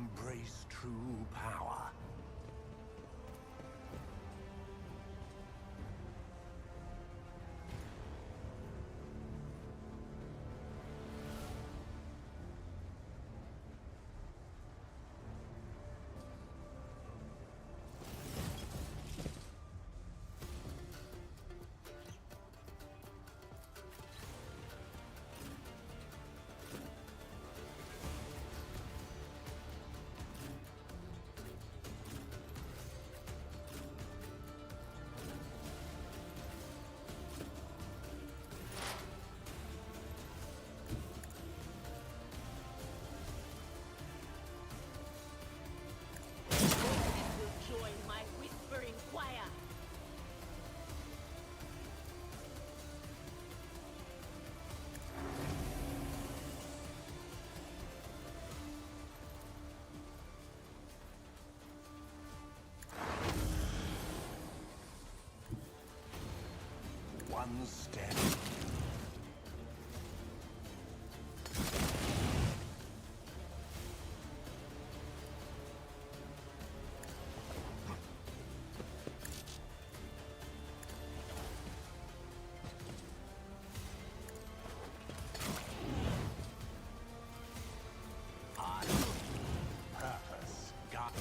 embrace true power. Join my whispering choir. One step. Purpose. Got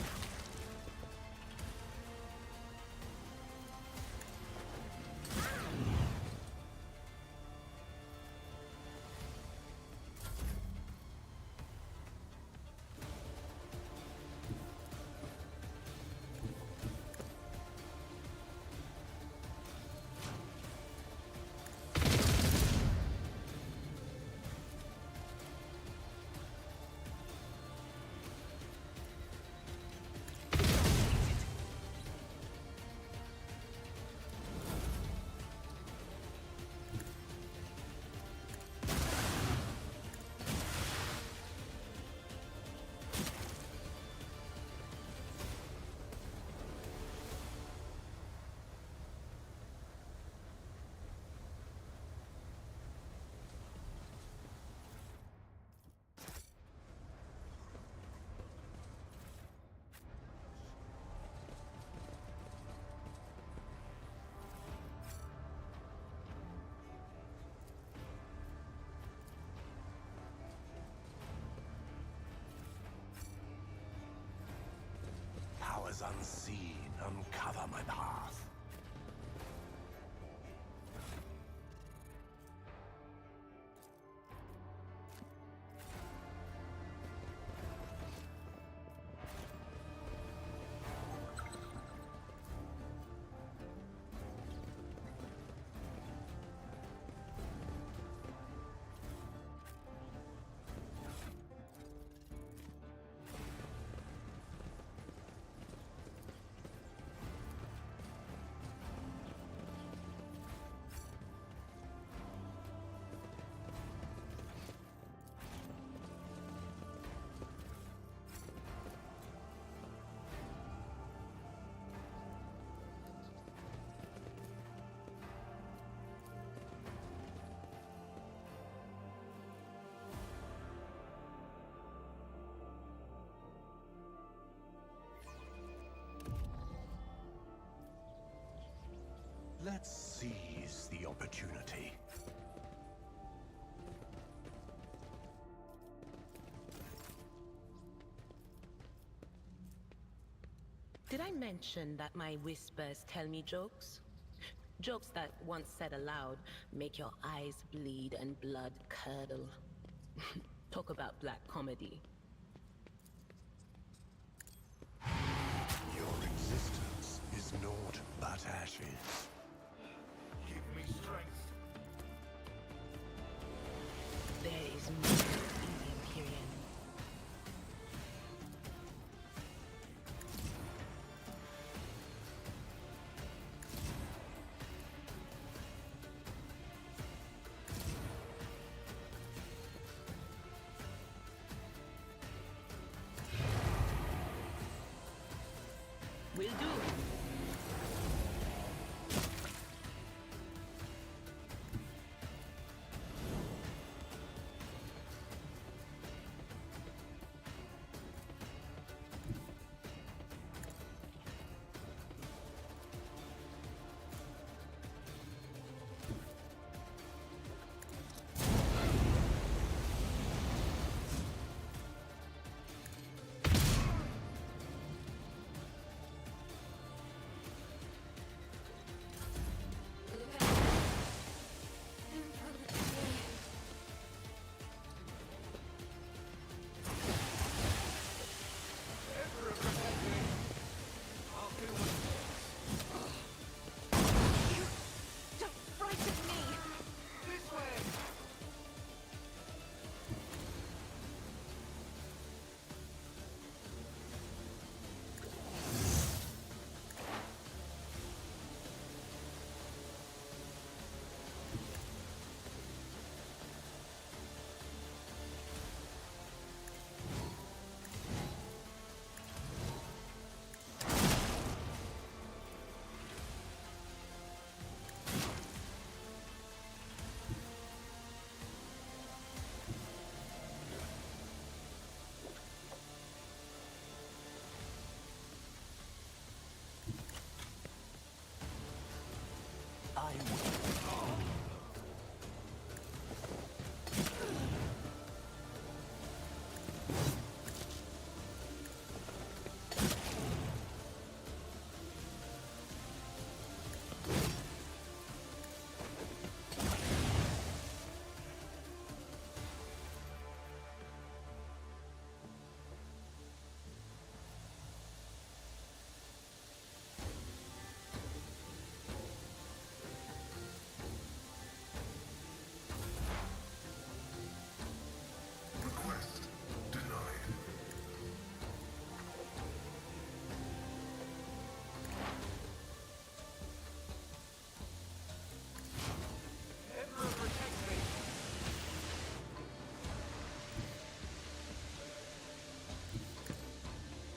powers unseen uncover my path. Let's seize the opportunity. Did I mention that my whispers tell me jokes? Jokes that, once said aloud, make your eyes bleed and blood curdle. Talk about black comedy. Your existence is naught but ashes. Give me strength. There is no easy Imperium.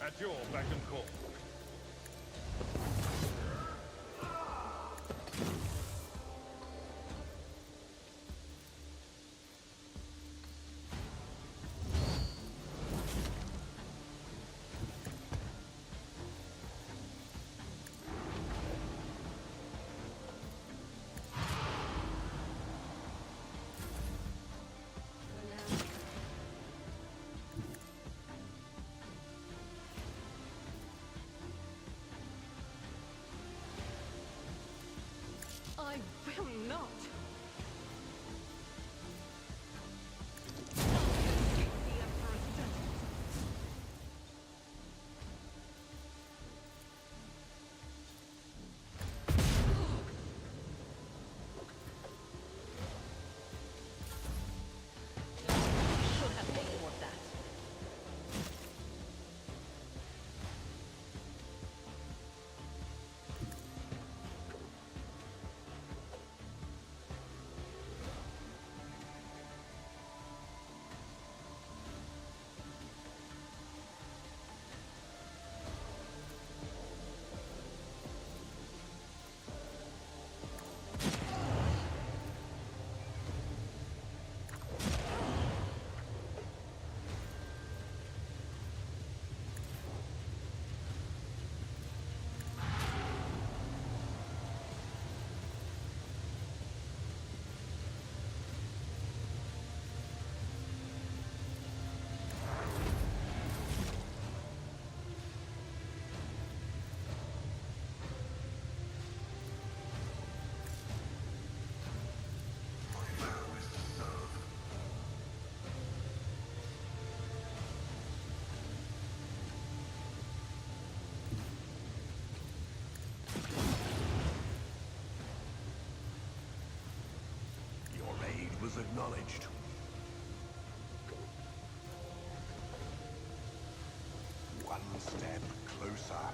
At your beck and call. I will not. Should have thought of that. Your aid was acknowledged. One step closer.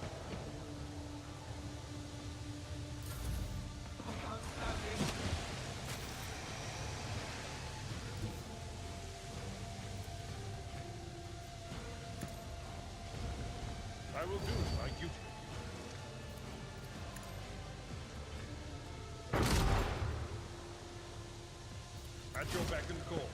I will do my duty. At your beck and call.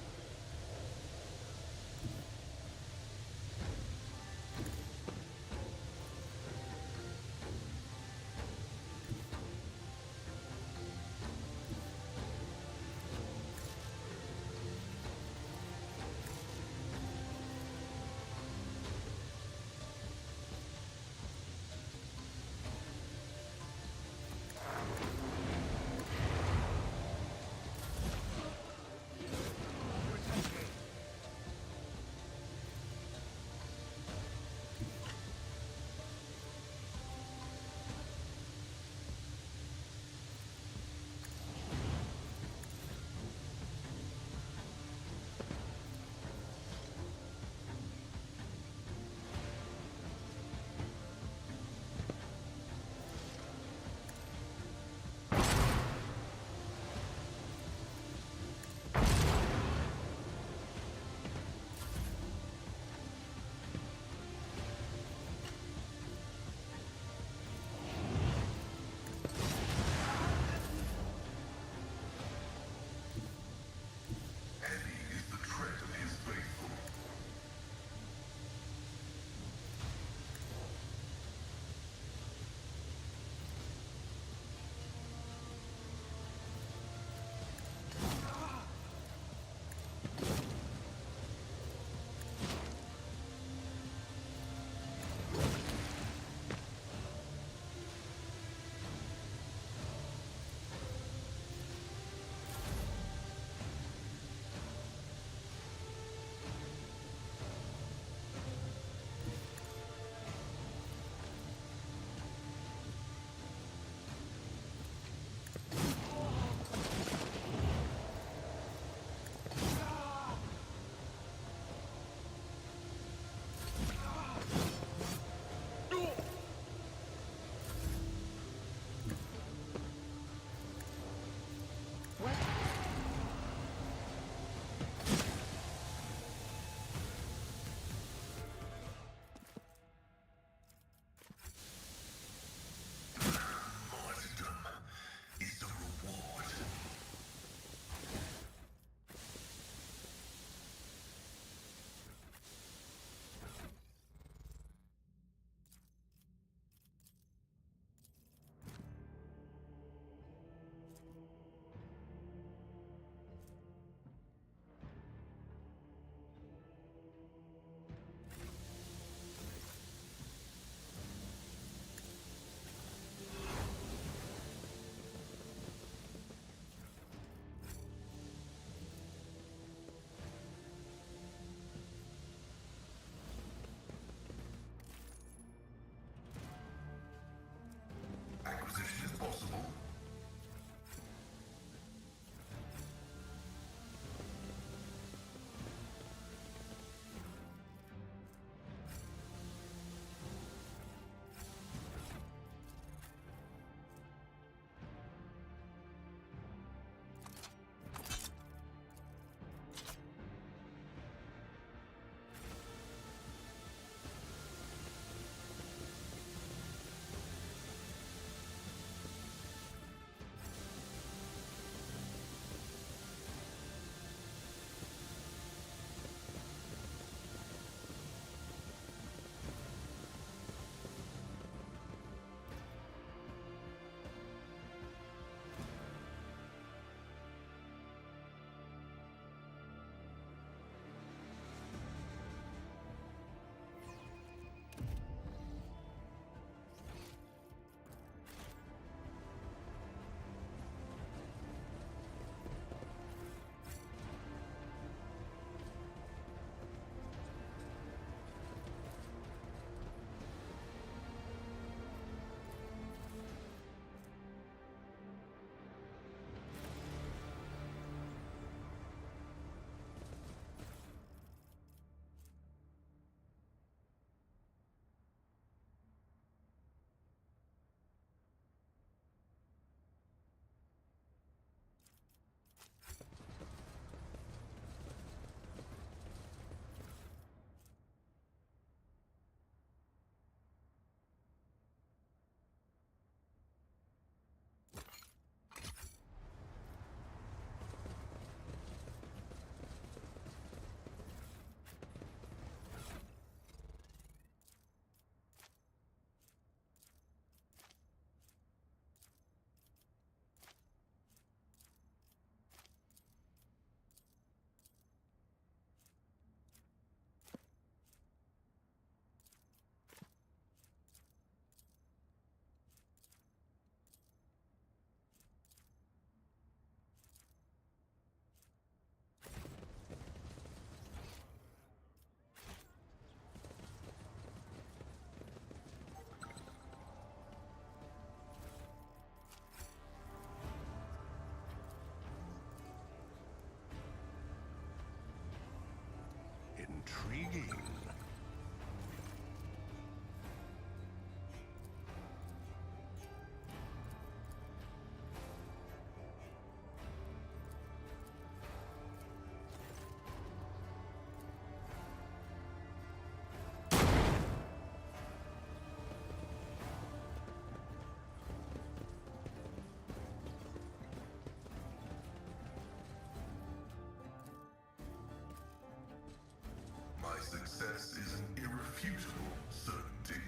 success is an irrefutable certainty.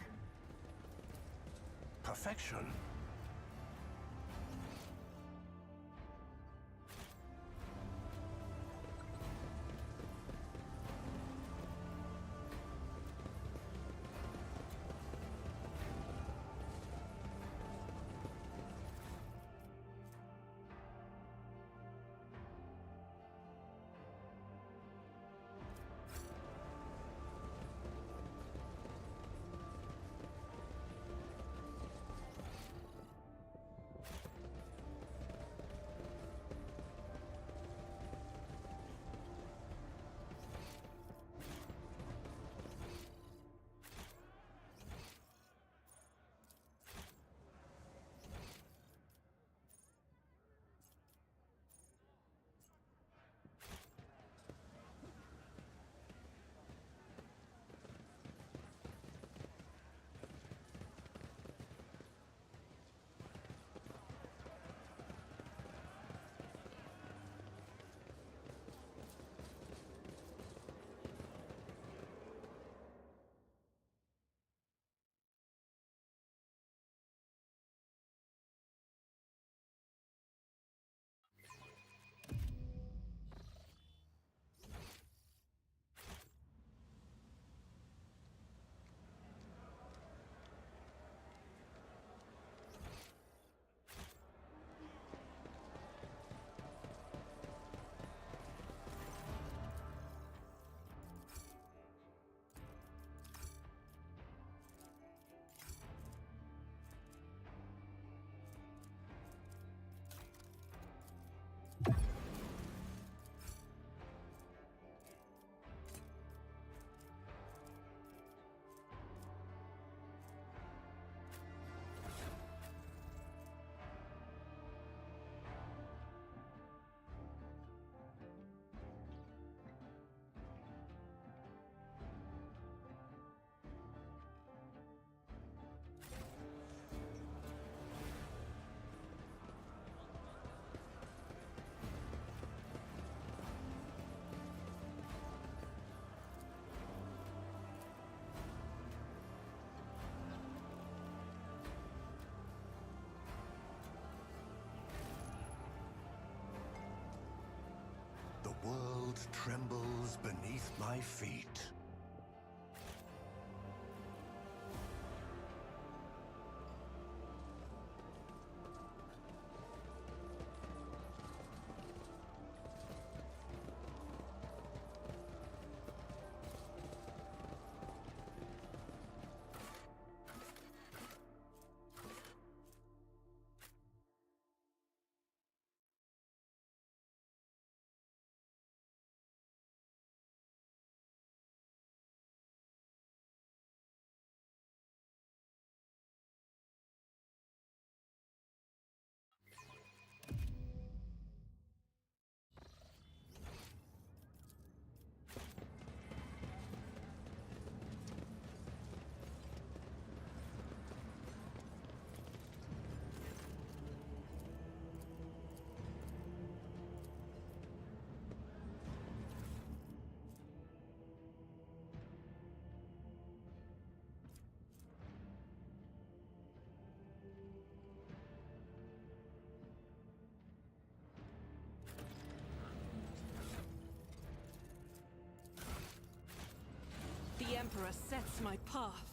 Perfection? The world trembles beneath my feet. The Emperor sets my path.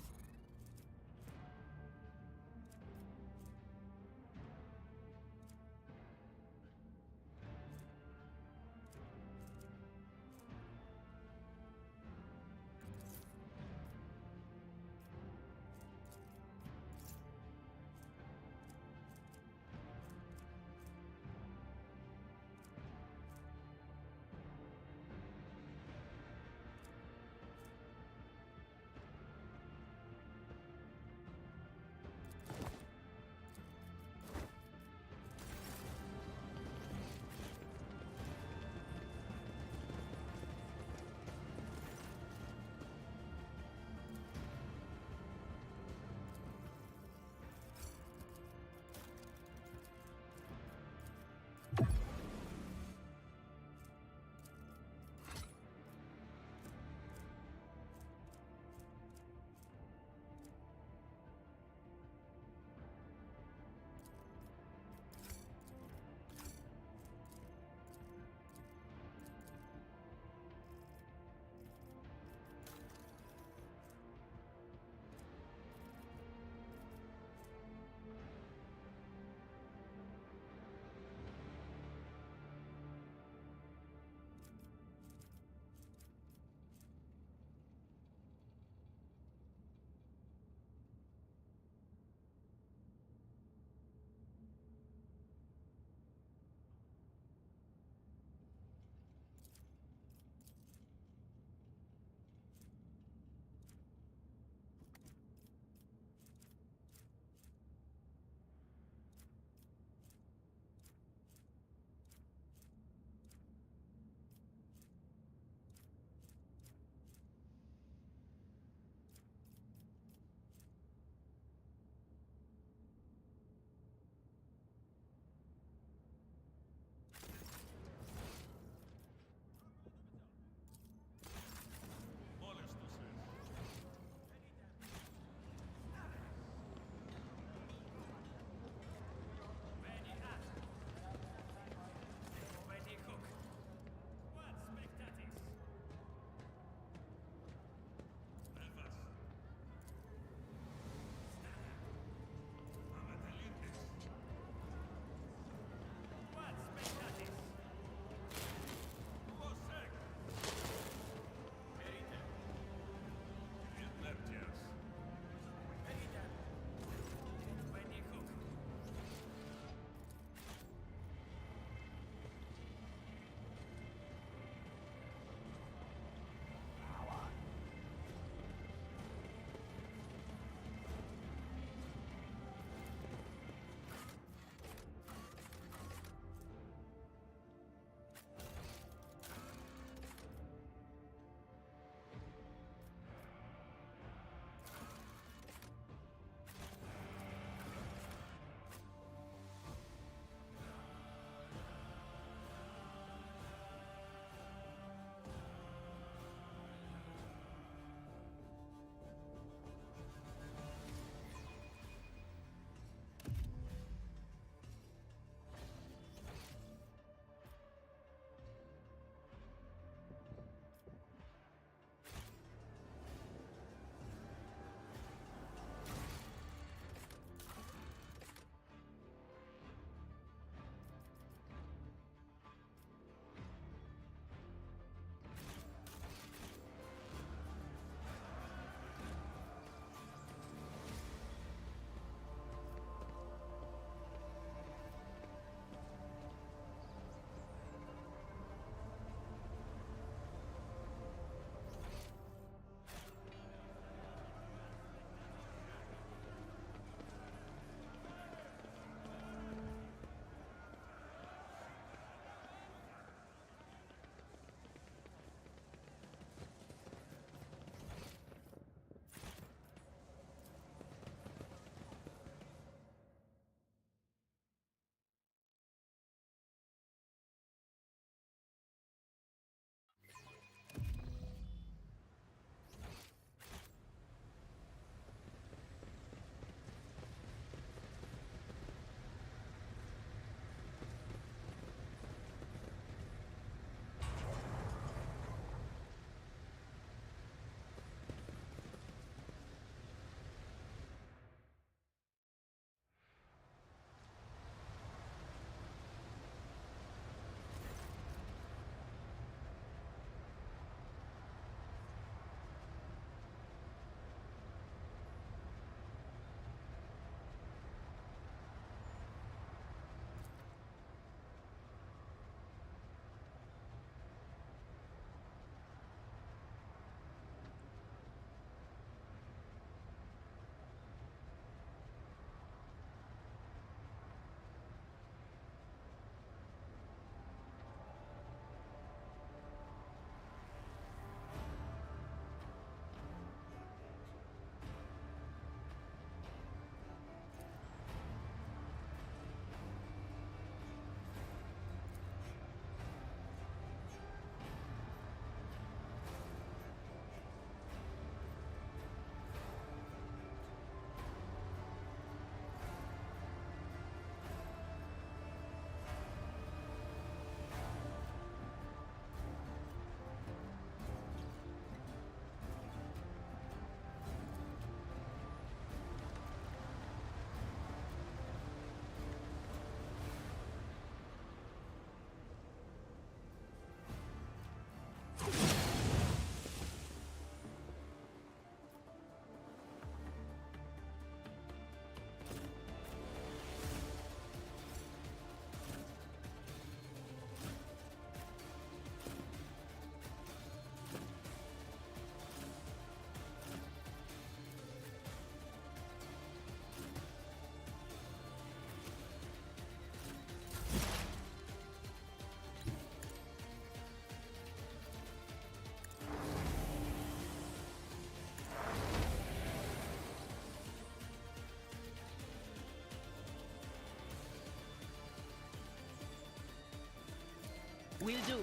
Will do.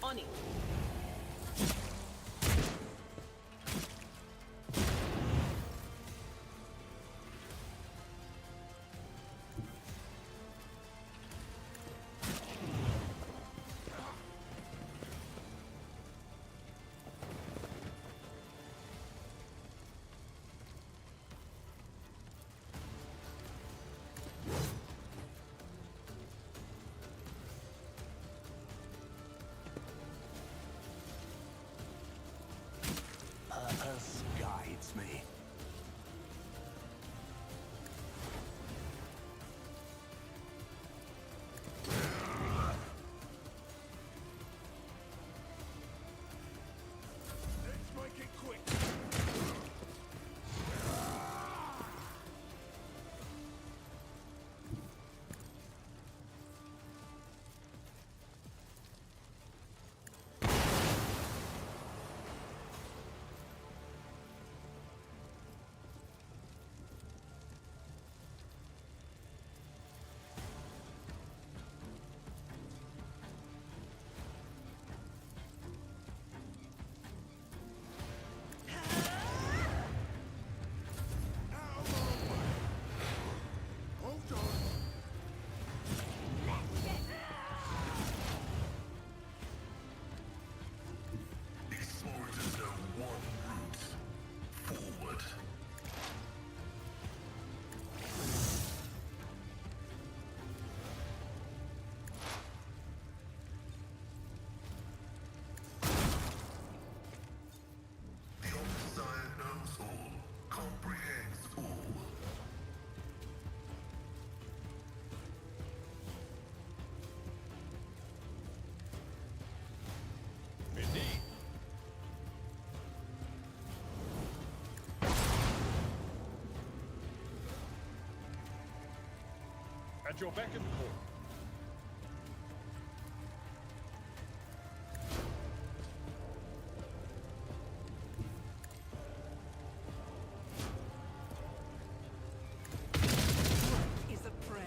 On it. Purpose guides me. Let's make it quick. Explorers know one route. Forward. The Omnissiah knows all, comprehends all. Indeed. At your beck and call. Is a prayer.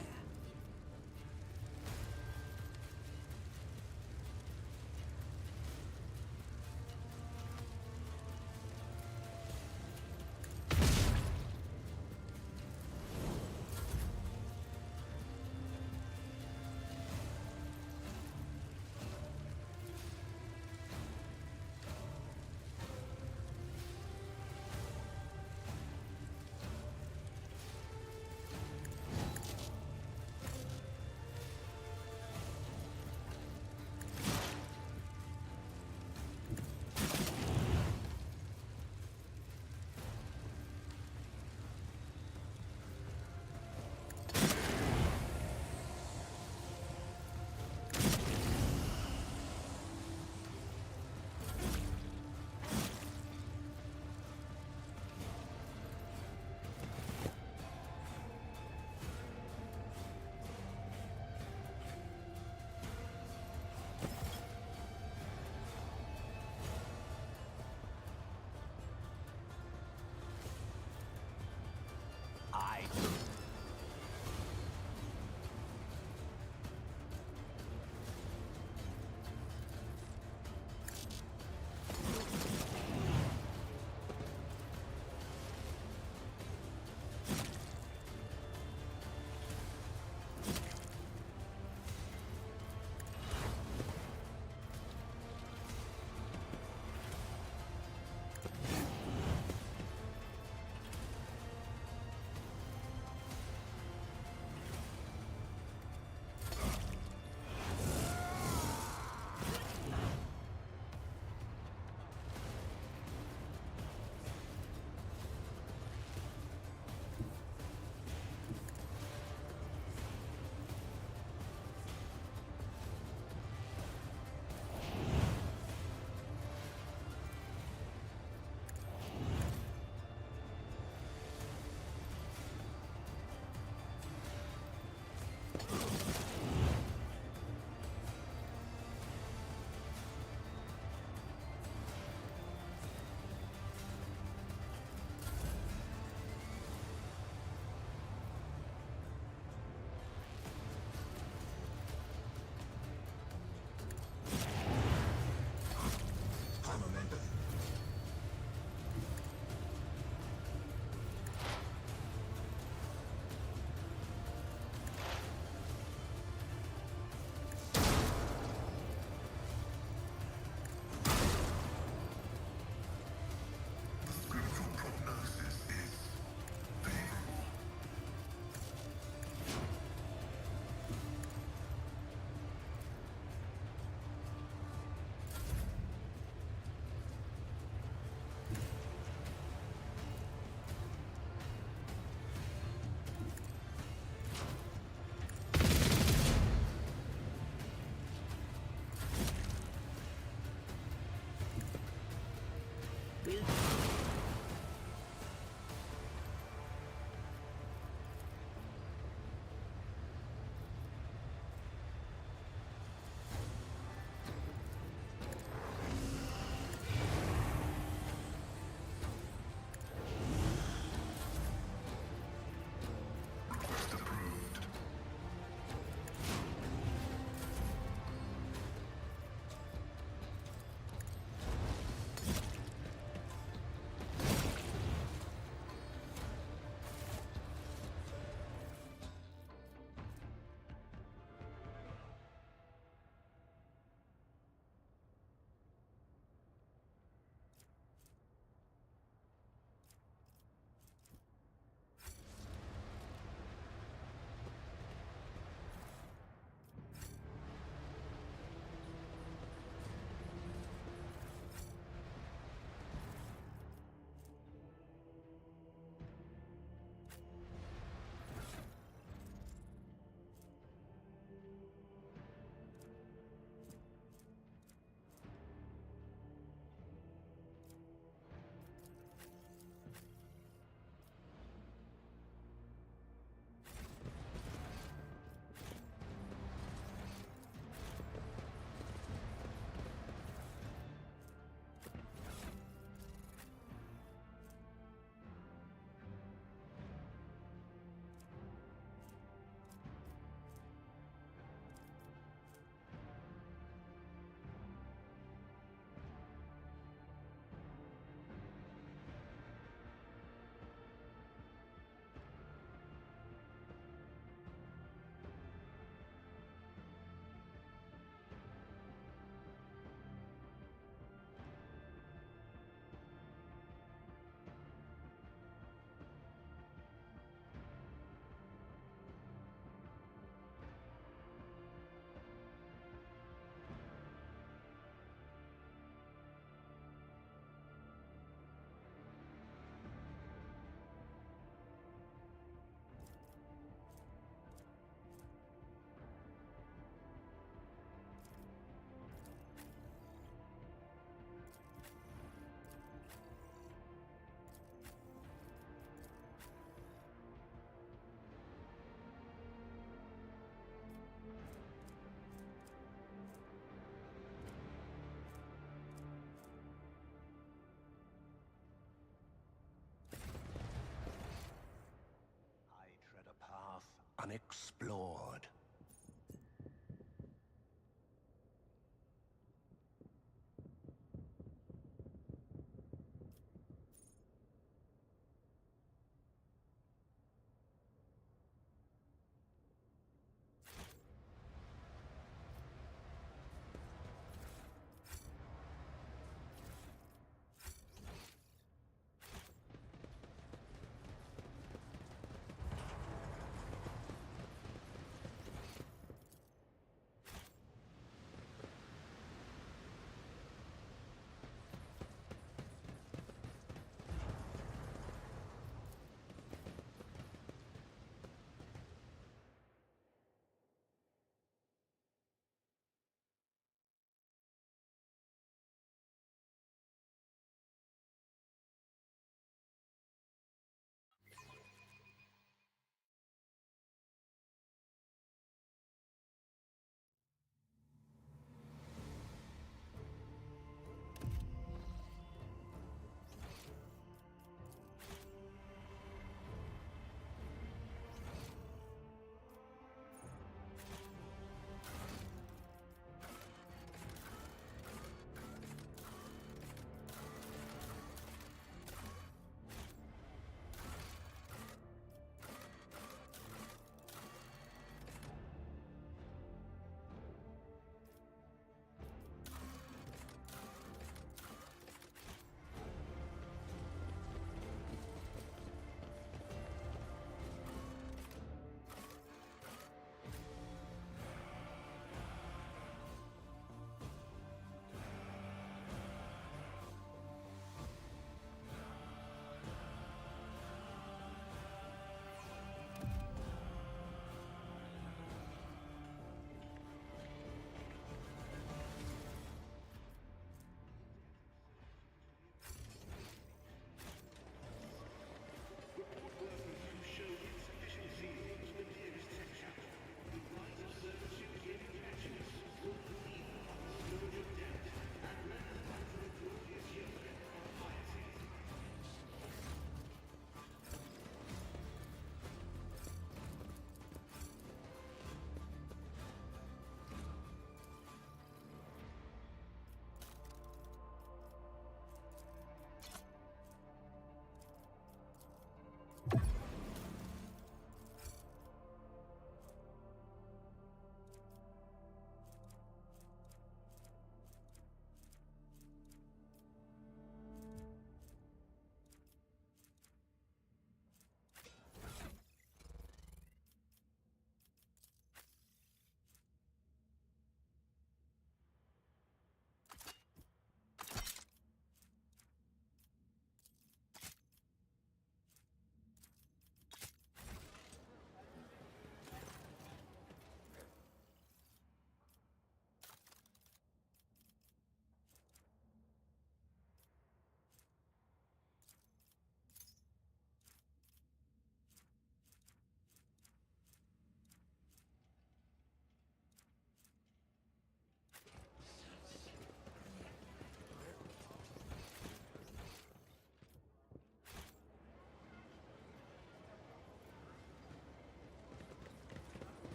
unexplored.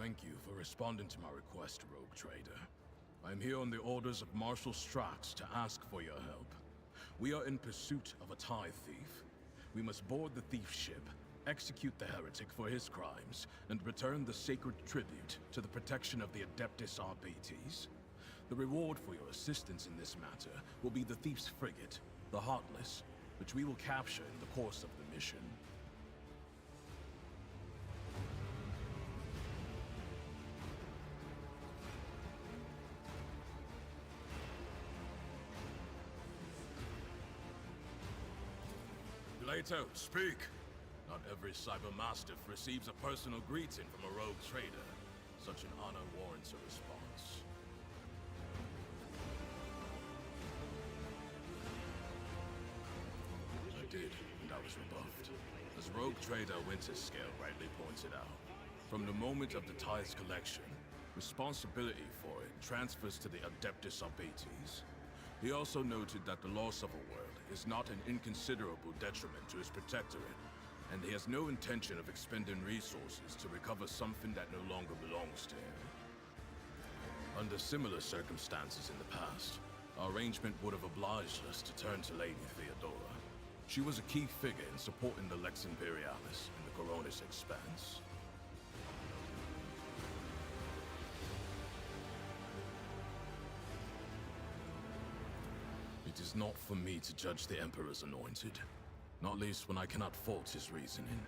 Thank you for responding to my request, Rogue Trader. I'm here on the orders of Marshal Strax to ask for your help. We are in pursuit of a TIE thief. We must board the thief ship, execute the heretic for his crimes, and return the sacred tribute to the protection of the Adeptus Arbates. The reward for your assistance in this matter will be the thief's frigate, the Heartless, which we will capture in the course of the mission. Later, speak. Not every cybermastiff receives a personal greeting from a rogue trader. Such an honor warrants a response. I did, and I was rebuffed. As rogue trader Winterscale rightly pointed out, from the moment of the Tide's collection, responsibility for it transfers to the Adeptus Arbates. He also noted that the loss of a world is not an inconsiderable detriment to his protectorate, and he has no intention of expending resources to recover something that no longer belongs to him. Under similar circumstances in the past, our arrangement would have obliged us to turn to Lady Theodora. She was a key figure in supporting the Lex Imperialis in the Coronis Expanse. It is not for me to judge the Emperor's anointed, not least when I cannot fault his reasoning.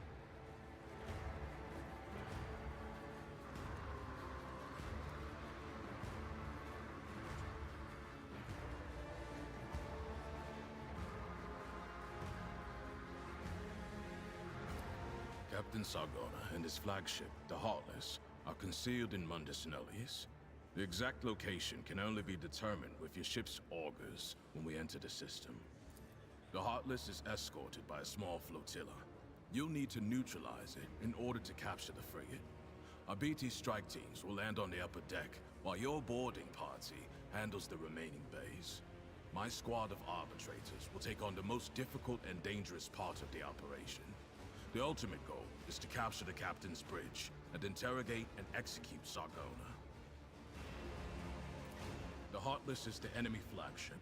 Captain Sargona and his flagship, the Heartless, are concealed in Mundus Nullius. The exact location can only be determined with your ship's augurs when we enter the system. The Heartless is escorted by a small flotilla. You'll need to neutralize it in order to capture the frigate. Our BT strike teams will land on the upper deck, while your boarding party handles the remaining bays. My squad of arbitrators will take on the most difficult and dangerous part of the operation. The ultimate goal is to capture the captain's bridge and interrogate and execute Sargona. The Heartless is the enemy flagship.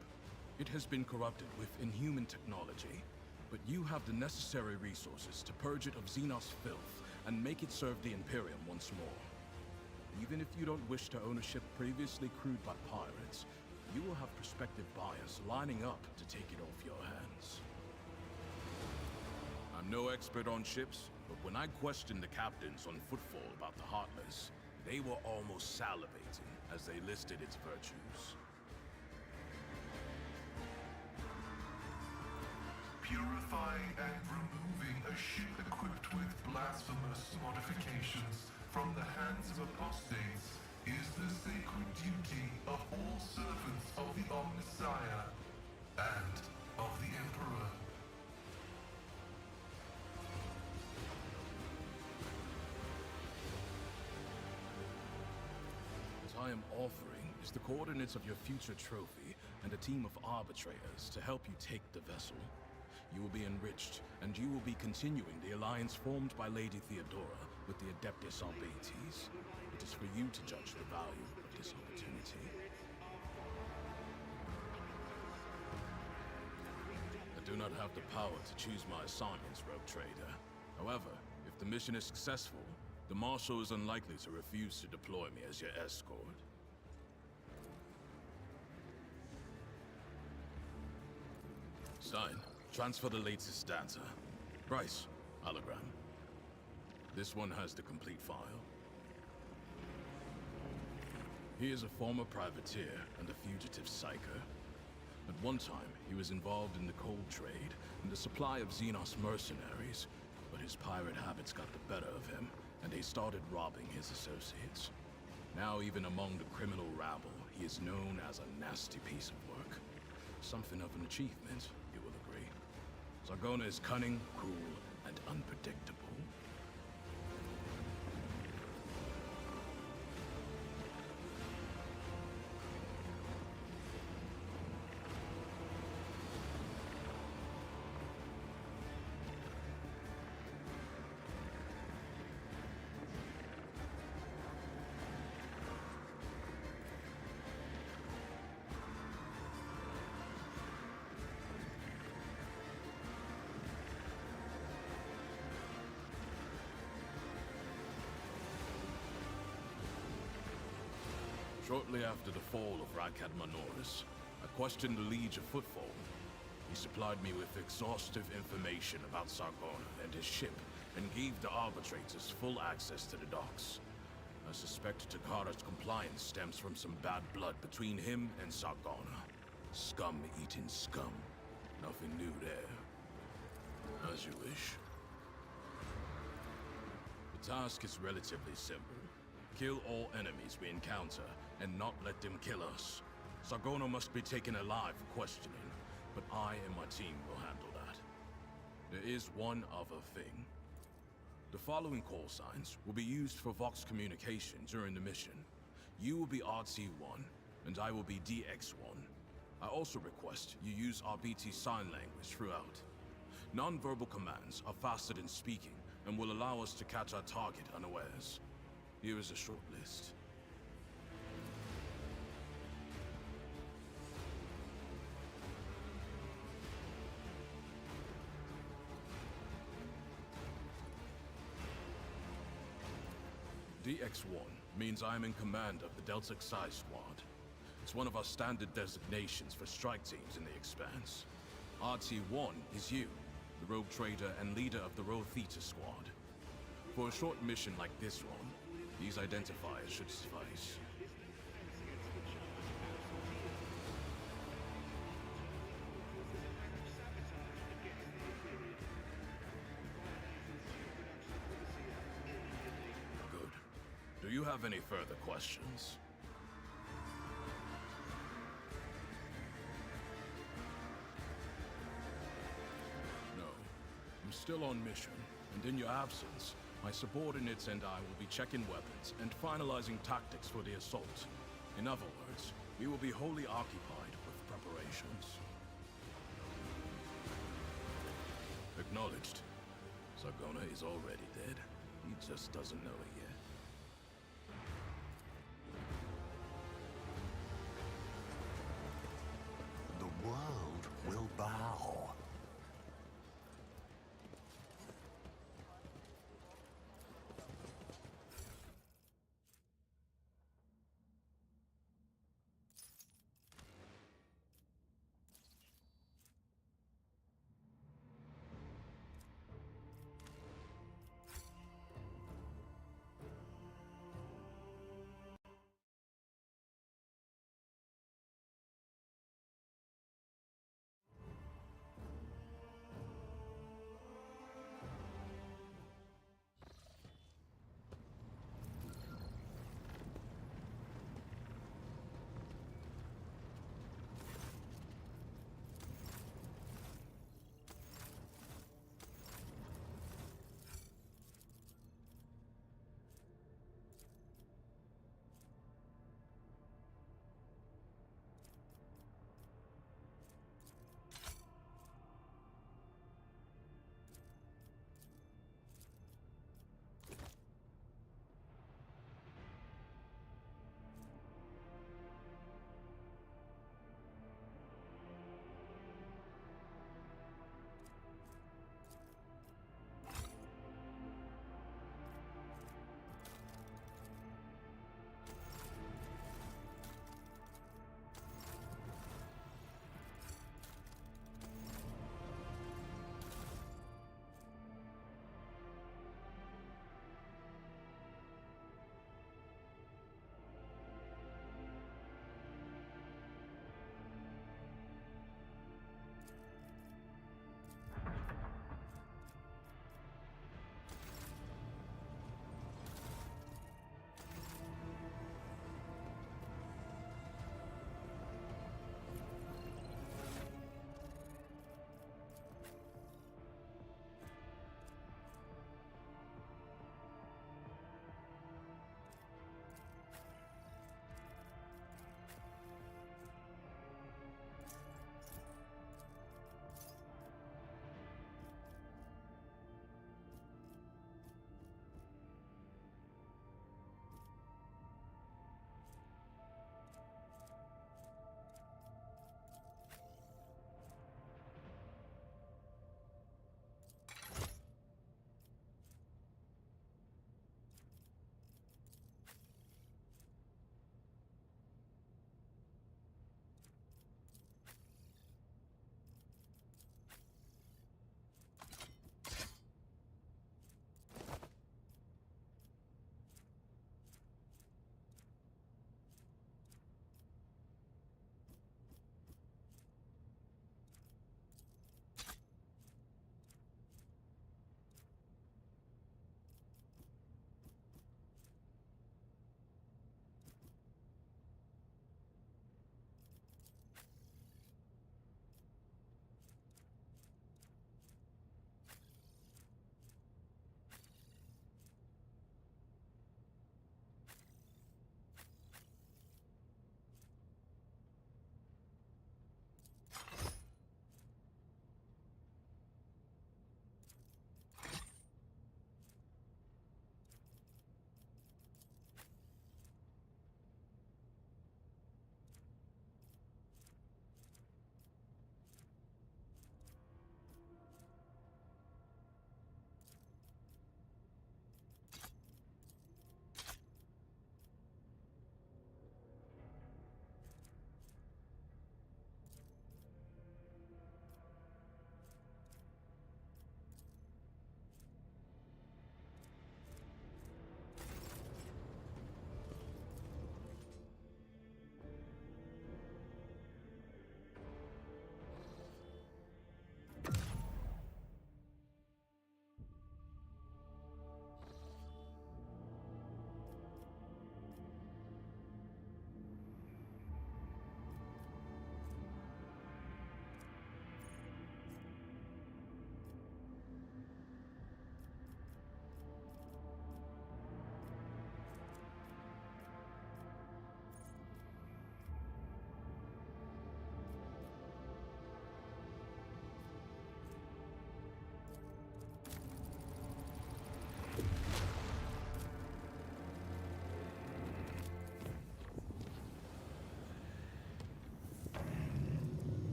It has been corrupted with inhuman technology, but you have the necessary resources to purge it of Xenos filth and make it serve the Imperium once more. Even if you don't wish to own a ship previously crewed by pirates, you will have prospective buyers lining up to take it off your hands. I'm no expert on ships, but when I questioned the captains on Footfall about the Heartless, they were almost salivating as they listed its virtues. Purifying and removing a ship equipped with blasphemous modifications from the hands of apostates is the sacred duty of all servants of the Omnissiah and of the Emperor. What I am offering is the coordinates of your future trophy and a team of arbitrators to help you take the vessel. You will be enriched, and you will be continuing the alliance formed by Lady Theodora with the Adeptus Arbates. It is for you to judge the value of this opportunity. I do not have the power to choose my assignments, Rogue Trader. However, if the mission is successful, the Marshal is unlikely to refuse to deploy me as your escort. Stein, transfer the latest data. Bryce, hologram. This one has the complete file. He is a former privateer and a fugitive psyker. At one time, he was involved in the cold trade and the supply of Xenos mercenaries, but his pirate habits got the better of him, and he started robbing his associates. Now, even among the criminal rabble, he is known as a nasty piece of work. Something of an achievement, you will agree. Sargona is cunning, cruel, and unpredictable. Shortly after the fall of Rakad Manoris, I questioned the Liege of Footfall. He supplied me with exhaustive information about Sargona and his ship, and gave the arbitrators full access to the docks. I suspect Takara's compliance stems from some bad blood between him and Sargona. Scum-eating scum. Nothing new there. As you wish. Task is relatively simple. Kill all enemies we encounter, and not let them kill us. Sargona must be taken alive for questioning, but I and my team will handle that. There is one other thing. The following call signs will be used for Vox communication during the mission. You will be RT-1, and I will be DX-1. I also request you use RBT sign language throughout. Non-verbal commands are faster than speaking, and will allow us to catch our target unawares. Here is a short list. DX-1 means I am in command of the Delta Xi Squad. It's one of our standard designations for strike teams in the Expanse. RT-1 is you, the Rogue Trader and leader of the Rho Theta Squad. For a short mission like this one, these identifiers should suffice. Good. Do you have any further questions? No. I'm still on mission, and in your absence, my subordinates and I will be checking weapons and finalizing tactics for the assault. In other words, we will be wholly occupied with preparations. Acknowledged. Sargona is already dead. He just doesn't know it yet. The world will bow.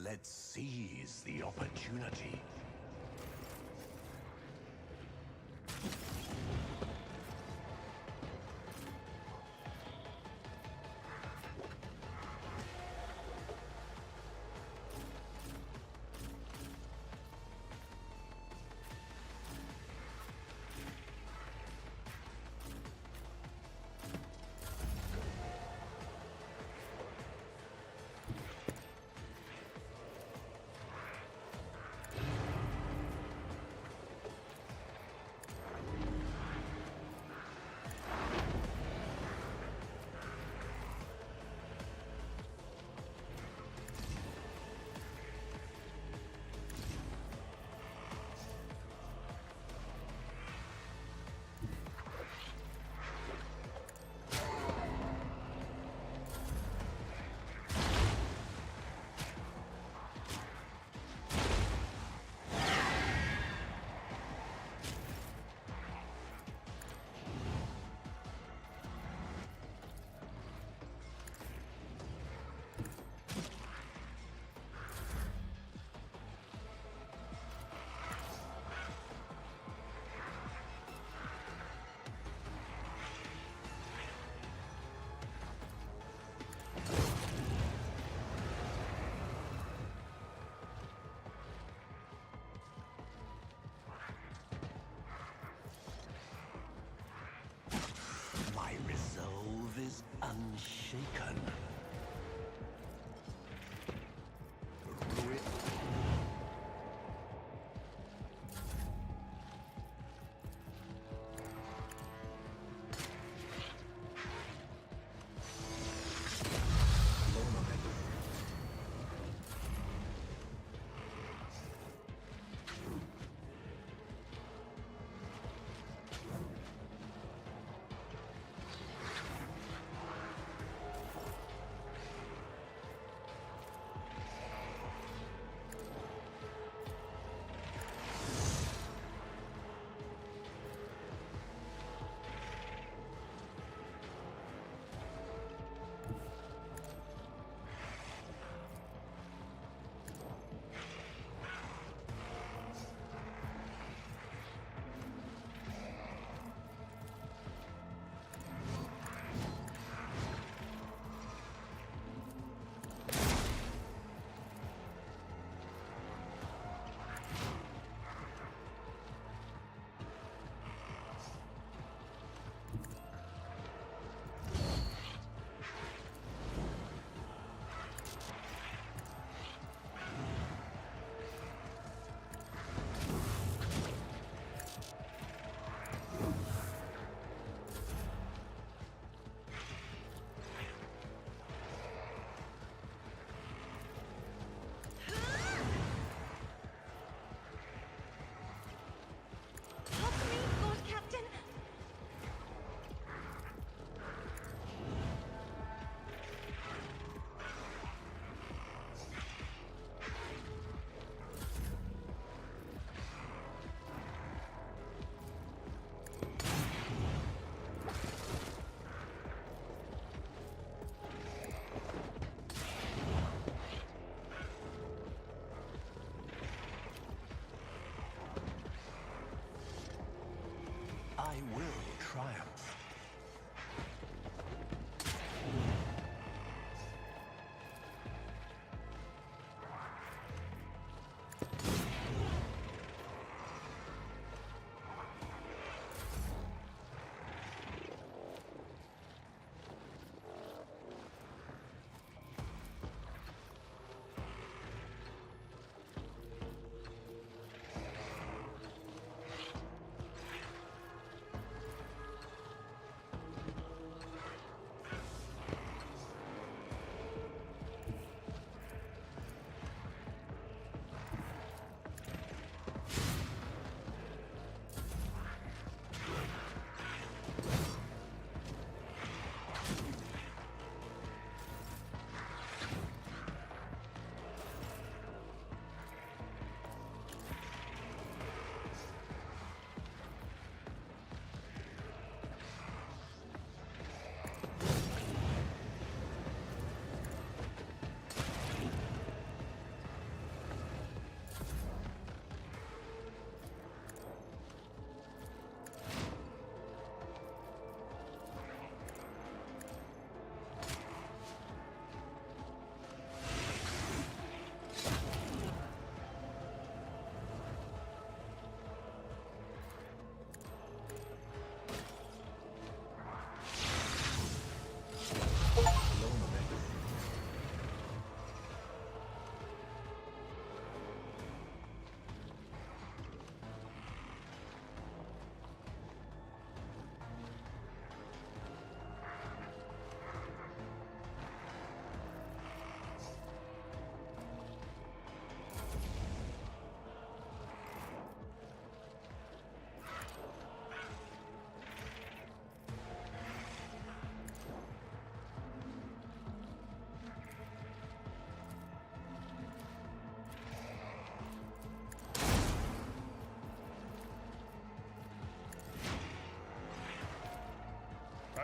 Let's seize the opportunity.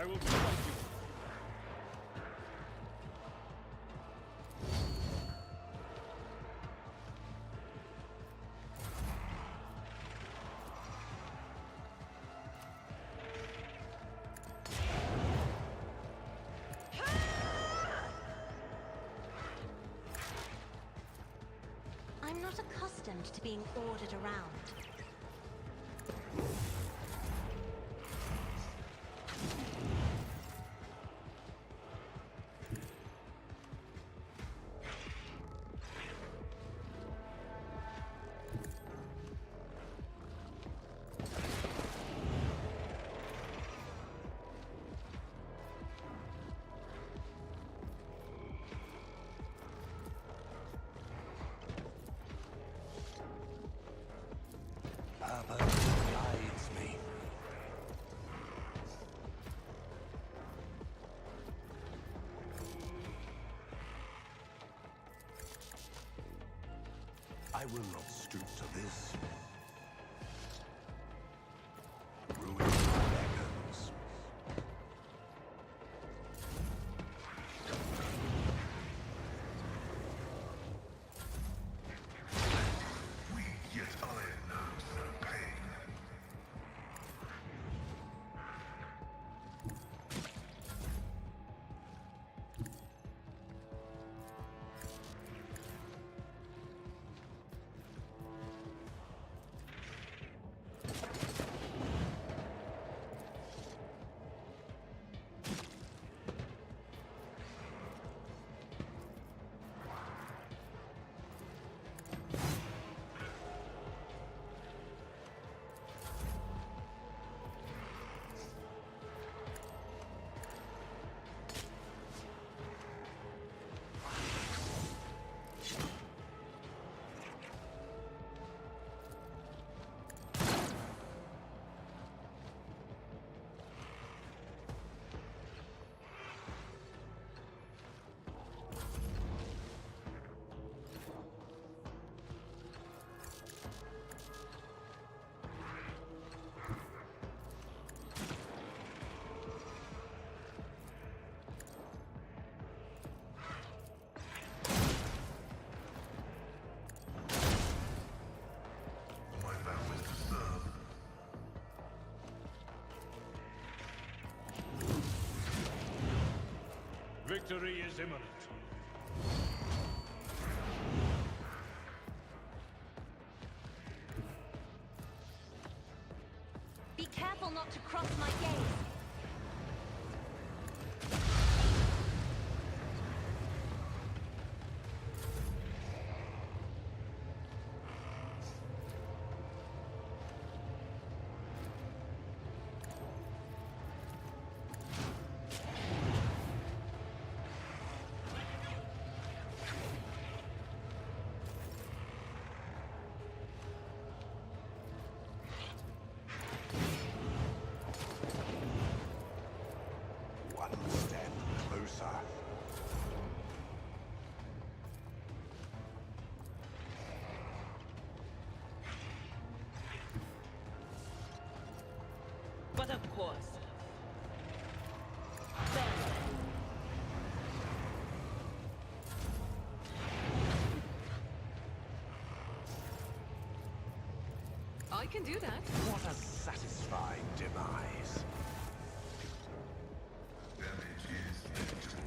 I will strike you. I'm not accustomed to being ordered around. Purpose guides me. I will not stoop to this. Ruin echoes. Weak yet iron knows no pain. My vow is to serve. Victory is imminent. Be careful not to cross my gaze. One step closer. But of course. There. I can do that. What a satisfying demise. Damage is inevitable.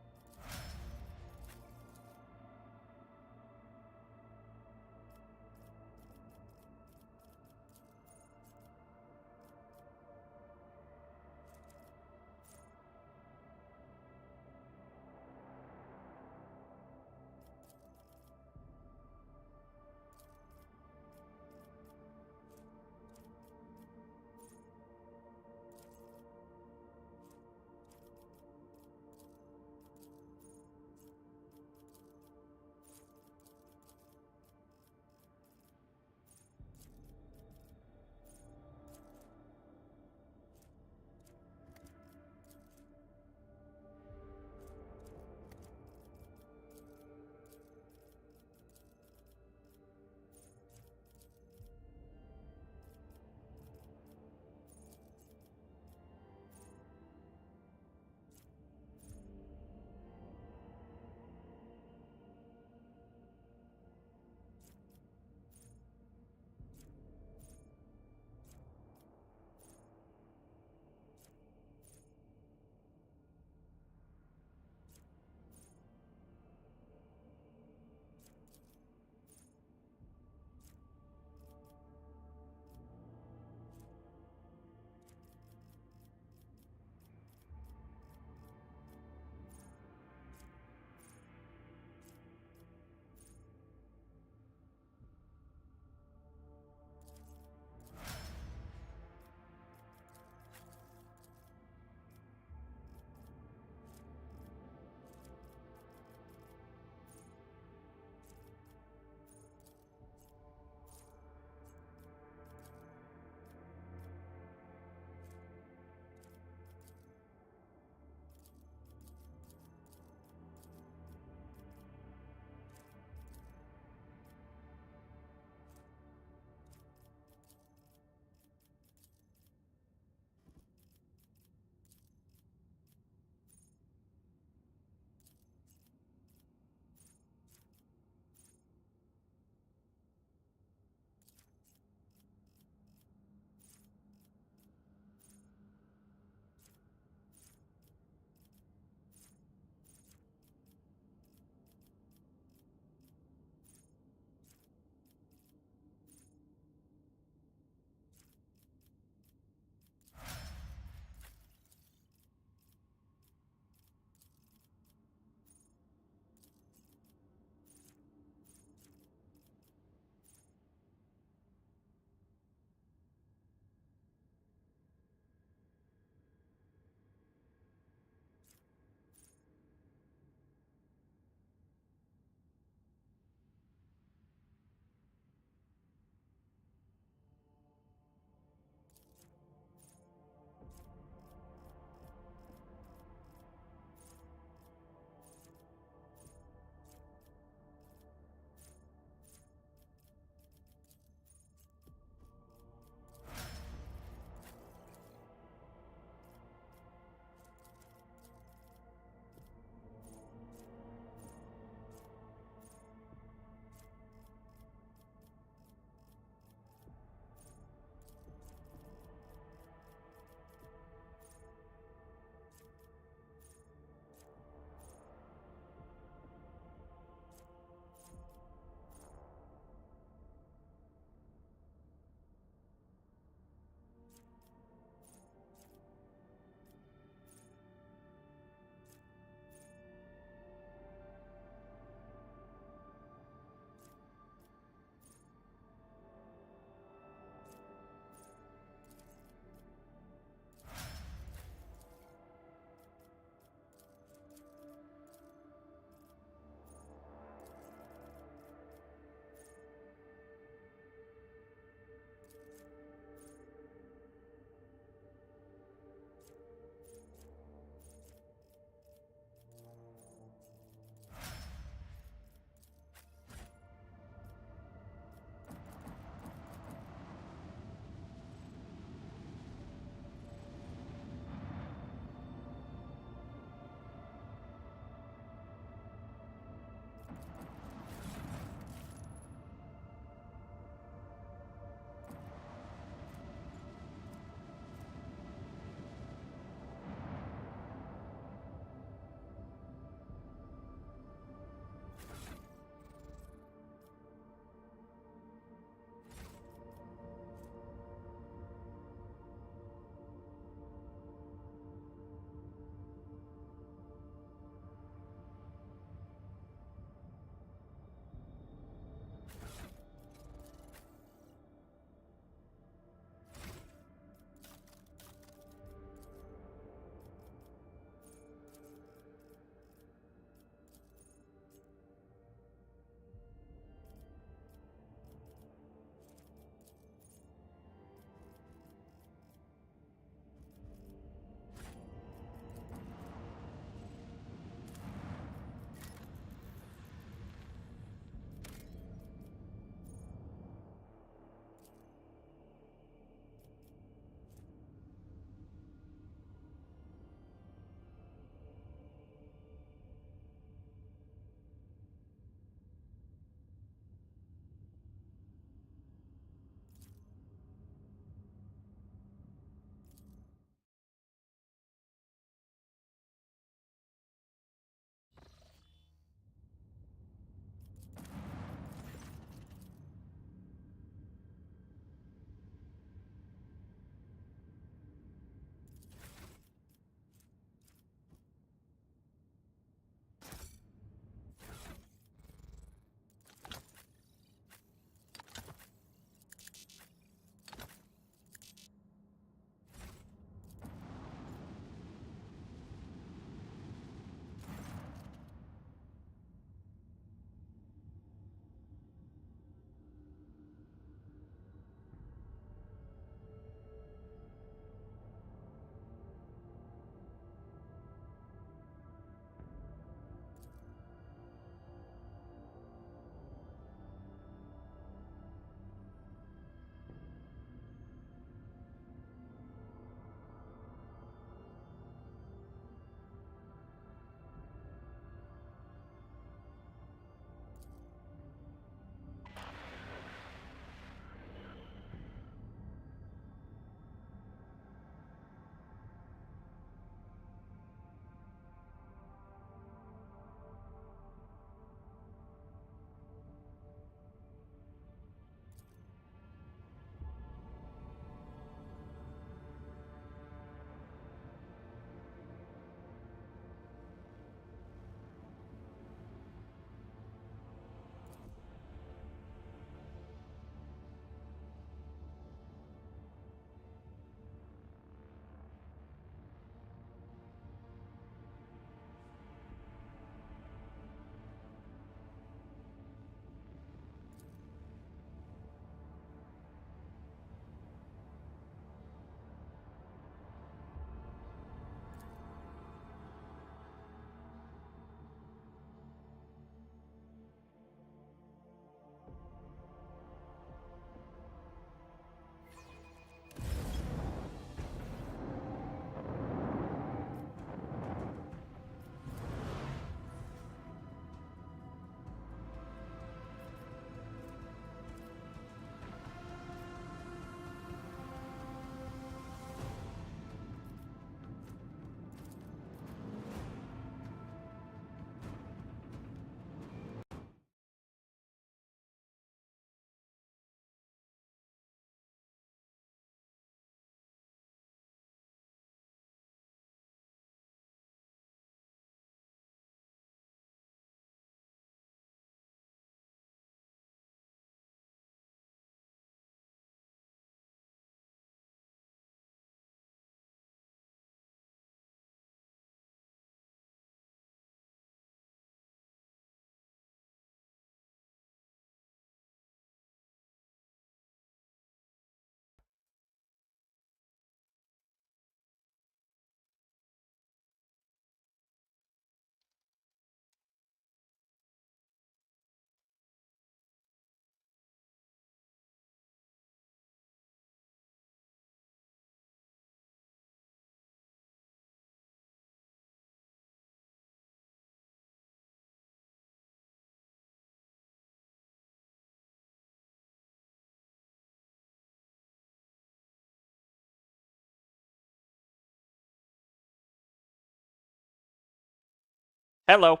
Hello.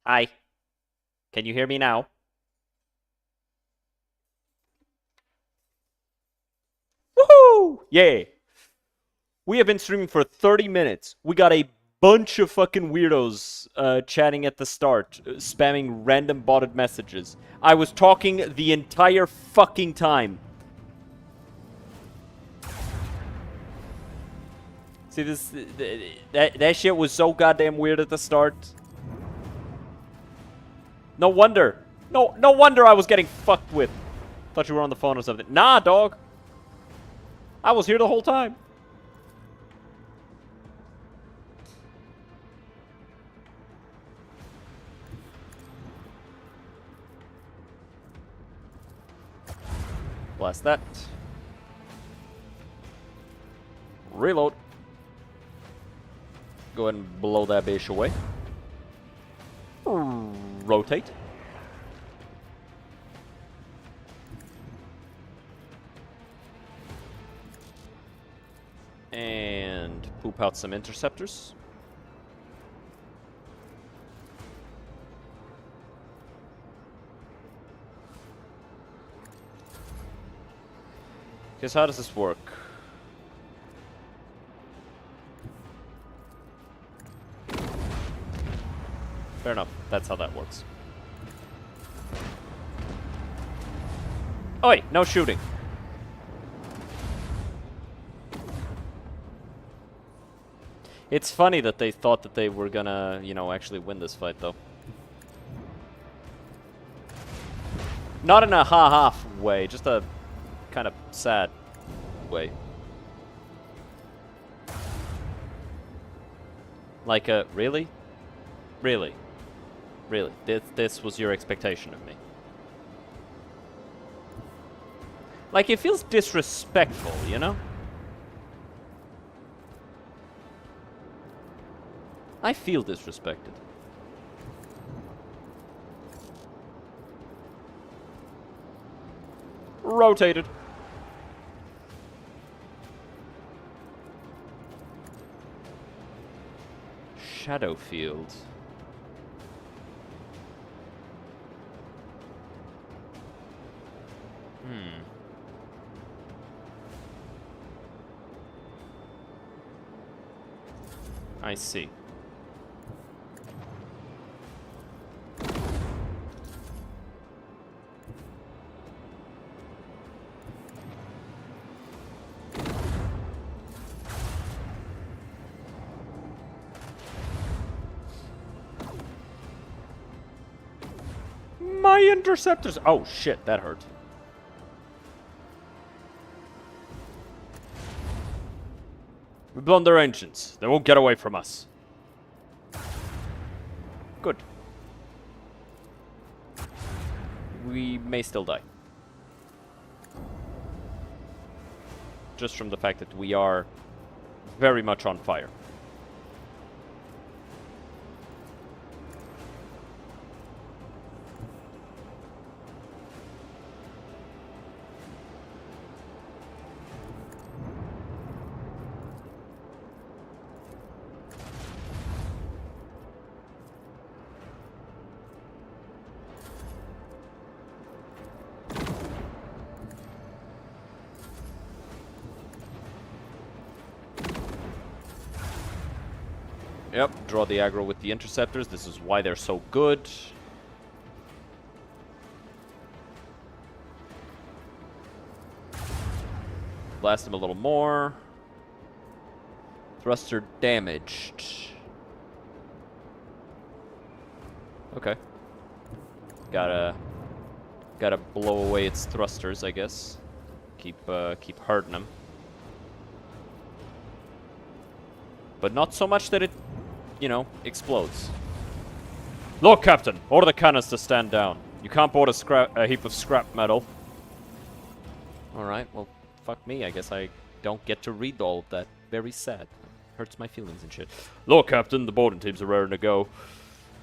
Hi. Can you hear me now? Woohoo! Yeah. We have been streaming for 30 minutes. We got a bunch of fucking weirdos chatting at the start, spamming random botted messages. I was talking the entire fucking time. See this? That shit was so goddamn weird at the start. No wonder. No wonder I was getting fucked with. Thought you were on the phone or something. Nah, dog. I was here the whole time. Blast that. Reload. Go ahead and blow that bitch away. Rotate. And poop out some interceptors. Because how does this work? Fair enough. That's how that works. Oh wait, no shooting. It's funny that they thought that they were gonna, you know, actually win this fight, though. Not in a ha-ha way, just a kind of sad way. Like, really? Really? Really? This was your expectation of me? Like, it feels disrespectful, you know? I feel disrespected. Rotated. Shadow field. I see. My interceptors! Oh shit, that hurt. We've blown their engines. They won't get away from us. Good. We may still die. Just from the fact that we are very much on fire. Yep, draw the aggro with the interceptors. This is why they're so good. Blast him a little more. Thruster damaged. Okay. Gotta blow away its thrusters, I guess. Keep hurting them. But not so much that it, you know, explodes. Look, Captain, order the cannons to stand down. You can't board a heap of scrap metal. Alright, well, fuck me. I guess I don't get to read all of that. Very sad. Hurts my feelings and shit. Look, Captain, the boarding teams are raring to go.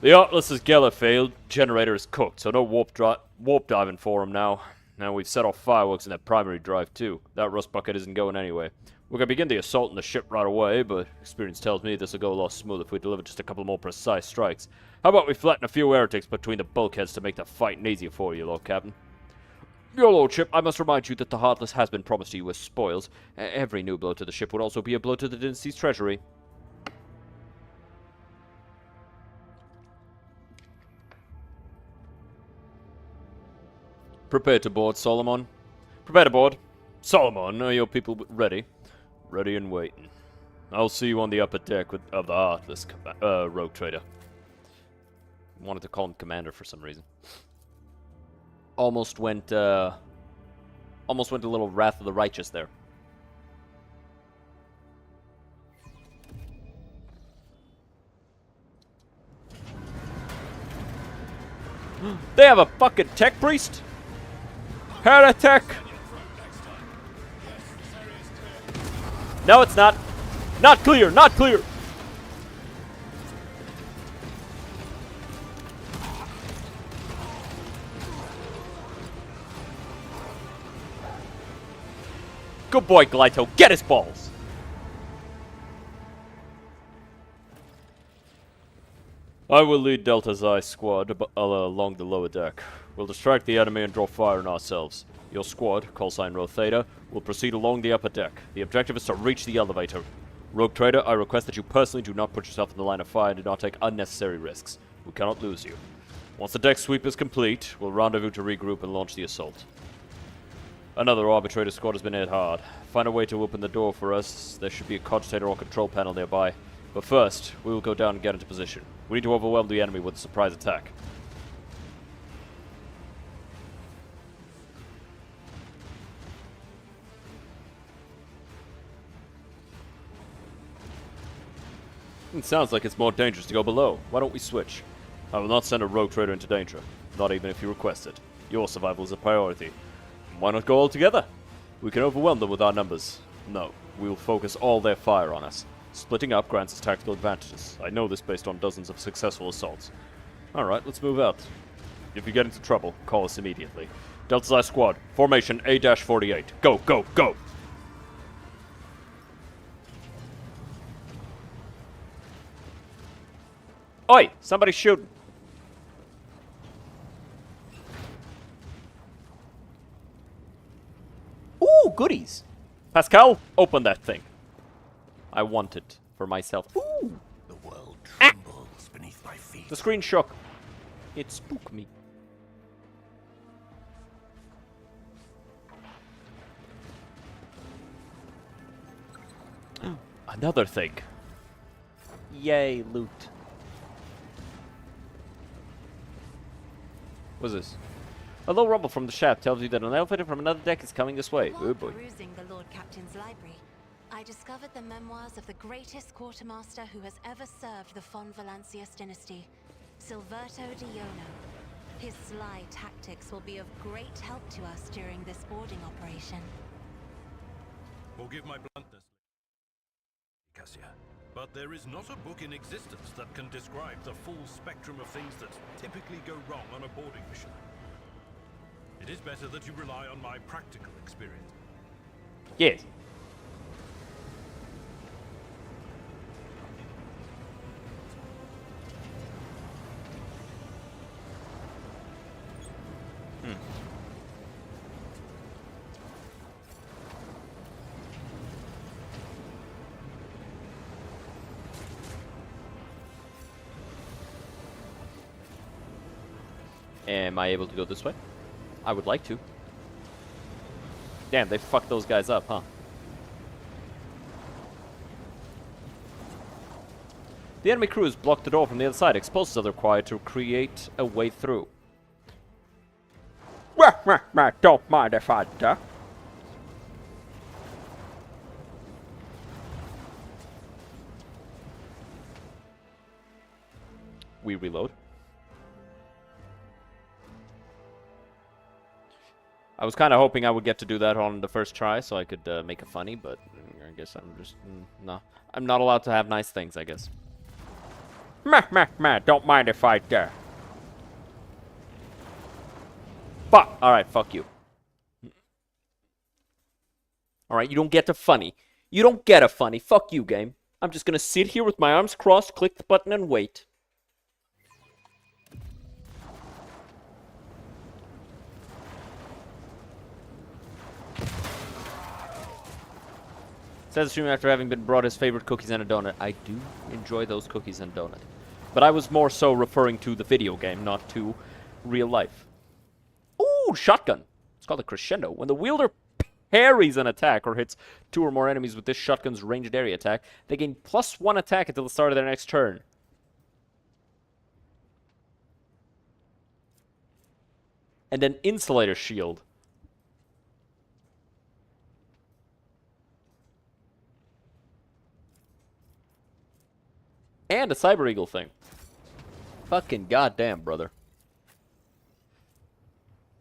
The Atlas's Geller failed. Generator is cooked, so no warp diving for him now. Now we've set off fireworks in that primary drive too. That rust bucket isn't going anyway. We're gonna begin the assault on the ship right away, but experience tells me this will go a lot smoother if we deliver just a couple more precise strikes. How about we flatten a few heretics between the bulkheads to make the fighting easier for you, Lord Captain? Your Lordship, I must remind you that the Heartless has been promised to you as spoils. Every new blow to the ship would also be a blow to the dynasty's treasury. Prepare to board, Solomon. Prepare to board. Solomon, are your people ready? Ready and waiting. I'll see you on the upper deck of the Heartless, rogue trader. Wanted to call him commander for some reason. Almost went a little Wrath of the Righteous there. They have a fucking tech priest? Heretic! No, it's not. Not clear, not clear! Good boy, Glyto. Get his balls! I will lead Delta's Eye squad along the lower deck. We'll distract the enemy and draw fire on ourselves. Your squad, call sign Rho Theta, will proceed along the upper deck. The objective is to reach the elevator. Rogue Trader, I request that you personally do not put yourself in the line of fire and do not take unnecessary risks. We cannot lose you. Once the deck sweep is complete, we'll rendezvous to regroup and launch the assault. Another arbitrator squad has been hit hard. Find a way to open the door for us. There should be a cogitator or control panel nearby. But first, we will go down and get into position. We need to overwhelm the enemy with a surprise attack. It sounds like it's more dangerous to go below. Why don't we switch? I will not send a rogue trader into danger. Not even if you request it. Your survival is a priority. Why not go all together? We can overwhelm them with our numbers. No, we will focus all their fire on us. Splitting up grants us tactical advantages. I know this based on dozens of successful assaults. Alright, let's move out. If you get into trouble, call us immediately. Delta's Eye Squad, formation A-48. Go, go, go! Oi! Somebody's shooting! Ooh, goodies! Pascal, open that thing. I want it for myself. Ooh! The world trembles beneath my feet. The screen shook. It spooked me. Another thing. Yay, loot. What's this? A low rumble from the shaft tells you that an elevator from another deck is coming this way. While Oh boy. perusing the Lord Captain's library, I discovered the memoirs of the greatest quartermaster who has ever served the Von Valancius dynasty, Silverto de Iono. His sly tactics will be of great help to us during this boarding operation. Forgive my bluntness, Cassia, but there is not a book in existence that can describe the full spectrum of things that typically go wrong on a boarding mission. It is better that you rely on my practical experience. Yes. Am I able to go this way? I would like to. Damn, they fucked those guys up, huh? The enemy crew has blocked the door from the other side. Explosives are required to create a way through. Don't mind if I do. We reload. I was kind of hoping I would get to do that on the first try so I could make it funny, but I guess I'm just... no. I'm not allowed to have nice things, I guess. Don't mind if I do. Fuck! Alright, fuck you. Alright, you don't get a funny. You don't get a funny. Fuck you, game. I'm just gonna sit here with my arms crossed, click the button, and wait. Says stream after having been brought his favorite cookies and a donut. I do enjoy those cookies and donut. But I was more so referring to the video game, not to real life. Ooh, shotgun. It's called a crescendo. When the wielder parries an attack or hits 2 or more enemies with this shotgun's ranged area attack, they gain +1 attack until the start of their next turn. And an insulator shield. And a Cyber Eagle thing. Fucking goddamn, brother.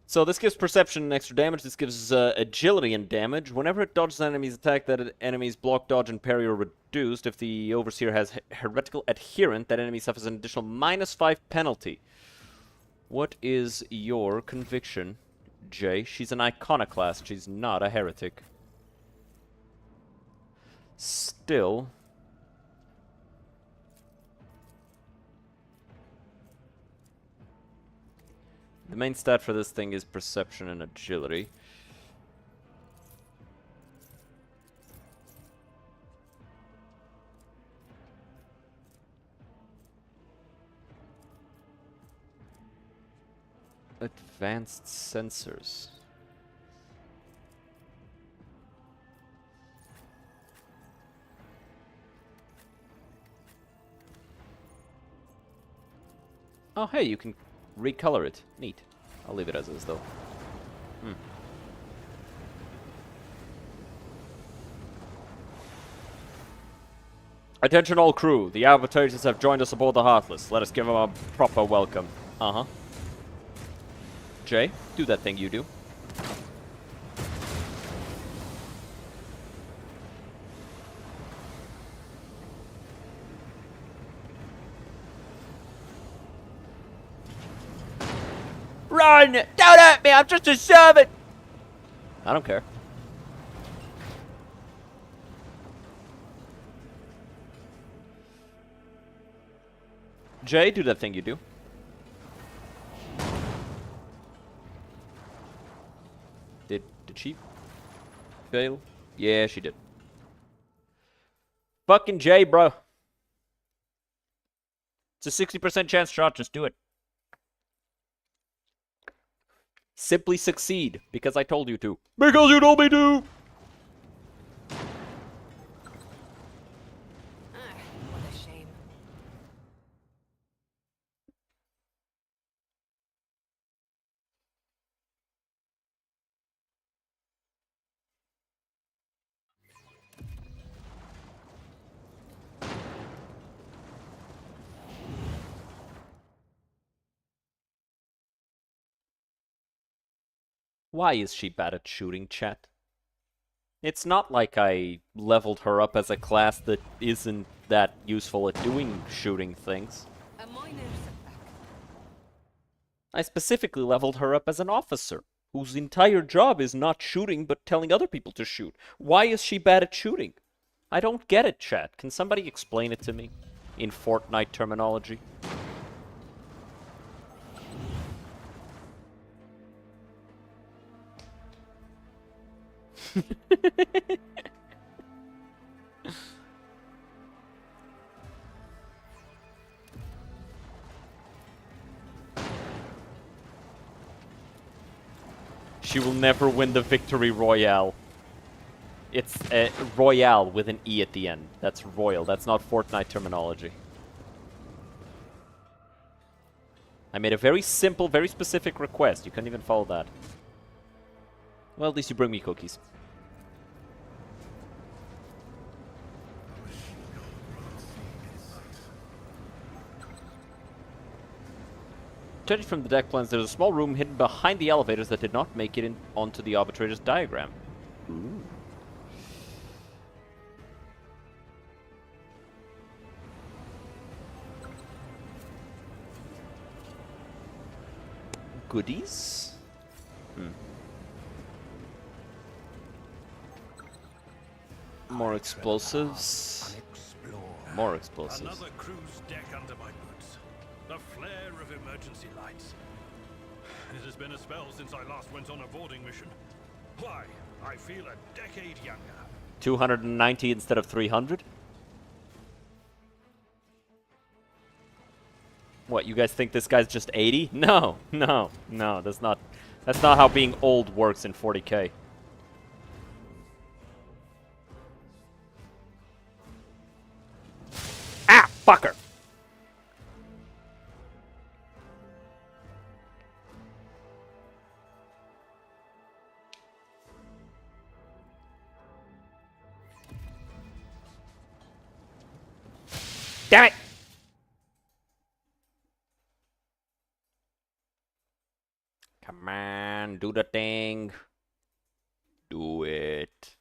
So this gives perception and extra damage. This gives agility and damage. Whenever it dodges an enemy's attack, that enemy's block, dodge, and parry are reduced. If the Overseer has heretical adherent, that enemy suffers an additional -5 penalty. What is your conviction, Jay? She's an iconoclast. She's not a heretic. Still... the main stat for this thing is perception and agility. Advanced sensors. Oh, hey, you can recolor it. Neat. I'll leave it as is, though. Attention all crew. The arbitrators have joined us aboard the Heartless. Let us give them a proper welcome. Uh-huh. Jay, do that thing you do. Run! Don't hurt me! I'm just a servant! I don't care. Jay, do that thing you do. Did she fail? Yeah, she did. Fucking Jay, bro. It's a 60% chance shot, just do it. Simply succeed, because I told you to. Because you told me to! What a shame. Why is she bad at shooting, chat? It's not like I leveled her up as a class that isn't that useful at doing shooting things. A minor setback. I specifically leveled her up as an officer, whose entire job is not shooting but telling other people to shoot. Why is she bad at shooting? I don't get it, chat. Can somebody explain it to me? In Fortnite terminology? She will never win the victory royale. It's royale with an E at the end. That's royal. That's not Fortnite terminology. I made a very simple, very specific request. You couldn't even follow that. Well, at least you bring me cookies. Judging from the deck plans, there's a small room hidden behind the elevators that did not make it onto the arbitrator's diagram. Ooh. Goodies? More explosives. More explosives. Another cruise deck under my boots. A flare of emergency lights. It has been a spell since I last went on a boarding mission. Why? I feel a decade younger. 290 instead of 300? What, you guys think this guy's just 80? No, no, no, that's not how being old works in 40k. Ah, fucker! Damn it! Come on, do the thing. Do it.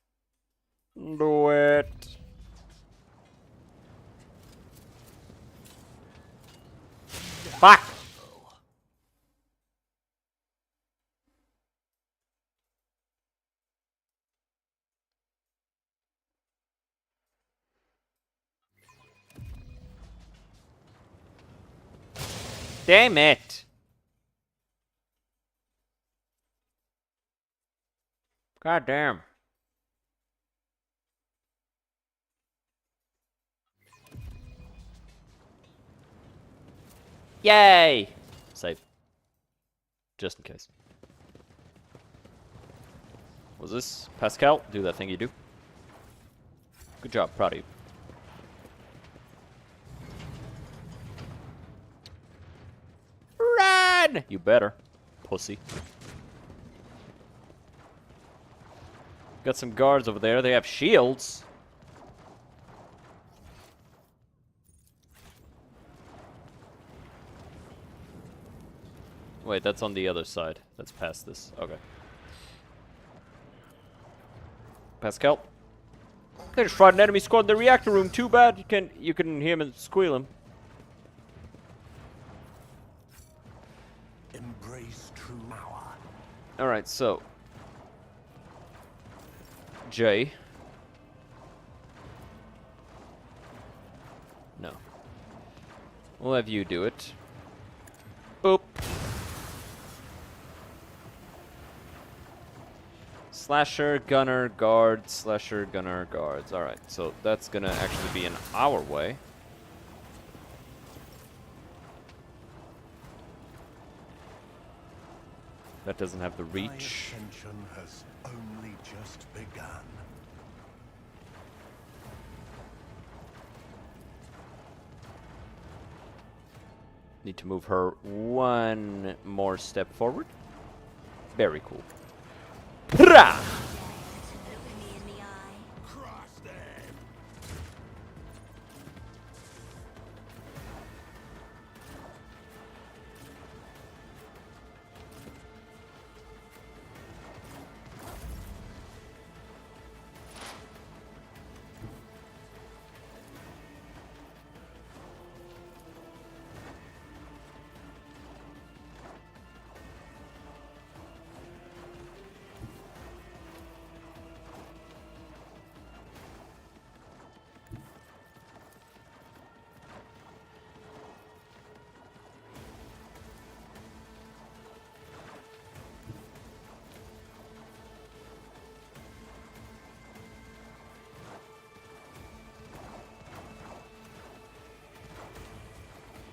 Do it. Fuck! Damn it! God damn. Yay! Save. Just in case. Was this Pascal? Do that thing you do. Good job, proud of you. Run! You better, pussy. Got some guards over there. They have shields. Wait, that's on the other side. That's past this. Okay. Pascal. They just fired an enemy squad in the reactor room. Too bad. You can hear him squealing. Embrace true power. Alright, so J. No. We'll have you do it. Boop. Slasher, gunner, guard, slasher, gunner, guards. Alright, so that's gonna actually be in our way. That doesn't have the reach. My ascension has only just begun. Need to move her one more step forward. Very cool. Hurrah!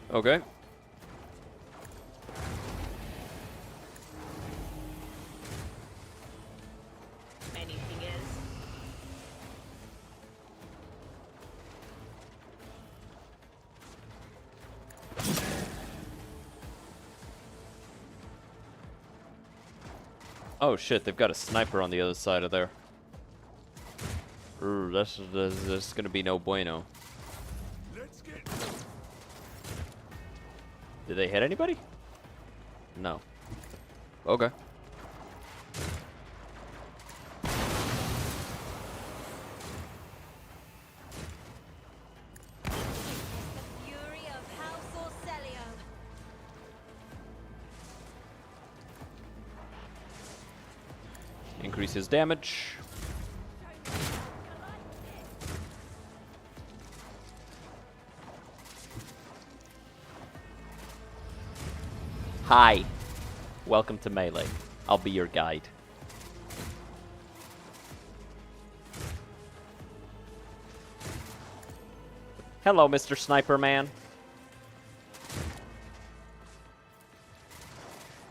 Okay. Anything else? Oh shit, they've got a sniper on the other side of there. That's gonna be no bueno. Let's get Did they hit anybody? No. Okay. Fury of House Orcelio. Increase his damage. Hi. Welcome to Melee. I'll be your guide. Hello, Mr. Sniper Man.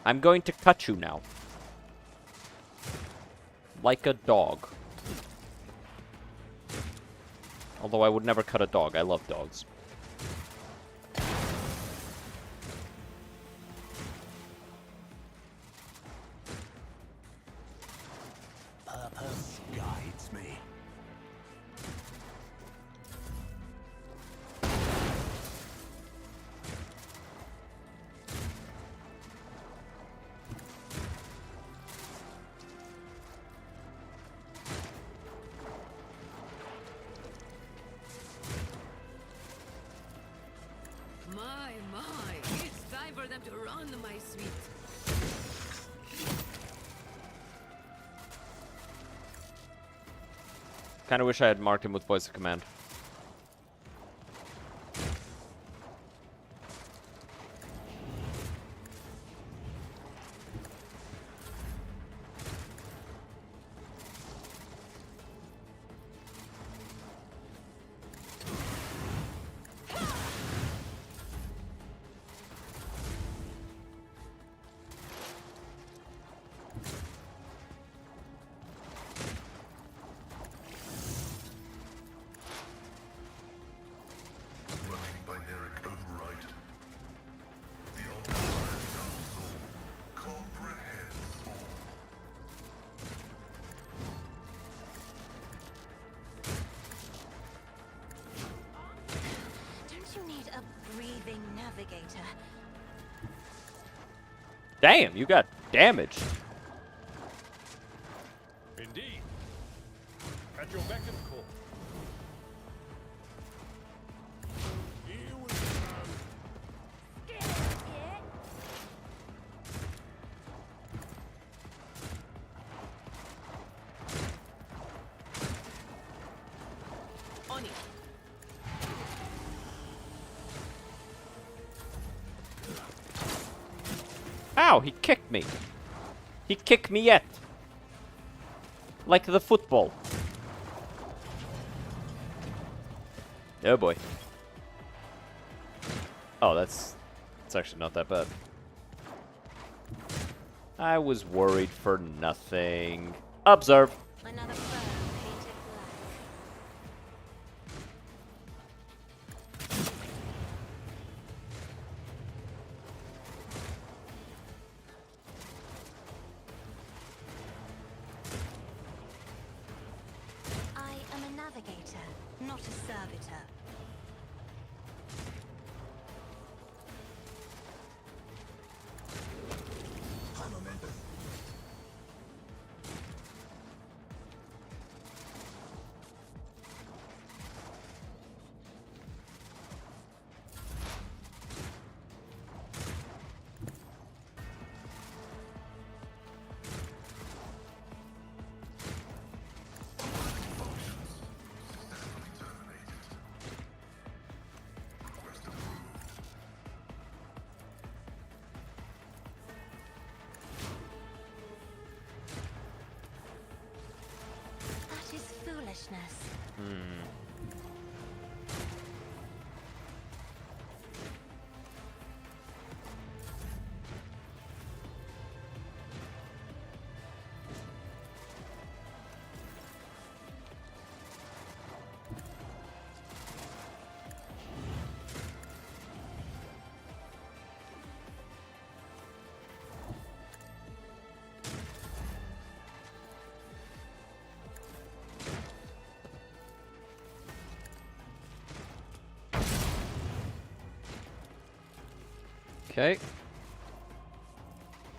I'm going to cut you now. Like a dog. Although I would never cut a dog. I love dogs. Purpose guides me. My, it's time for them to run, my sweet. Kinda wish I had marked him with voice of command. Running binaric override. The Ultimate Council comprehends all. Don't you need a breathing navigator? Damn, you got damaged. Indeed. At your beck and call. On it. Ow, he kicked me. He kicked me yet. Like the football. Oh boy. Oh, that's actually not that bad. I was worried for nothing. Observe. Another foe painted black. I am a navigator, not a servitor. That is foolishness. Okay.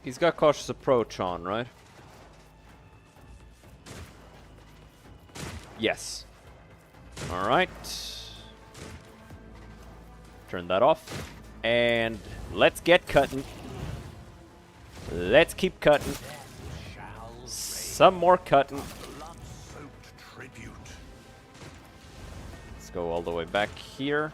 He's got cautious approach on, right? Yes. Alright. Turn that off. And let's get cutting. Let's keep cutting. Some more cutting. Blood-soaked tribute. Let's go all the way back here.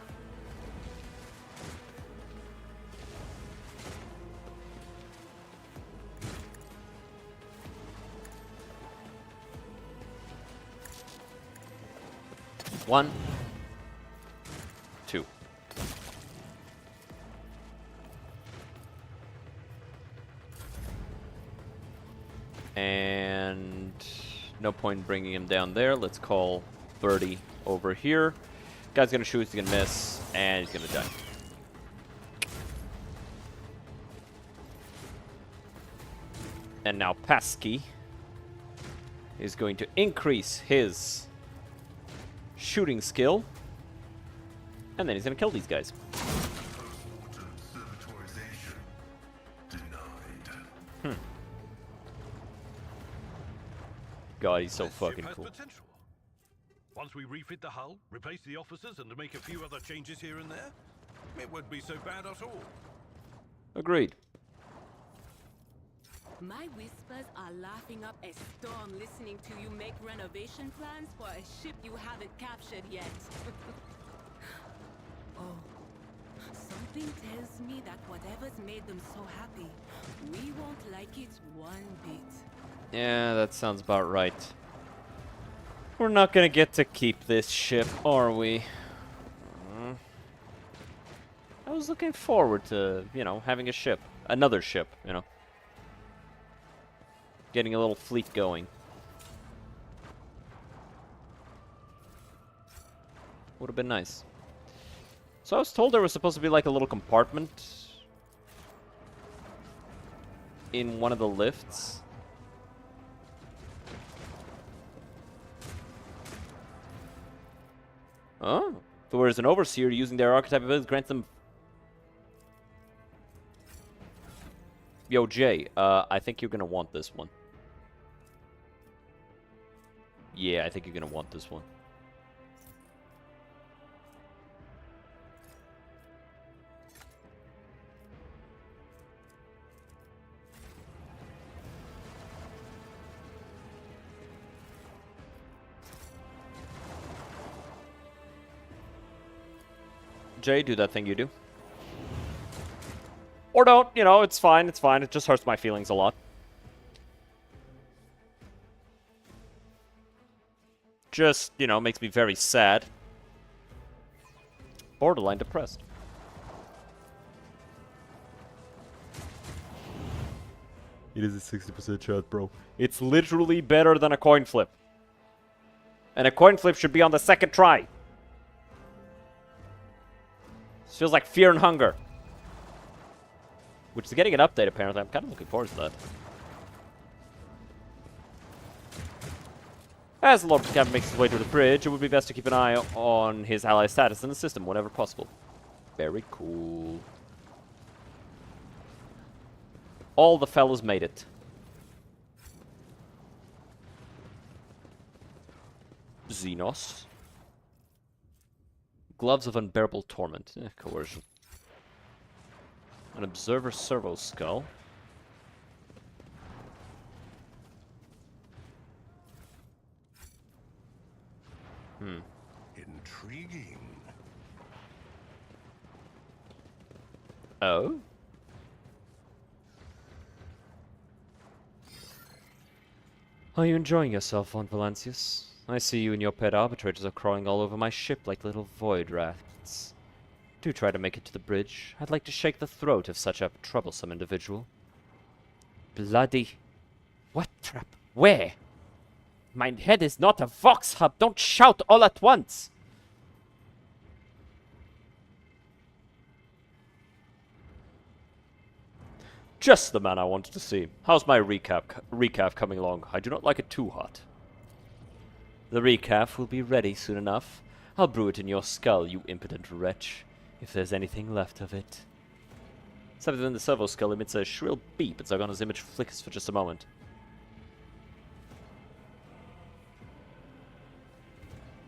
1, 2. And no point bringing him down there. Let's call Birdie over here. Guy's gonna shoot, he's gonna miss, and he's gonna die. And now Pasky is going to increase his shooting skill. And then he's gonna kill these guys. Post-mortem servitorization denied. God, he's so This ship fucking has cool. potential. Once we refit the hull, replace the officers, and make a few other changes here and there, it won't be so bad at all. Agreed. My whispers are laughing up a storm listening to you make renovation plans for a ship you haven't captured yet. Oh, something tells me that whatever's made them so happy, we won't like it one bit. Yeah, that sounds about right. We're not gonna get to keep this ship, are we? I was looking forward to, you know, having a ship. Another ship, you know. Getting a little fleet going. Would have been nice. So I was told there was supposed to be like a little compartment in one of the lifts. Oh. Whereas an overseer using their archetype abilities grants them... Yo, Jay, I think you're gonna want this one. Yeah, I think you're gonna want this one. Jay, do that thing you do. Or don't, you know, it's fine, it's fine. It just hurts my feelings a lot. Just, you know, makes me very sad. Borderline depressed. It is a 60% chance, bro. It's literally better than a coin flip. And a coin flip should be on the second try. This feels like Fear and Hunger. Which is getting an update, apparently. I'm kind of looking forward to that. As the Lord of the Captain makes his way to the bridge, it would be best to keep an eye on his ally status in the system whenever possible. Very cool. All the fellas made it. Xenos. Gloves of Unbearable Torment. Coercion. An Observer Servo Skull. Intriguing. Oh? Are you enjoying yourself, Von Valancius? I see you and your pet arbitrators are crawling all over my ship like little void rats. Do try to make it to the bridge. I'd like to shake the throat of such a troublesome individual. Bloody... What trap? Where? My head is not a vox hub. Don't shout all at once. Just the man I wanted to see. How's my recap coming along? I do not like it too hot. The recap will be ready soon enough. I'll brew it in your skull, you impotent wretch, if there's anything left of it. Something in the servo skull emits a shrill beep, and Zargona's image flickers for just a moment.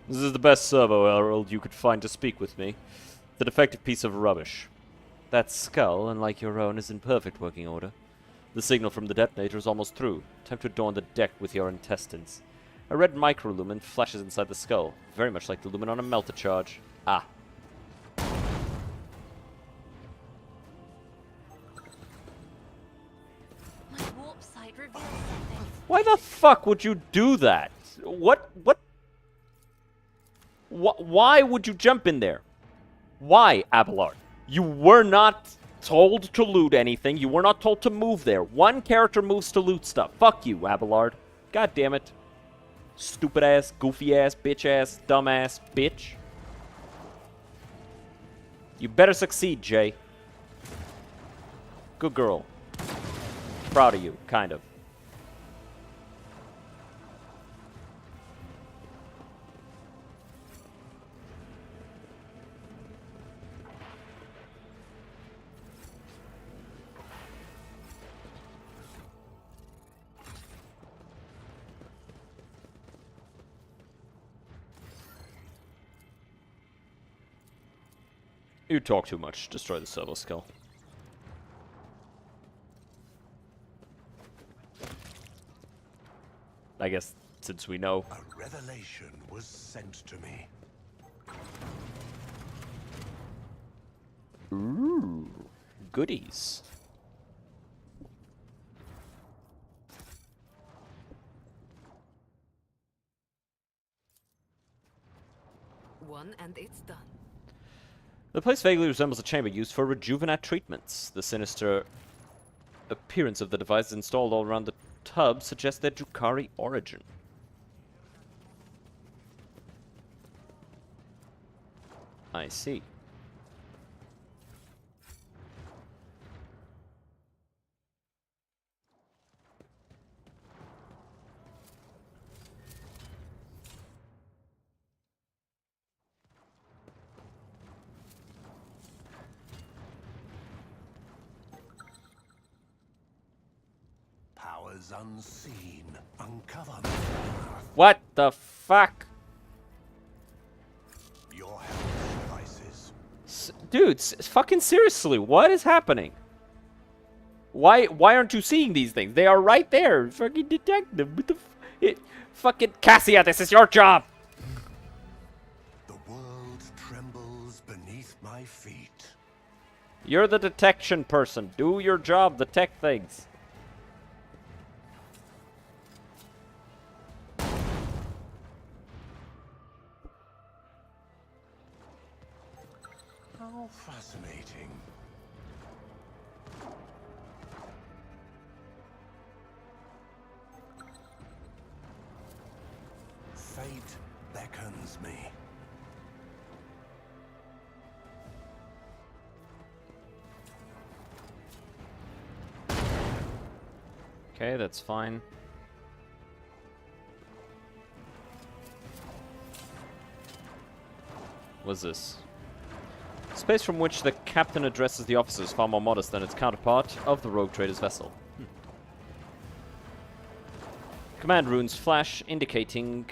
This is the best servo herald you could find to speak with me. The defective piece of rubbish. That skull, unlike your own, is in perfect working order. The signal from the detonator is almost through. Time to adorn the deck with your intestines. A red microlumen flashes inside the skull, very much like the lumen on a melter charge. Ah. My warp sight reveals something. Why the fuck would you do that? What Why would you jump in there? Why, Abelard? You were not told to loot anything. You were not told to move there. One character moves to loot stuff. Fuck you, Abelard. God damn it. Stupid ass, goofy ass, bitch ass, dumb ass, bitch. You better succeed, Jay. Good girl. Proud of you, kind of. You talk too much. Destroy the servo skill. I guess since we know. A revelation was sent to me. Ooh, goodies. One and it's done. The place vaguely resembles a chamber used for rejuvenate treatments. The sinister appearance of the devices installed all around the tub suggests their Drukhari origin. I see. Powers unseen. Uncover me. What the fuck? Your health devices. Dude, fucking seriously, what is happening? Why aren't you seeing these things? They are right there. Fucking detect them. What the fucking Cassia, this is your job. The world trembles beneath my feet. You're the detection person. Do your job, detect things. How fascinating. Fate beckons me. Okay, that's fine. What's this? Space from which the captain addresses the officers far more modest than its counterpart of the rogue trader's vessel. Command runes flash, indicating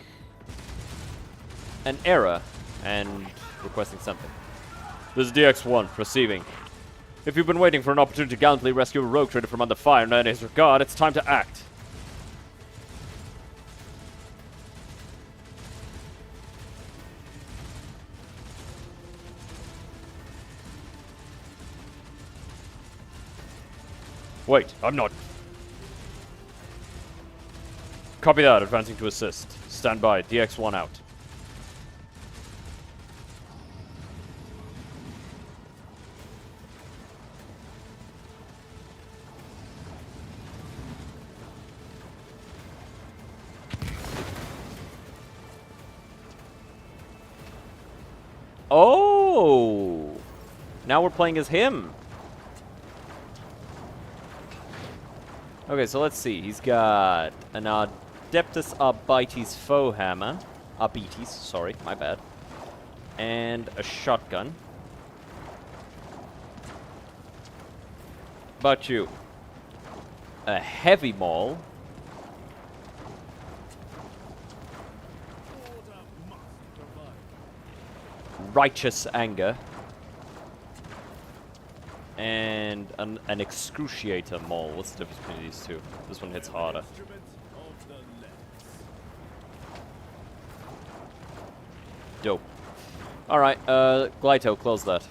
an error and requesting something. This is DX1, receiving. If you've been waiting for an opportunity to gallantly rescue a rogue trader from under fire and earn his regard, it's time to act. Wait, I'm not. Copy that, advancing to assist. Stand by, DX1 out. Oh! Now we're playing as him. Okay, so let's see. He's got an Adeptus Arbites foe hammer. Arbites, sorry, my bad. And a shotgun. About you. A heavy maul. Righteous anger. And an excruciator maul. What's the difference between these two? This one hits harder. Dope. Alright, Glyto, close that.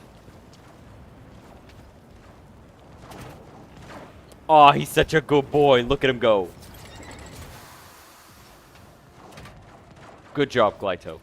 Oh, he's such a good boy. Look at him go. Good job, Glyto.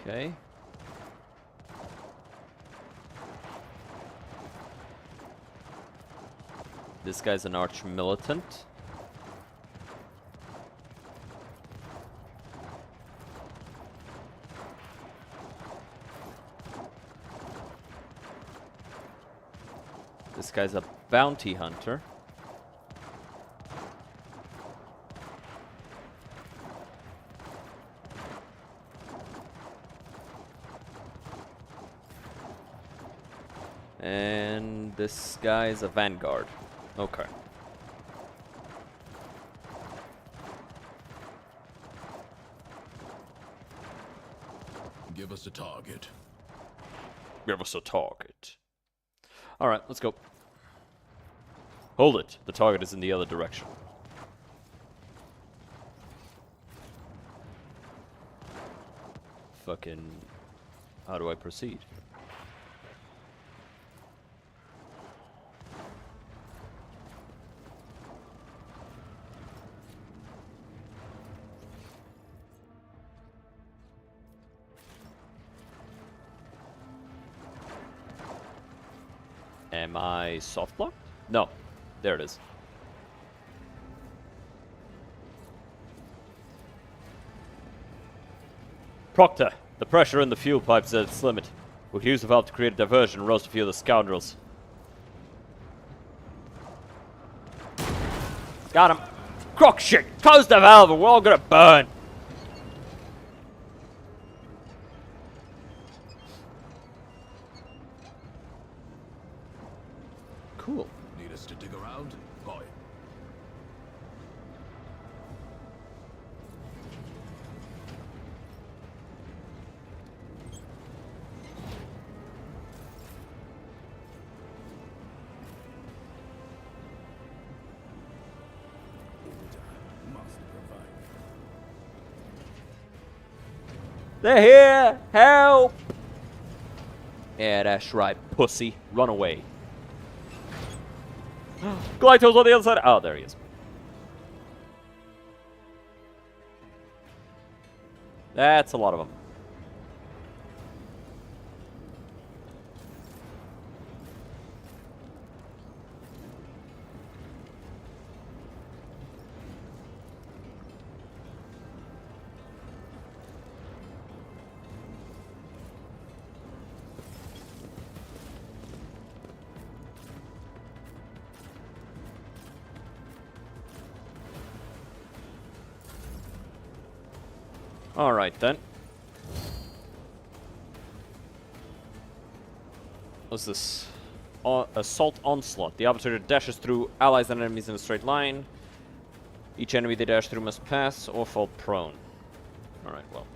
Okay. This guy's an arch militant. This guy's a bounty hunter. And this guy's a vanguard. Okay. Give us a target. Give us a target. Alright, let's go. Hold it. The target is in the other direction. Fucking... How do I proceed? Am I soft blocked? No. There it is. Proctor, the pressure in the fuel pipes is at its limit. We could use the valve to create a diversion and roast a few of the scoundrels. Got him. Crock shit! Close the valve or we're all gonna burn! Cool. Need us to dig around? Boy. They're here! Help! Yeah, that's right, pussy. Run away. Glyto's on the other side. Oh, there he is. That's a lot of them. Alright then. What's this? Assault Onslaught. The Arbiter dashes through allies and enemies in a straight line. Each enemy they dash through must pass or fall prone. Alright, well.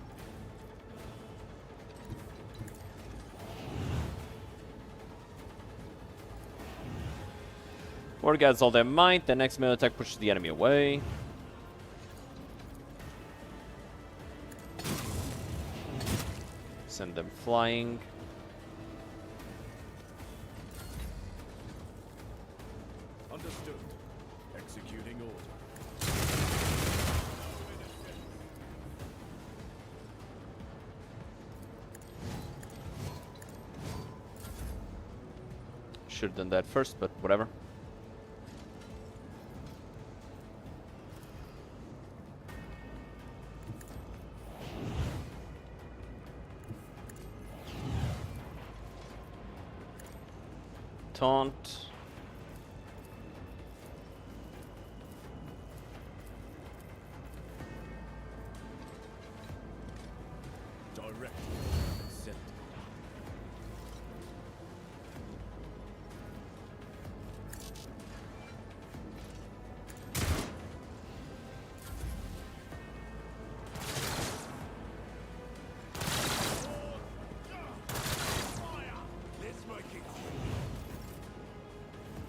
War gathers all their might. The next melee attack pushes the enemy away. Send them flying. Understood. Executing order. Should have done that first, but whatever. Taunt. Direct. Sent.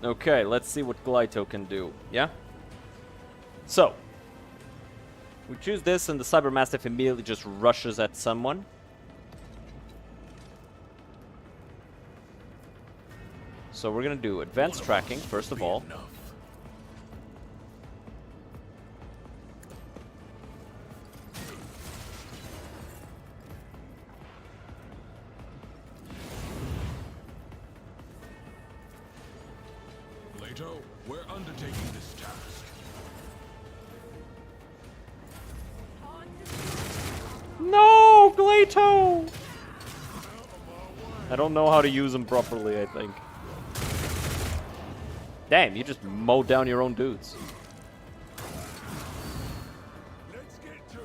Okay, let's see what Glyto can do. Yeah? So. We choose this and the Cyber Mastiff immediately just rushes at someone. So we're gonna do advanced tracking, first of all. Enough. Glato, we're undertaking this task. No, Glato! I don't know how to use him properly, I think. Damn, you just mowed down your own dudes. Let's get to it.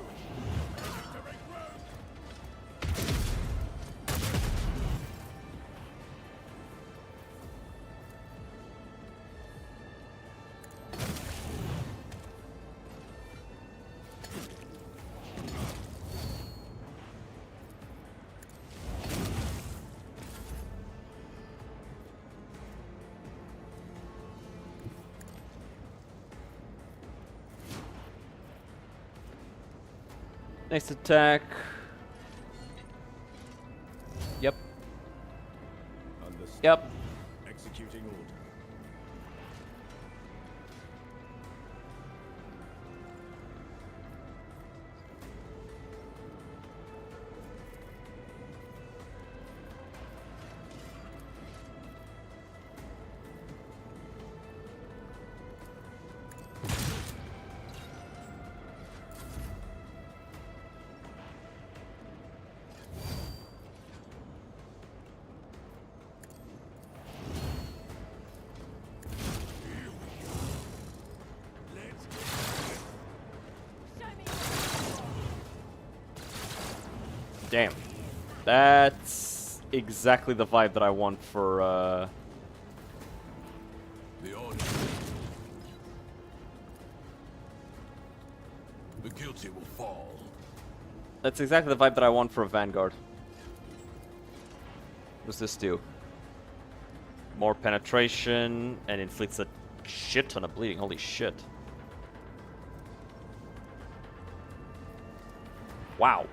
Next attack. Yep. Understood. Yep. Executing order. Damn. That's exactly the vibe that I want for, The order. The guilty will fall. That's exactly the vibe that I want for a Vanguard. What does this do? More penetration and inflicts a shit ton of bleeding. Holy shit. Wow.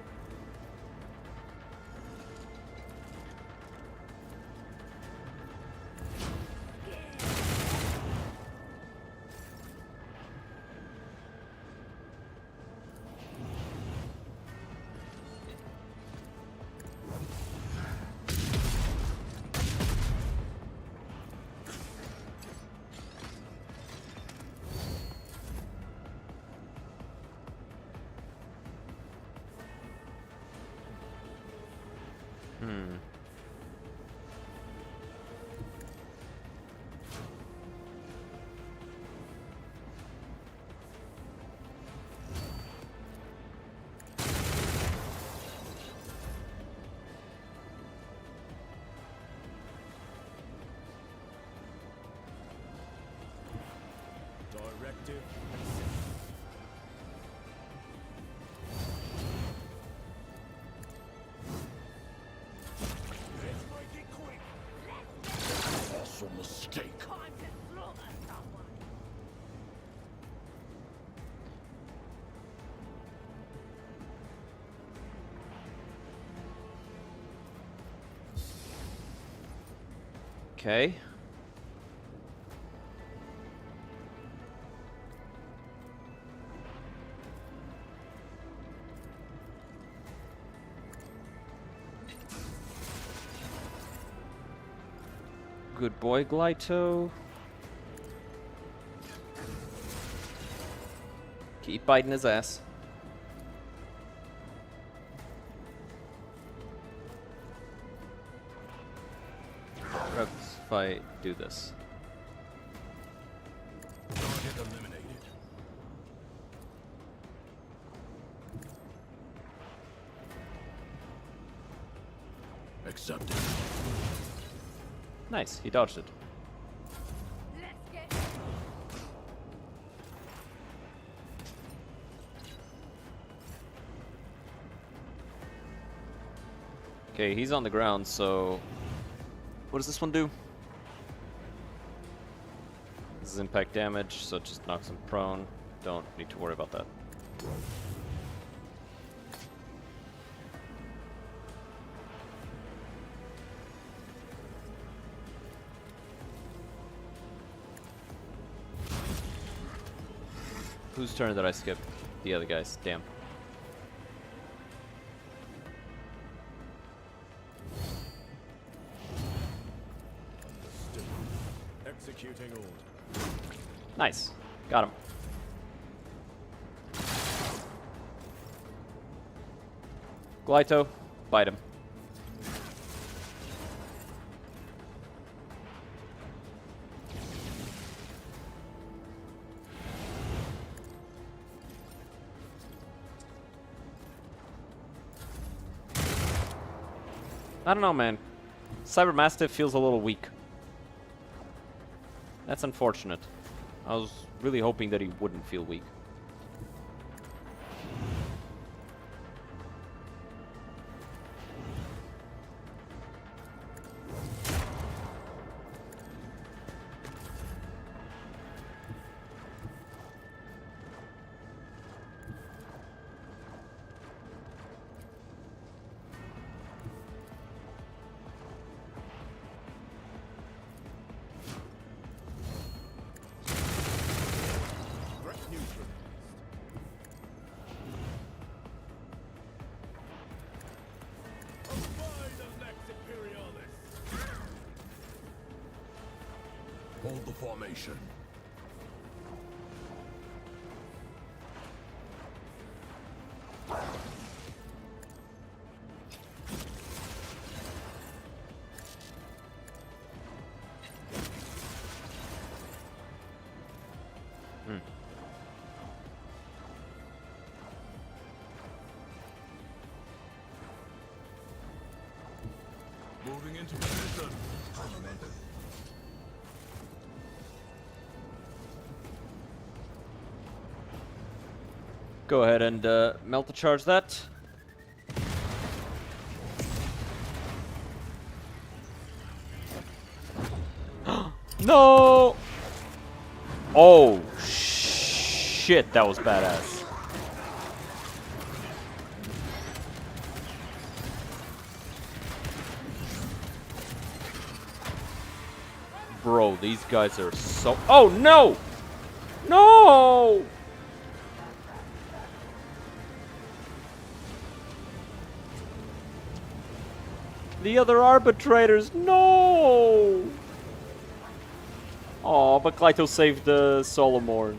Directive. Let's make it quick. That's a mistake. Okay. Good boy, Glyto. Keep biting his ass. What if I do this? Target eliminated. Accepted. Nice, he dodged it. Okay, he's on the ground, so what does this one do? This is impact damage, so it just knocks him prone. Don't need to worry about that. Whose turn did I skip? The other guy's. Damn. Executing order. Nice. Got him. Glyto, bite him. I don't know, man. Cybermastiff feels a little weak. That's unfortunate. I was really hoping that he wouldn't feel weak. Hold the formation. Moving into position. Go ahead and Melta charge that. No! Oh, shit, that was badass. Bro, these guys are so... Oh, no! No! The other arbitrators, no! Aw, but Glyto saved the Solomorn.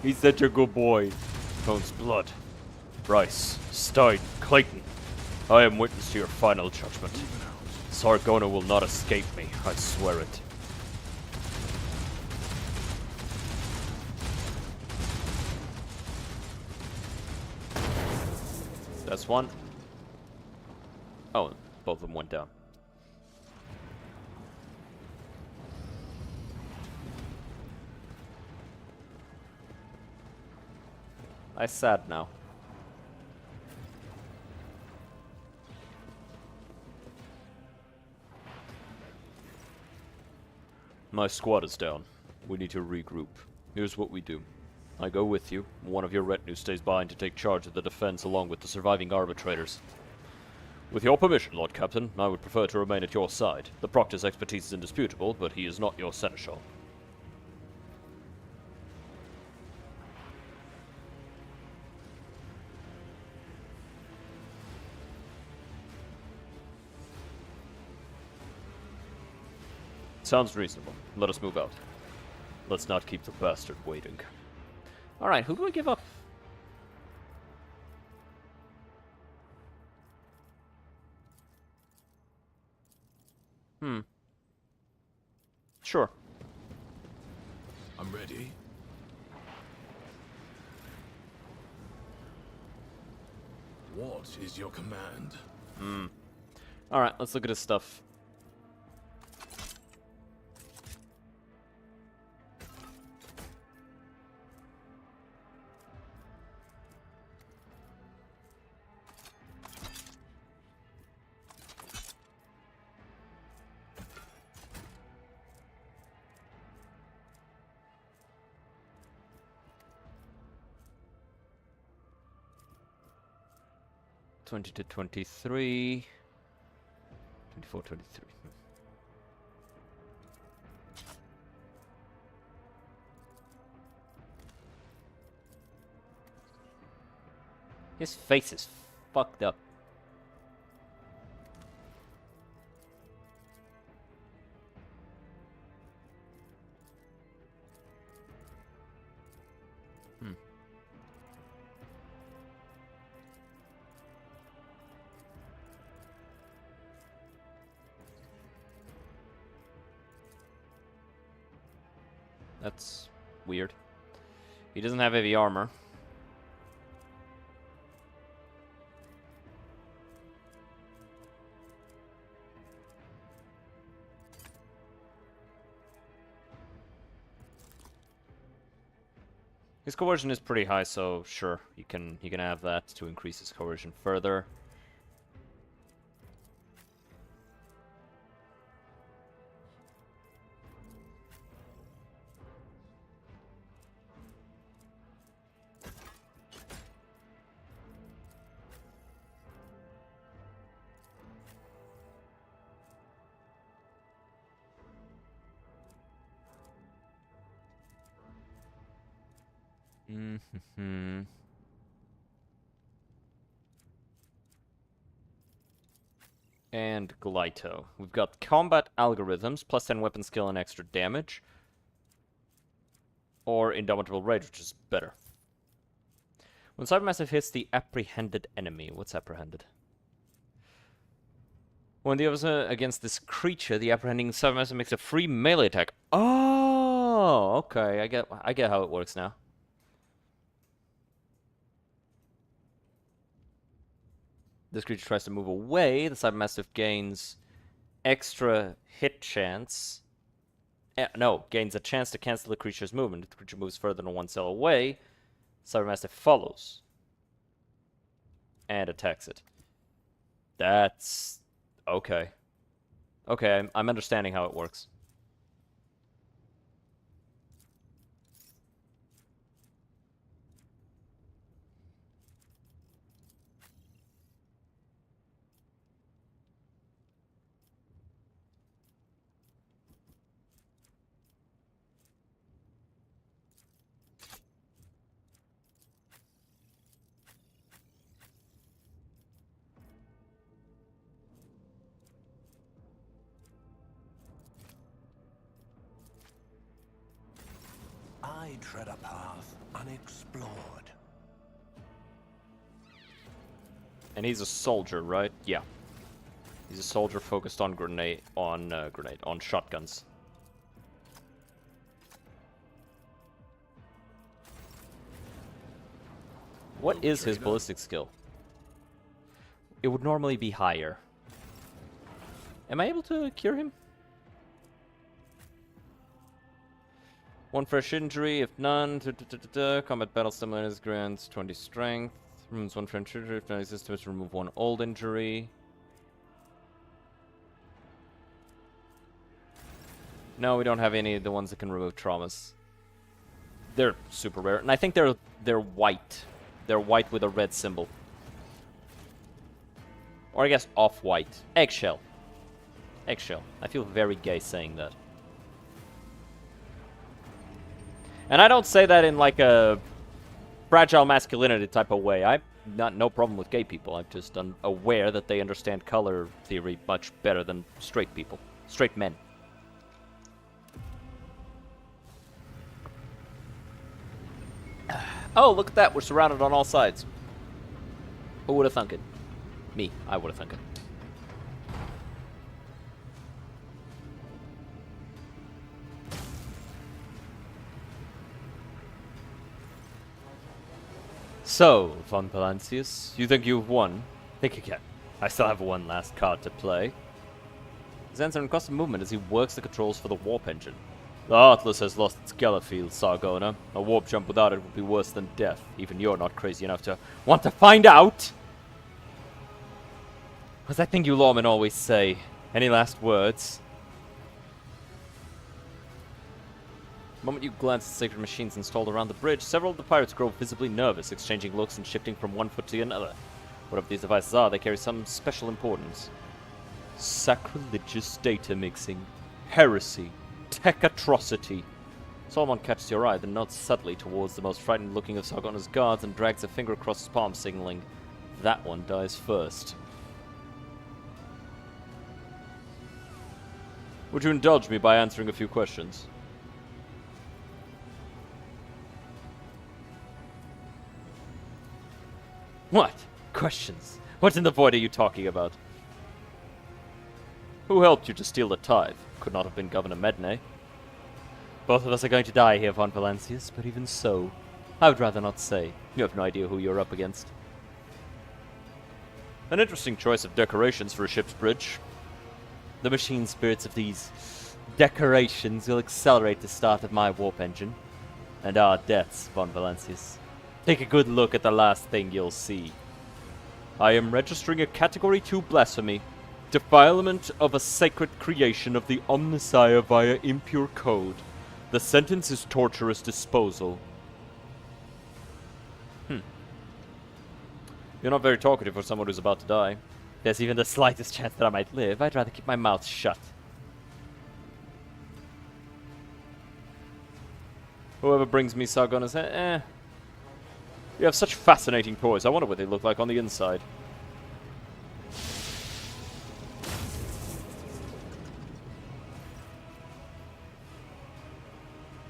He's such a good boy. Tone's blood. Bryce, Stein, Clayton. I am witness to your final judgment. Sargona will not escape me, I swear it. That's one. Oh, both of them went down. I'm sad now. My squad is down. We need to regroup. Here's what we do. I go with you. One of your retinue stays behind to take charge of the defense along with the surviving arbitrators. With your permission, Lord Captain, I would prefer to remain at your side. The Proctor's expertise is indisputable, but he is not your seneschal. Sounds reasonable. Let us move out. Let's not keep the bastard waiting. Alright, who do I give up? Sure. I'm ready. What is your command? Alright, let's look at his stuff. '20 to 23, 24, 23. His face is fucked up. That's weird. He doesn't have heavy armor. His coercion is pretty high, so sure, you can have that to increase his coercion further. Mm-hmm. And Glyto. We've got combat algorithms, plus 10 weapon skill and extra damage. Or Indomitable Rage, which is better. When Cybermassive hits the apprehended enemy, what's apprehended? When the other against this creature, the apprehending Cybermassive makes a free melee attack. Oh, okay, I get how it works now. This creature tries to move away. The Cybermassive gains extra hit chance. No, gains a chance to cancel the creature's movement. If the creature moves further than 1 cell away, Cybermassive follows and attacks it. That's okay. Okay, I'm understanding how it works. I tread a path unexplored. And he's a soldier, right? Yeah. He's a soldier focused on on shotguns. What is his ballistic skill? It would normally be higher. Am I able to cure him? 1 fresh injury, if none. Combat battle stimulators grants 20 strength. Removes 1 fresh injury, if none exists, remove 1 old injury. No, we don't have any of the ones that can remove traumas. They're super rare, and I think they're white. They're white with a red symbol. Or I guess off-white. Eggshell. Eggshell. I feel very gay saying that. And I don't say that in like a fragile masculinity type of way. I'm no problem with gay people. I'm just aware that they understand color theory much better than straight people. Straight men. Oh, look at that. We're surrounded on all sides. Who would have thunk it? Me. I would have thunk it. So, Von Palancius, you think you've won? Think again. I still have one last card to play. His answer in constant movement as he works the controls for the warp engine. The Heartless has lost its Gallifeld, Sargona. A warp jump without it would be worse than death. Even you're not crazy enough to want to find out! As I think you lawmen always say. Any last words? The moment you glance at the sacred machines installed around the bridge, several of the pirates grow visibly nervous, exchanging looks and shifting from one foot to another. Whatever these devices are, they carry some special importance. Sacrilegious data mixing. Heresy. Tech atrocity. Solomon catches your eye, then nods subtly towards the most frightened looking of Sargona's guards and drags a finger across his palm, signaling, "That one dies first." Would you indulge me by answering a few questions? What? Questions? What in the void are you talking about? Who helped you to steal the tithe? Could not have been Governor Medney. Both of us are going to die here, Von Valancius, but even so, I would rather not say. You have no idea who you're up against. An interesting choice of decorations for a ship's bridge. The machine spirits of these decorations will accelerate the start of my warp engine. And our deaths, Von Valancius. Take a good look at the last thing you'll see. I am registering a Category 2 blasphemy. Defilement of a sacred creation of the Omnissiah via impure code. The sentence is torturous disposal. You're not very talkative for someone who's about to die. If there's even the slightest chance that I might live, I'd rather keep my mouth shut. Whoever brings me Sargona's head, You have such fascinating toys. I wonder what they look like on the inside.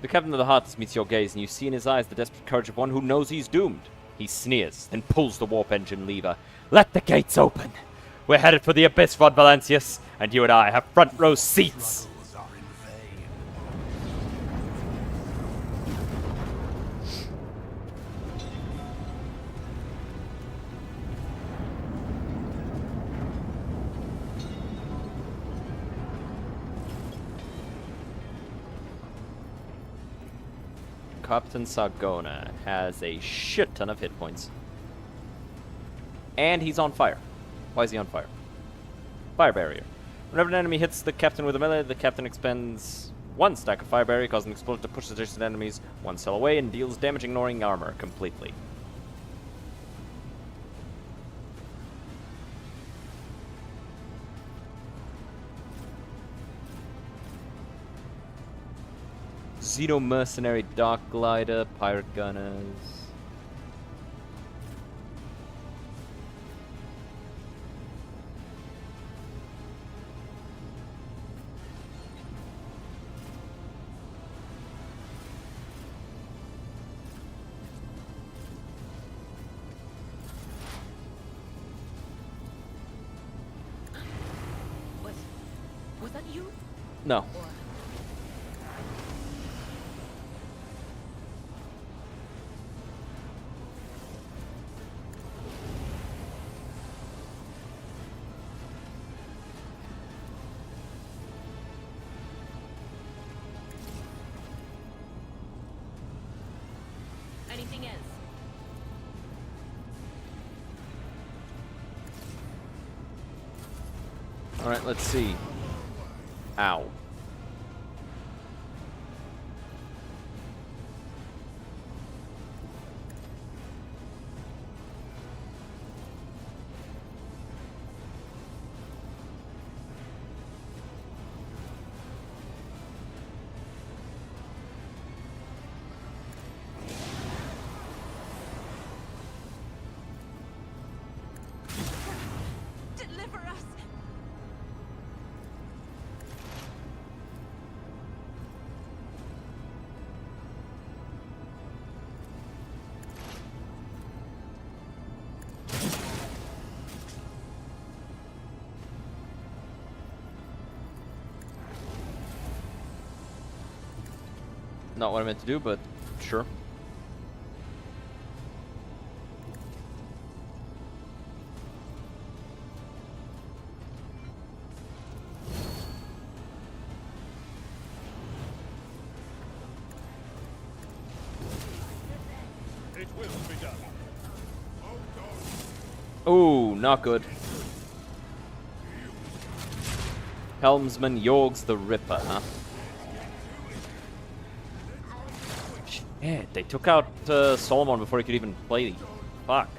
The captain of the Heartless meets your gaze, and you see in his eyes the desperate courage of one who knows he's doomed. He sneers, then pulls the warp engine lever. Let the gates open! We're headed for the abyss, Von Valancius, and you and I have front row seats! Struggles are in vain. Captain Sargona has a shit ton of hit points. And he's on fire. Why is he on fire? Fire barrier. Whenever an enemy hits the captain with a melee, the captain expends 1 stack of fire barrier, causing the explosion to push the distant enemies 1 cell away and deals damage ignoring armor completely. Xeno Mercenary Dark Glider, Pirate Gunners. Was that you? No. Or anything else? Alright, let's see. Ow. Deliver us! Not what I meant to do, but sure. It will be done. Ooh, not good. Helmsman Yorgs the Ripper, huh? Shit, they took out Solomon before he could even play. Fuck.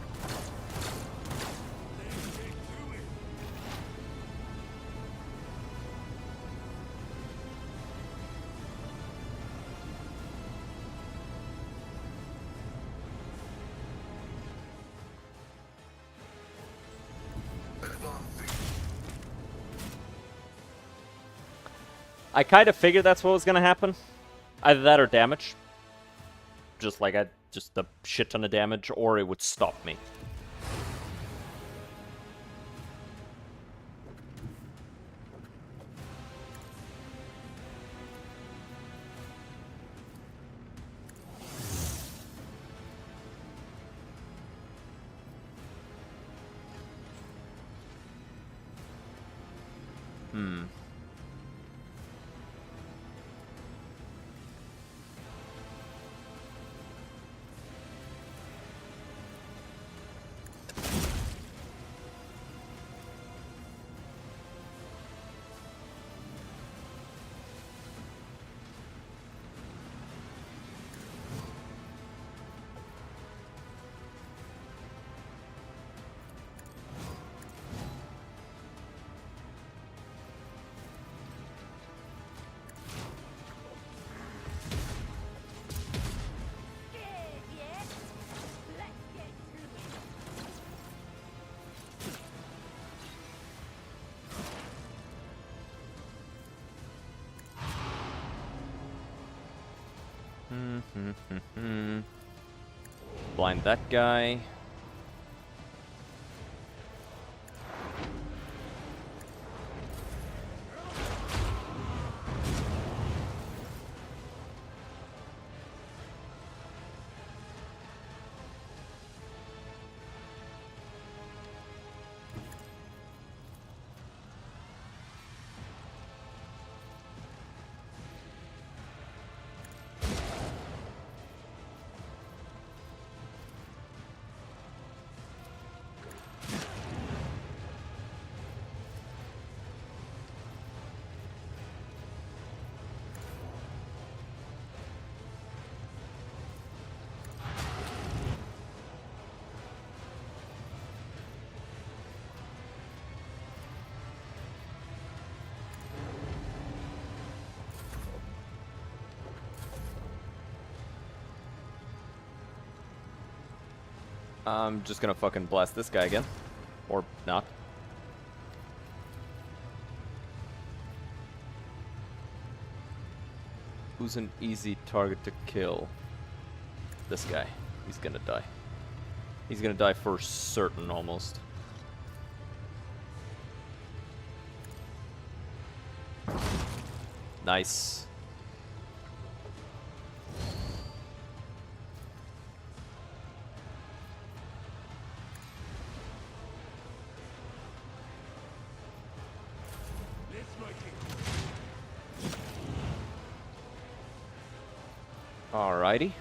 I kind of figured that's what was gonna happen. Either that or damage. Just like just a shit ton of damage, or it would stop me. Hmm. Blind that guy. I'm just gonna fucking blast this guy again. Or not. Who's an easy target to kill? This guy. He's gonna die. He's gonna die for certain, almost. Nice. Alrighty.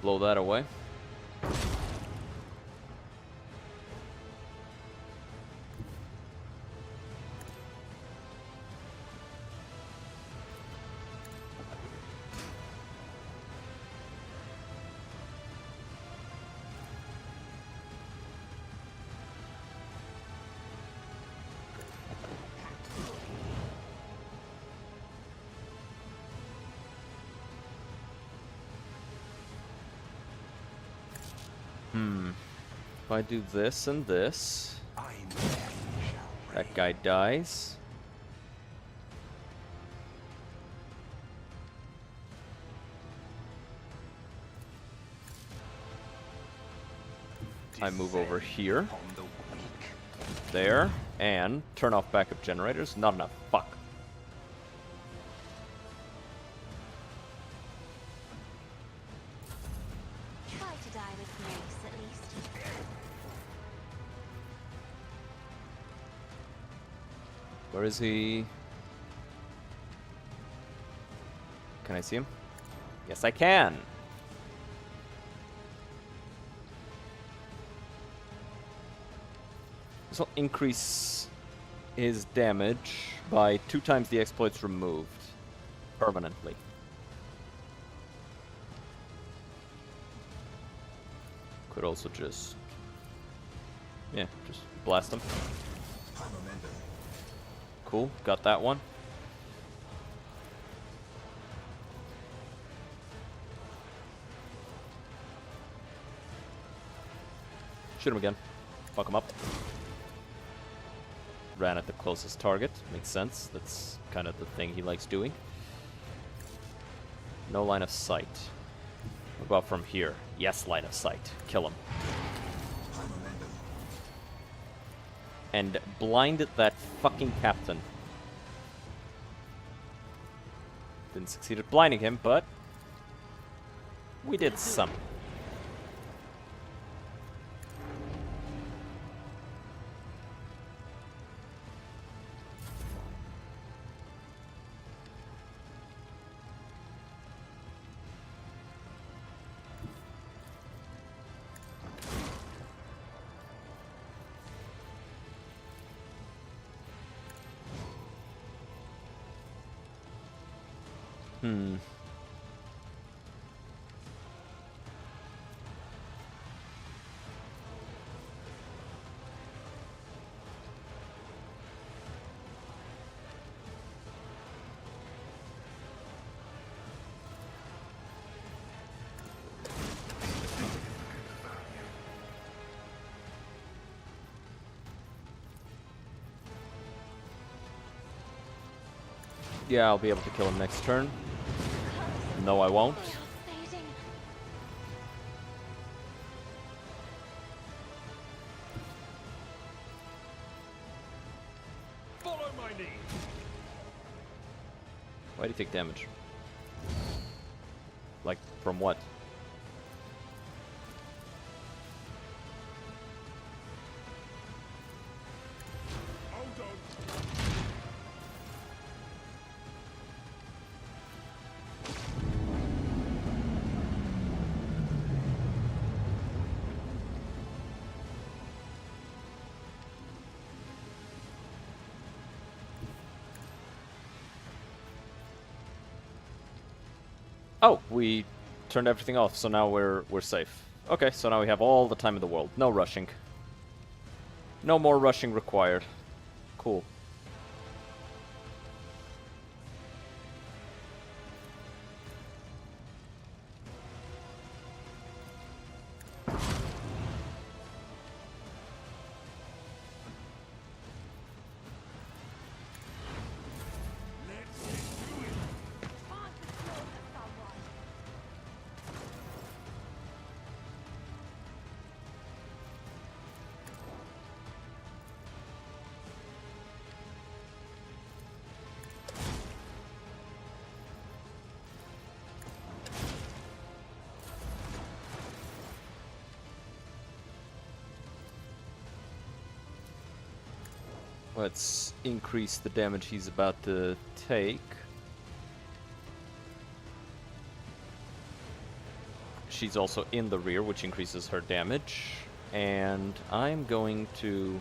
Blow that away. If I do this and this, that guy dies. I move over here, there, and turn off backup generators. Not enough. Fuck. Try to die with grace, at least. Where is he? Can I see him? Yes, I can. This will increase his damage by 2 times the exploits removed. Permanently. Could also just... yeah, just blast him. Cool, got that one. Shoot him again. Fuck him up. Ran at the closest target. Makes sense. That's kind of the thing he likes doing. No line of sight. What about from here? Yes, line of sight. Kill him. And blinded that fucking captain. Didn't succeed at blinding him, but we did some. Yeah, I'll be able to kill him next turn. No, I won't. Follow my lead. Why do you take damage? Like, from what? Oh, we turned everything off, so now we're safe. Okay, so now we have all the time in the world. No rushing. No more rushing required. Cool. Let's increase the damage he's about to take. She's also in the rear, which increases her damage. And I'm going to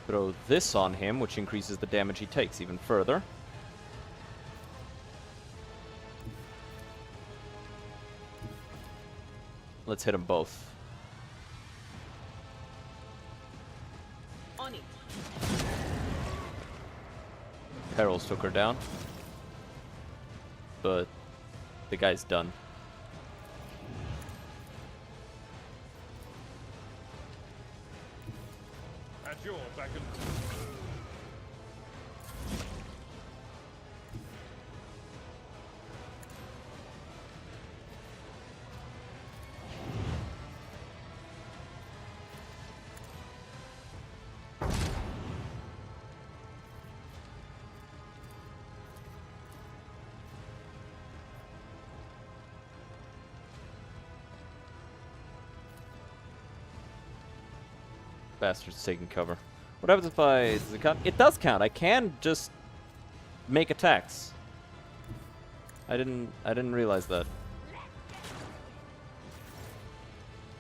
throw this on him, which increases the damage he takes even further. Let's hit them both. On it. Perils took her down. But the guy's done. At your back and... Bastard's taking cover. What happens if does it count? It does count. I can just make attacks. I didn't realize that.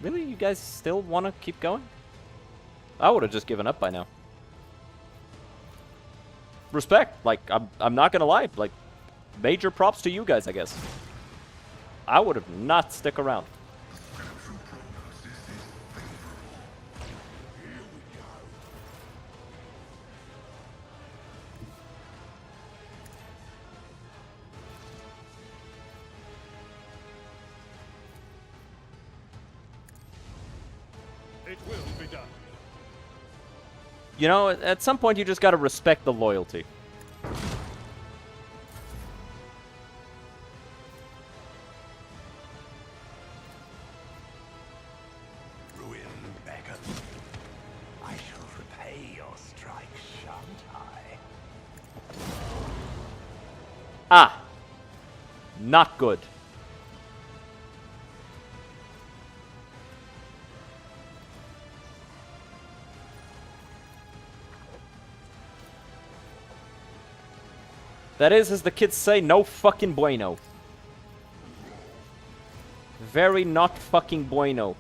Really? You guys still want to keep going? I would have just given up by now. Respect. Like, I'm not gonna lie. Like, major props to you guys, I guess. I would have not stick around. It will be done. You know, at some point you just gotta respect the loyalty. Not good. That is, as the kids say, no fucking bueno. Very not fucking bueno.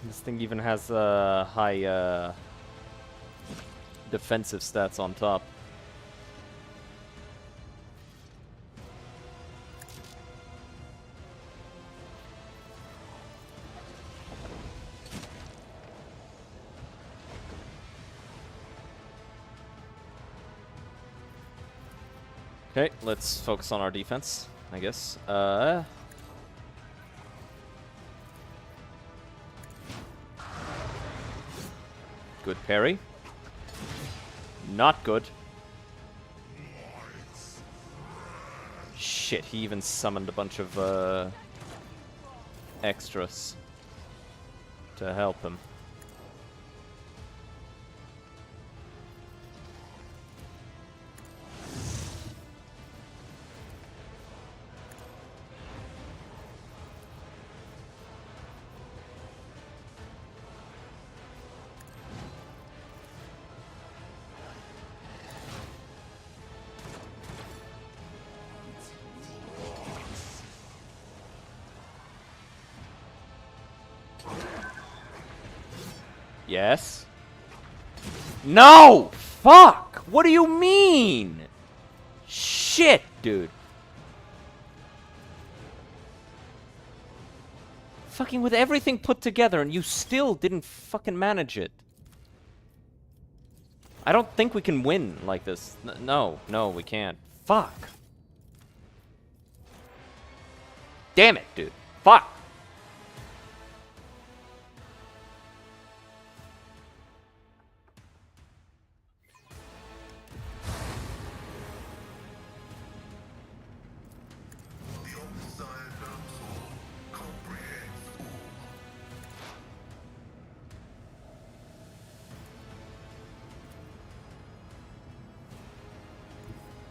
This thing even has high defensive stats on top. Okay, let's focus on our defense, I guess. Good parry. Not good. Shit, he even summoned a bunch of extras to help him. Yes. No! Fuck! What do you mean? Shit, dude. Fucking with everything put together and you still didn't fucking manage it. I don't think we can win like this. No, we can't. Fuck. Damn it, dude. Fuck.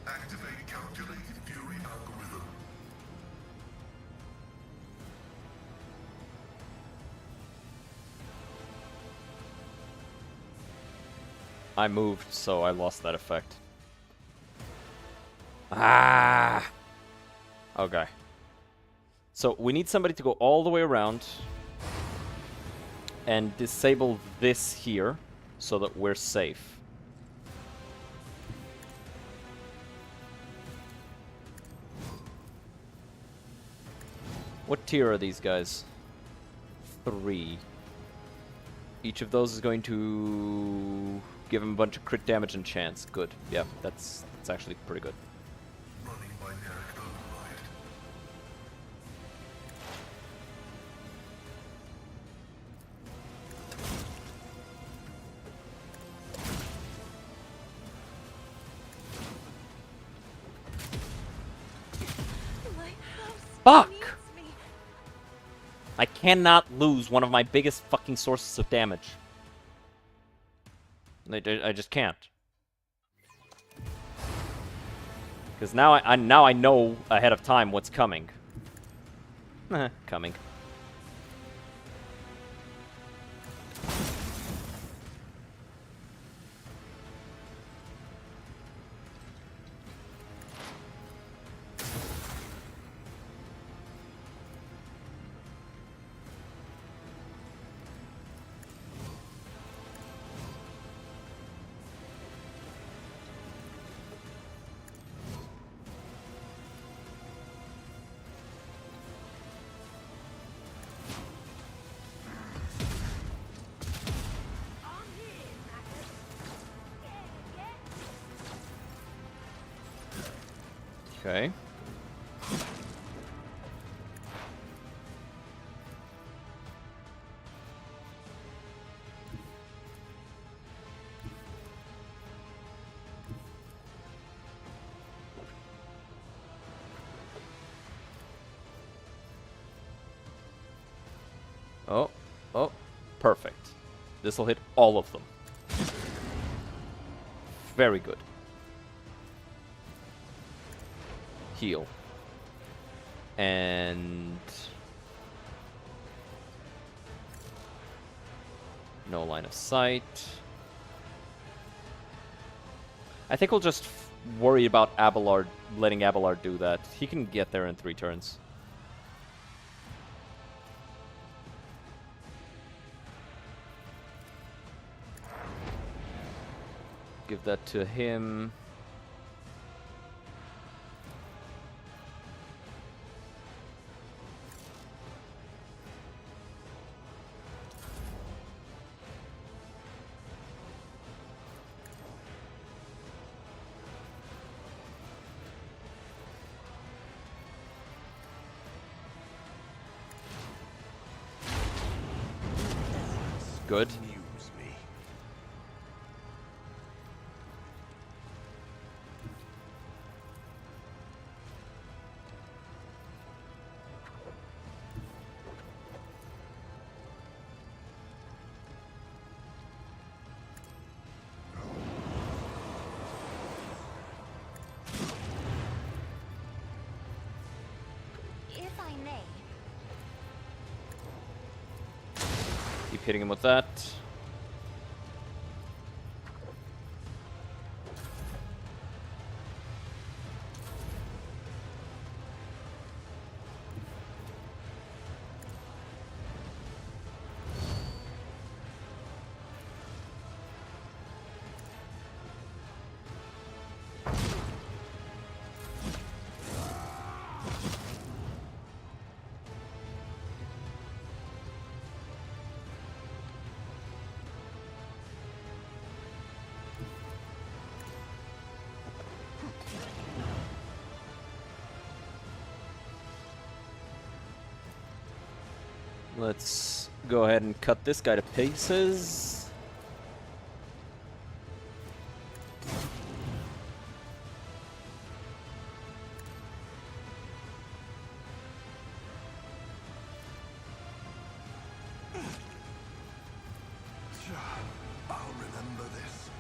Activate calculated fury algorithm. I moved, so I lost that effect. Ah! Okay. So, we need somebody to go all the way around and disable this here so that we're safe. What tier are these guys? 3. Each of those is going to give him a bunch of crit damage and chance. Good. Yeah, that's actually pretty good. Running binaric override. Fuck! I cannot lose one of my biggest fucking sources of damage. I just can't. Because now I know ahead of time what's coming. Coming. Okay. Oh, oh, perfect. This'll hit all of them. Very good. Heal. And... no line of sight. I think we'll just worry about Abelard, letting Abelard do that. He can get there in 3 turns. Give that to him. Good. Amuse me. If I may, Keep hitting him with that. Let's go ahead and cut this guy to pieces. I'll remember this.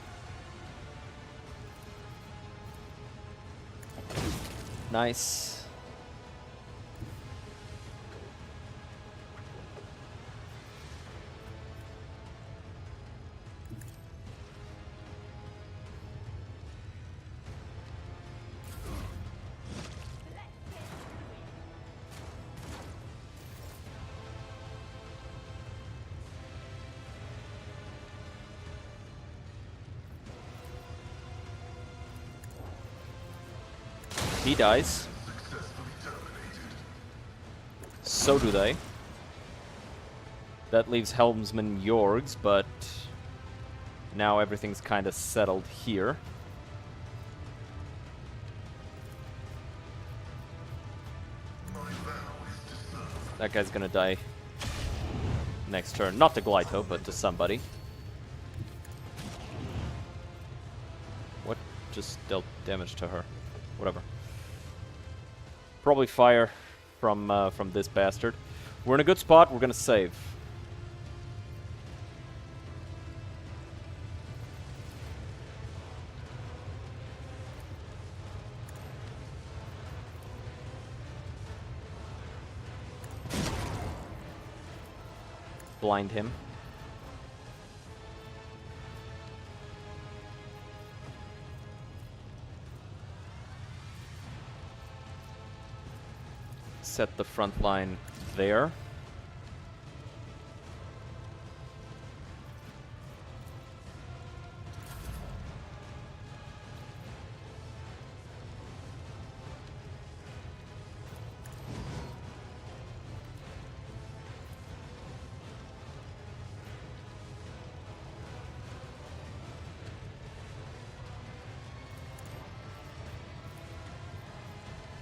Nice. He dies. So do they. That leaves Helmsman Jorgs, but now everything's kind of settled here. That guy's gonna die next turn. Not to Glyto, but to somebody. What just dealt damage to her? Whatever. Probably fire from this bastard. We're in a good spot. We're gonna save. Blind him. Set the front line there.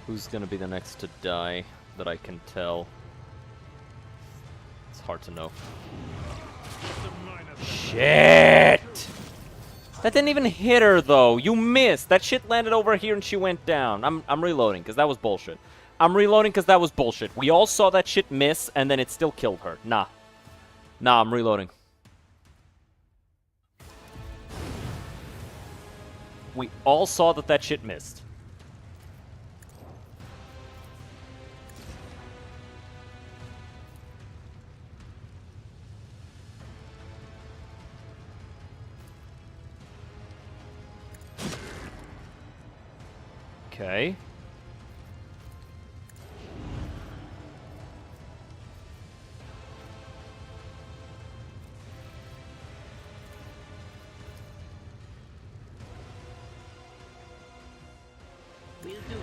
Who's gonna be the next to die that I can tell? It's hard to know. Shit! That didn't even hit her though. You missed. That shit landed over here and she went down. I'm reloading because that was bullshit. I'm reloading because that was bullshit. We all saw that shit miss and then it still killed her. Nah. Nah, I'm reloading. We all saw that that shit missed. Okay. Will do.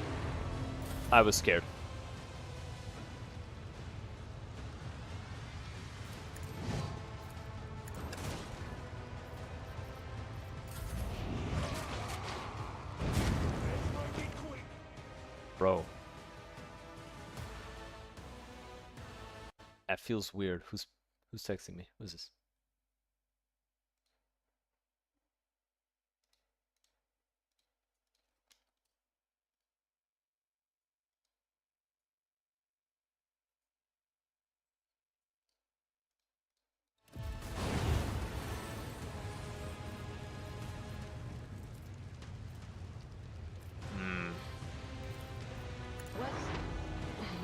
I was scared. Bro. That feels weird. Who's texting me? Who's this?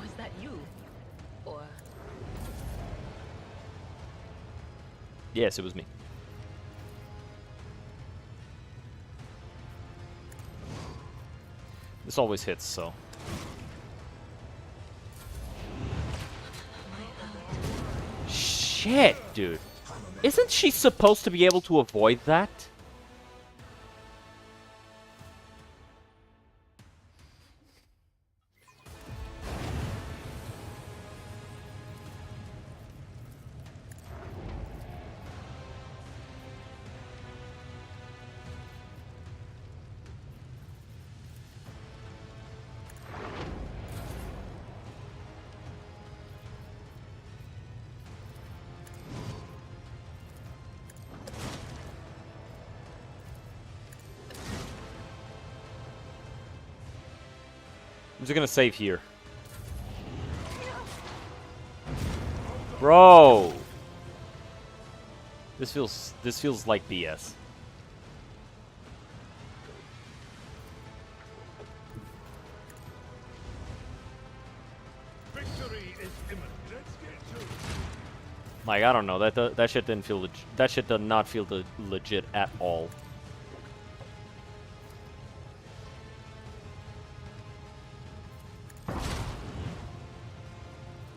Was that you? Or Yes, it was me. This always hits, so. Shit, dude. Isn't she supposed to be able to avoid that? I'm just gonna save here. Bro! This feels like BS. Victory is imminent. Let's get to it. Like, I don't know, that shit didn't feel that shit did not feel legit at all.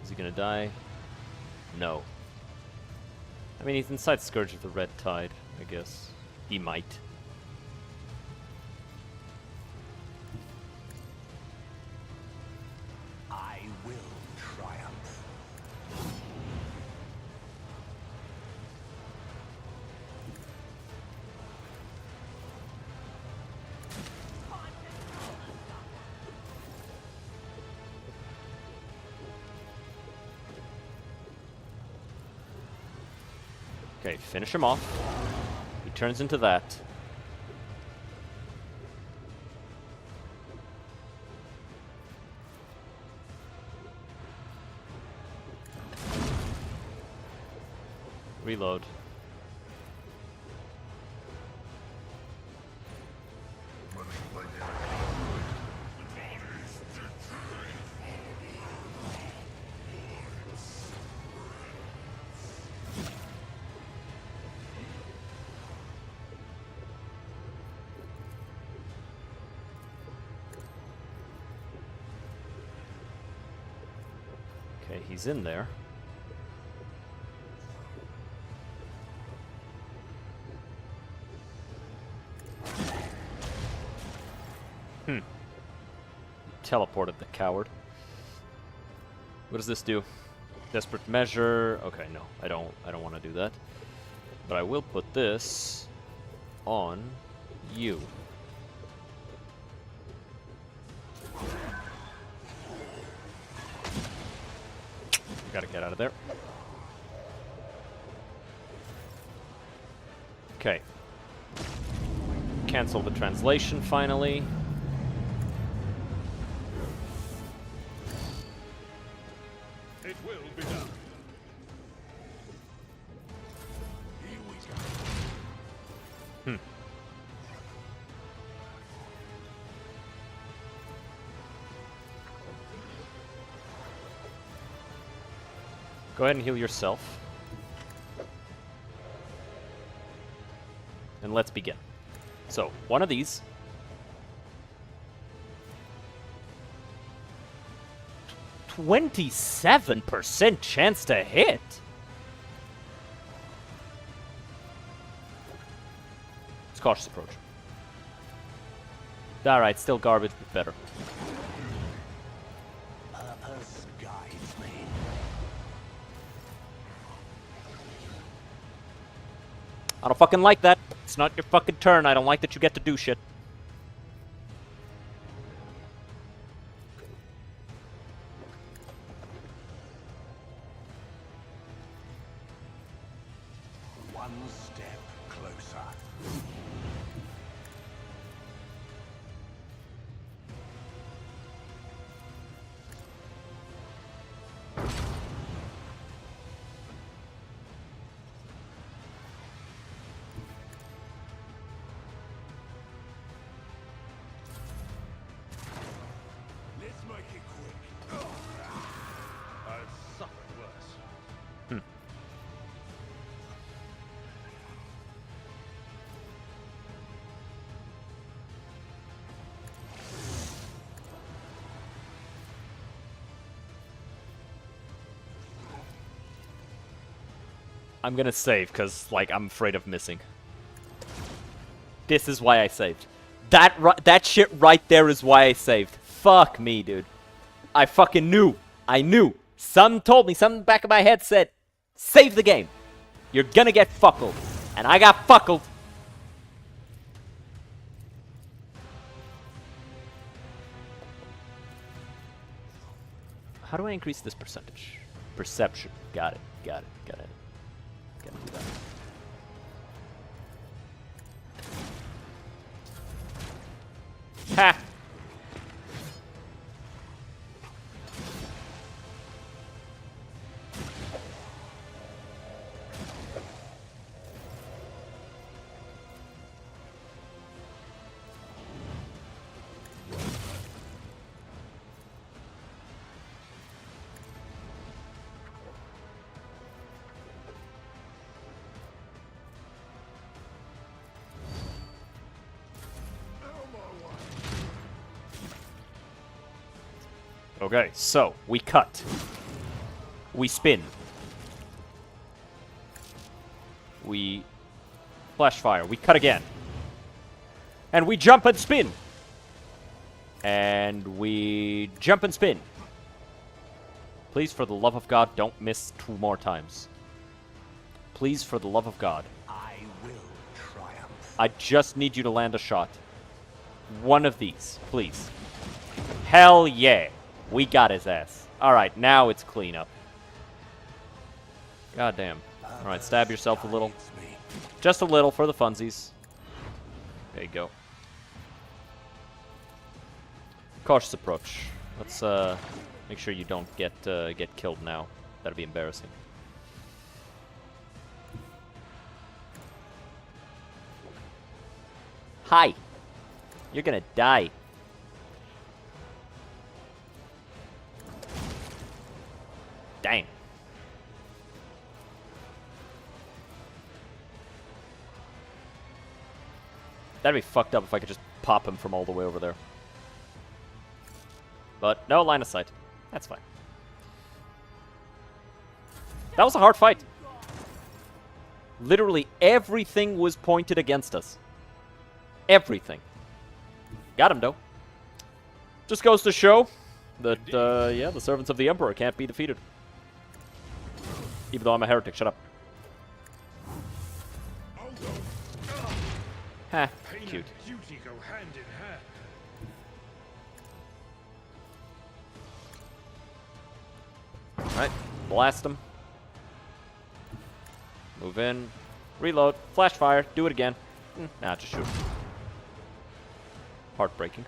Is he gonna die? No. I mean, he's inside Scourge of the Red Tide, I guess. He might. I will triumph. Okay, finish him off. He turns into that. Reload. Okay, he's in there. Teleported the coward. What does this do? Desperate measure. Okay, no, I don't want to do that. But I will put this on you. Gotta get out of there. Okay. Cancel the translation finally. It will be done. Go ahead and heal yourself. And let's begin. So, one of these. 27% chance to hit? It's cautious approach. Alright, still garbage, but better. Purpose guides me. I don't fucking like that. It's not your fucking turn. I don't like that you get to do shit. One step closer. Let's make it quick. I've suffered worse. I'm gonna save, because, like, I'm afraid of missing. This is why I saved. That shit right there is why I saved. Fuck me, dude. I fucking knew. I knew. Something told me, something in the back of my head said, save the game. You're gonna get fuckled. And I got fuckled. How do I increase this percentage? Perception. Got it. Got it. Got it. Gotta do that. Ha! Okay, so we cut. We spin. We flash fire. We cut again. And we jump and spin. And we jump and spin. Please, for the love of God, don't miss 2 more times. Please, for the love of God. I will triumph. I just need you to land a shot. One of these, please. Hell yeah. We got his ass. Alright, now it's cleanup. God damn. Alright, stab yourself a little. Just a little for the funsies. There you go. Cautious approach. Let's make sure you don't get killed now. That'd be embarrassing. Hi. You're gonna die. Dang. That'd be fucked up if I could just pop him from all the way over there. But no line of sight. That's fine. That was a hard fight. Literally everything was pointed against us. Everything. Got him, though. Just goes to show that, yeah, the servants of the Emperor can't be defeated. Even though I'm a heretic, shut up. Ha, cute. Duty go hand in hand. Alright, blast him. Move in. Reload. Flash fire. Do it again. Nah, just shoot. Heartbreaking.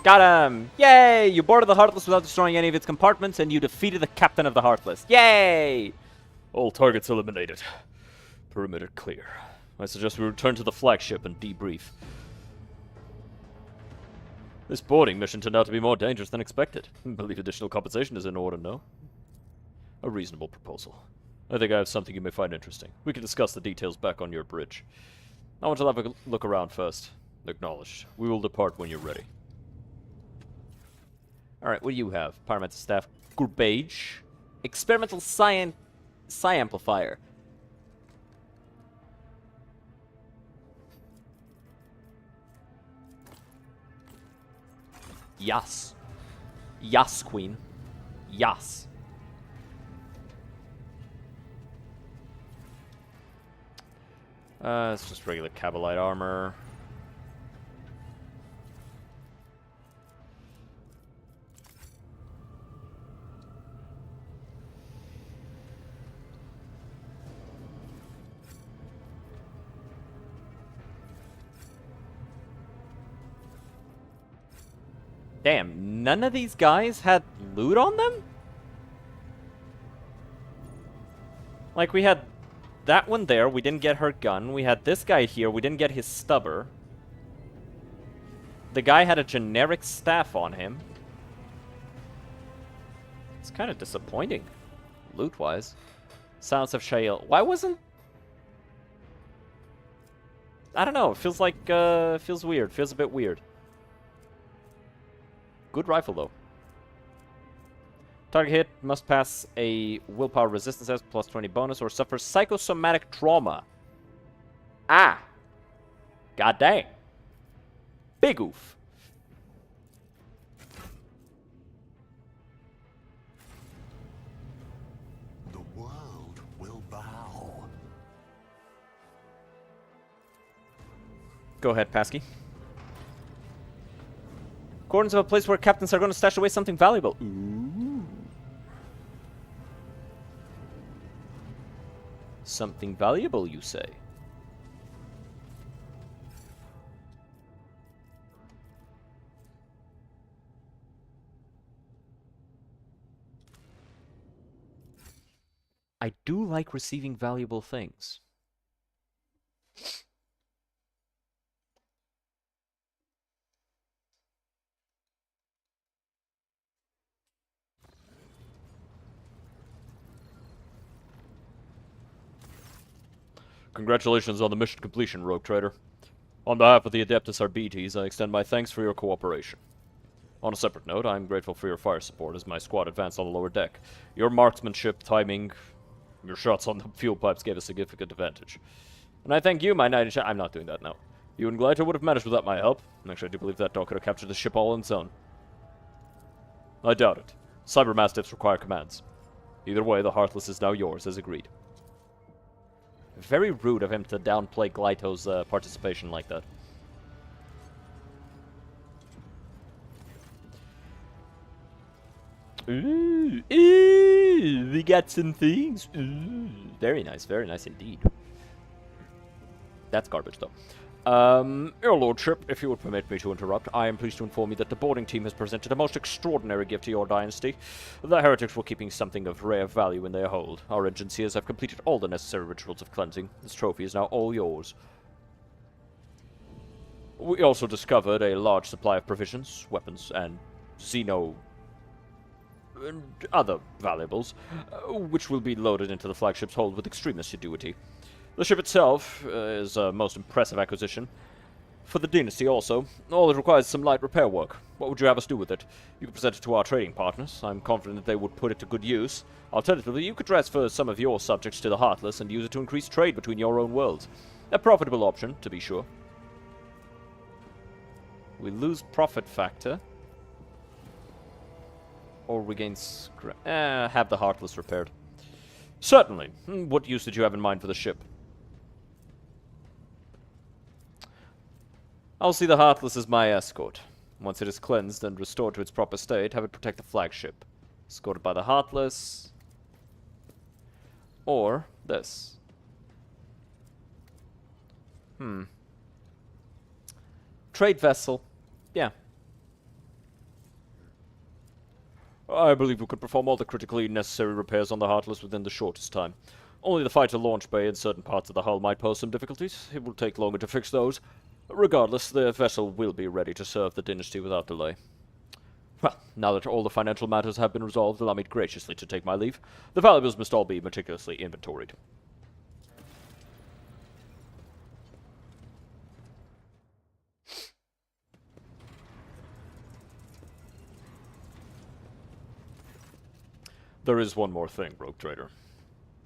Got him! Yay! You boarded the Heartless without destroying any of its compartments, and you defeated the captain of the Heartless. Yay! All targets eliminated. Perimeter clear. I suggest we return to the flagship and debrief. This boarding mission turned out to be more dangerous than expected. I believe additional compensation is in order, no? A reasonable proposal. I think I have something you may find interesting. We can discuss the details back on your bridge. I want to have a look around first. Acknowledged. We will depart when you're ready. Alright, what do you have? Pyromancer Staff. Garbage. Experimental Psi Amplifier. Yas. Yas, Queen. Yas. It's just regular Cabalite armor. Damn, none of these guys had loot on them? Like, we had that one there, we didn't get her gun. We had this guy here, we didn't get his stubber. The guy had a generic staff on him. It's kind of disappointing, loot-wise. Sounds of Shail. Why wasn't... I don't know, it feels like, feels weird. Feels a bit weird. Good rifle, though. Target hit must pass a willpower resistance test plus 20 bonus or suffer psychosomatic trauma. Ah! God dang. Big oof. The world will bow. Go ahead, Pasky. According to a place where captains are going to stash away something valuable. Ooh. Something valuable, you say? I do like receiving valuable things. Congratulations on the mission completion, Rogue Trader. On behalf of the Adeptus Arbites, I extend my thanks for your cooperation. On a separate note, I am grateful for your fire support as my squad advanced on the lower deck. Your marksmanship, timing, your shots on the fuel pipes gave a significant advantage. And I thank you, my knight in shining. I'm not doing that now. You and Glyter would have managed without my help. Actually, I do believe that dog could have captured the ship all on its own. I doubt it. Cybermastiffs require commands. Either way, the Heartless is now yours, as agreed. Very rude of him to downplay Glyto's participation like that. Ooh, ooh, we got some things. Ooh, very nice indeed. That's garbage, though. Your Lordship, if you would permit me to interrupt, I am pleased to inform you that the boarding team has presented a most extraordinary gift to your dynasty. The heretics were keeping something of rare value in their hold. Our agencies have completed all the necessary rituals of cleansing. This trophy is now all yours. We also discovered a large supply of provisions, weapons, and and other valuables, which will be loaded into the flagship's hold with extreme assiduity. The ship itself is a most impressive acquisition. For the dynasty also, all it requires is some light repair work. What would you have us do with it? You could present it to our trading partners. I'm confident that they would put it to good use. Alternatively, you could transfer some of your subjects to the Heartless and use it to increase trade between your own worlds. A profitable option, to be sure. We lose profit factor. Or we gain have the Heartless repaired. Certainly. What use did you have in mind for the ship? I'll see the Heartless as my escort. Once it is cleansed and restored to its proper state, have it protect the flagship. Escorted by the Heartless. Or this. Trade vessel. Yeah. I believe we could perform all the critically necessary repairs on the Heartless within the shortest time. Only the fighter launch bay and certain parts of the hull might pose some difficulties. It will take longer to fix those. Regardless, the vessel will be ready to serve the dynasty without delay. Well, now that all the financial matters have been resolved, allow me graciously to take my leave. The valuables must all be meticulously inventoried. There is one more thing, Rogue Trader.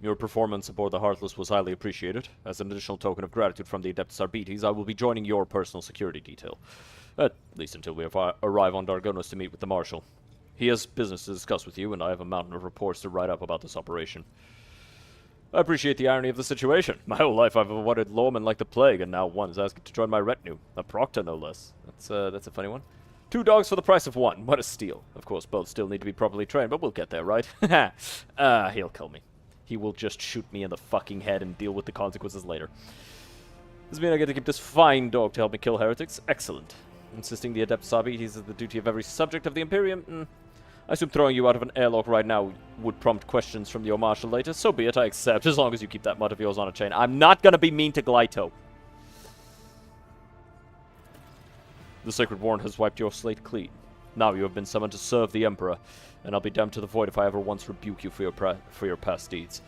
Your performance aboard the Heartless was highly appreciated. As an additional token of gratitude from the Adeptus Arbites, I will be joining your personal security detail. At least until we arrive on Dargonos to meet with the Marshal. He has business to discuss with you, and I have a mountain of reports to write up about this operation. I appreciate the irony of the situation. My whole life I've avoided lawmen like the plague, and now one is asking to join my retinue. A proctor, no less. That's a funny one. 2 dogs for the price of 1. What a steal. Of course, both still need to be properly trained, but we'll get there, right? He'll kill me. He will just shoot me in the fucking head and deal with the consequences later. Does mean I get to keep this fine dog to help me kill heretics? Excellent. Insisting the Adeptus Arbites is the duty of every subject of the Imperium? I assume throwing you out of an airlock right now would prompt questions from your Marshal later. So be it, I accept, as long as you keep that mutt of yours on a chain. I'm not gonna be mean to Glyto. The Sacred Warrant has wiped your slate clean. Now you have been summoned to serve the Emperor, and I'll be damned to the void if I ever once rebuke you for your past deeds.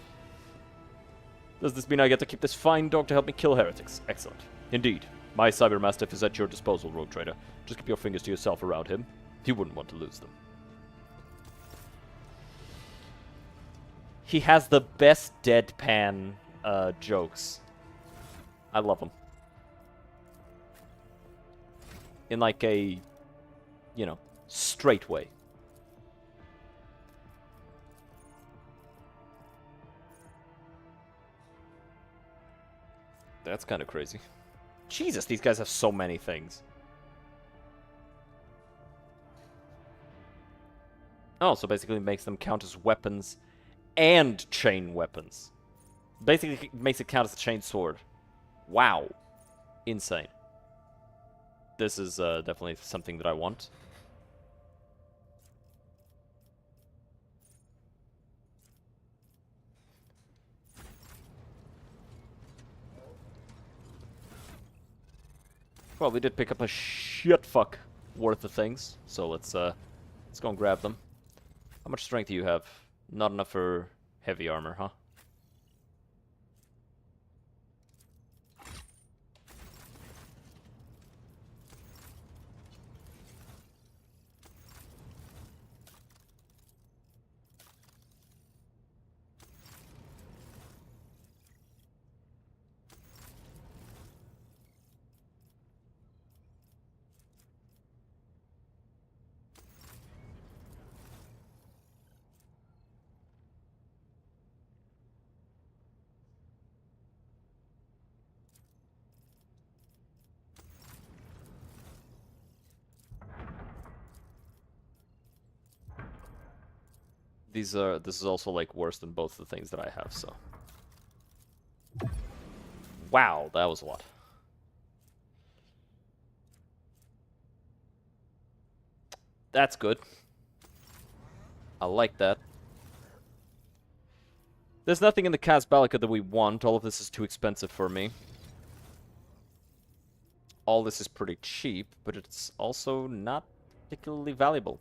Does this mean I get to keep this fine dog to help me kill heretics? Excellent. Indeed. My Cybermastiff is at your disposal, Rogue Trader. Just keep your fingers to yourself around him. You wouldn't want to lose them. He has the best deadpan jokes. I love them. In like a, you know, straight way. That's kind of crazy. Jesus, these guys have so many things. Oh, so basically makes them count as weapons and chain weapons. Basically makes it count as a chain sword. Wow. Insane. This is definitely something that I want. Well, we did pick up a shit fuck worth of things, so let's go and grab them. How much strength do you have? Not enough for heavy armor, huh? This is also like worse than both the things that I have, so. Wow, that was a lot. That's good. I like that. There's nothing in the Casbalica that we want. All of this is too expensive for me. All this is pretty cheap, but it's also not particularly valuable.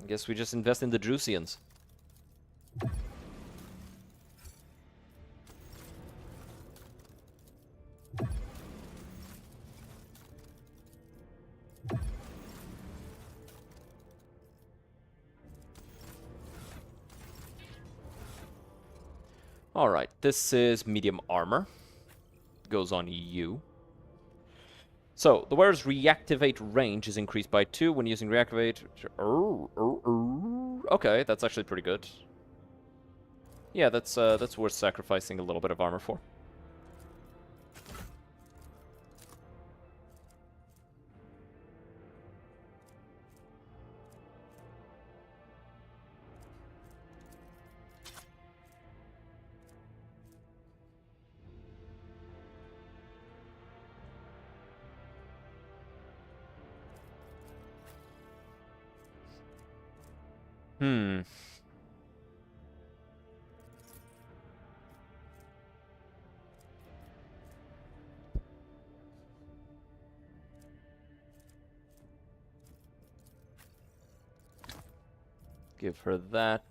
I guess we just invest in the Drusians. Alright, this is medium armor. Goes on you. So, the wearer's reactivate range is increased by 2 when using reactivate. Okay, that's actually pretty good. Yeah, that's worth sacrificing a little bit of armor for. Hmm. Give her that.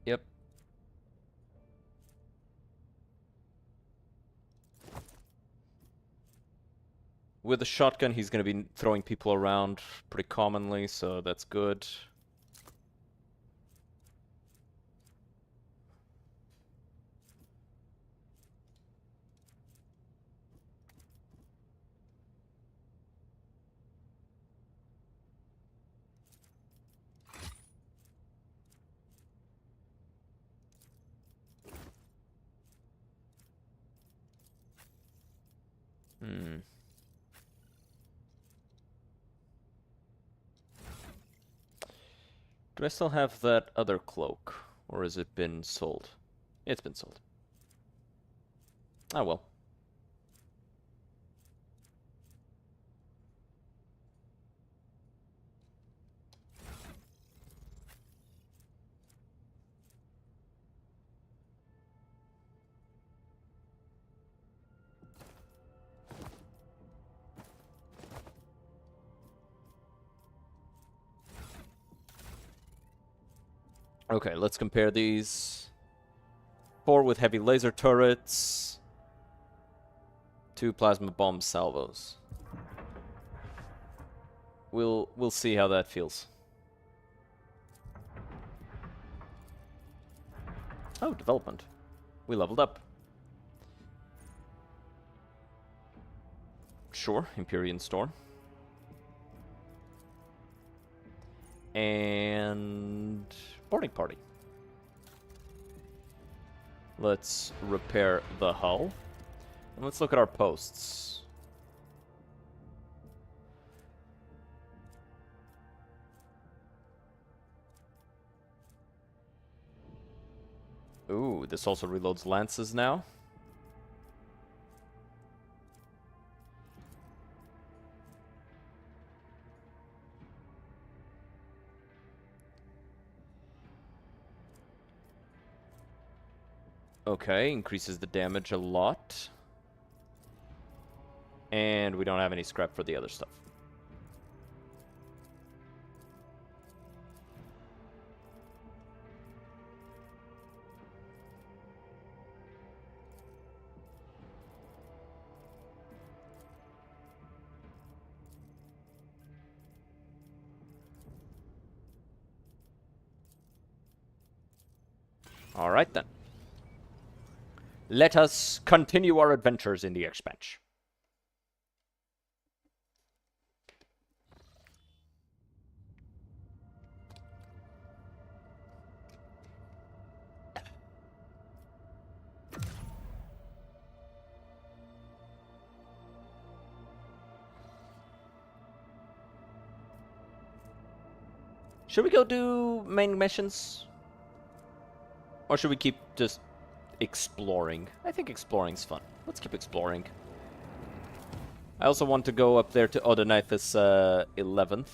Yep. With a shotgun, he's going to be throwing people around pretty commonly, so that's good. Hmm. Do I still have that other cloak? Or has it been sold? It's been sold. Oh well. Okay, let's compare these. 4 with heavy laser turrets. 2 plasma bomb salvos. We'll see how that feels. Oh, development. We leveled up. Sure, Empyrean Store. And boarding party. Let's repair the hull. And let's look at our posts. Ooh, this also reloads lances now. Okay, increases the damage a lot. And we don't have any scrap for the other stuff. All right then. Let us continue our adventures in the expanse. Should we go do main missions? Or should we keep just exploring? I think exploring's fun. Let's keep exploring. I also want to go up there to Odenaith's 11th.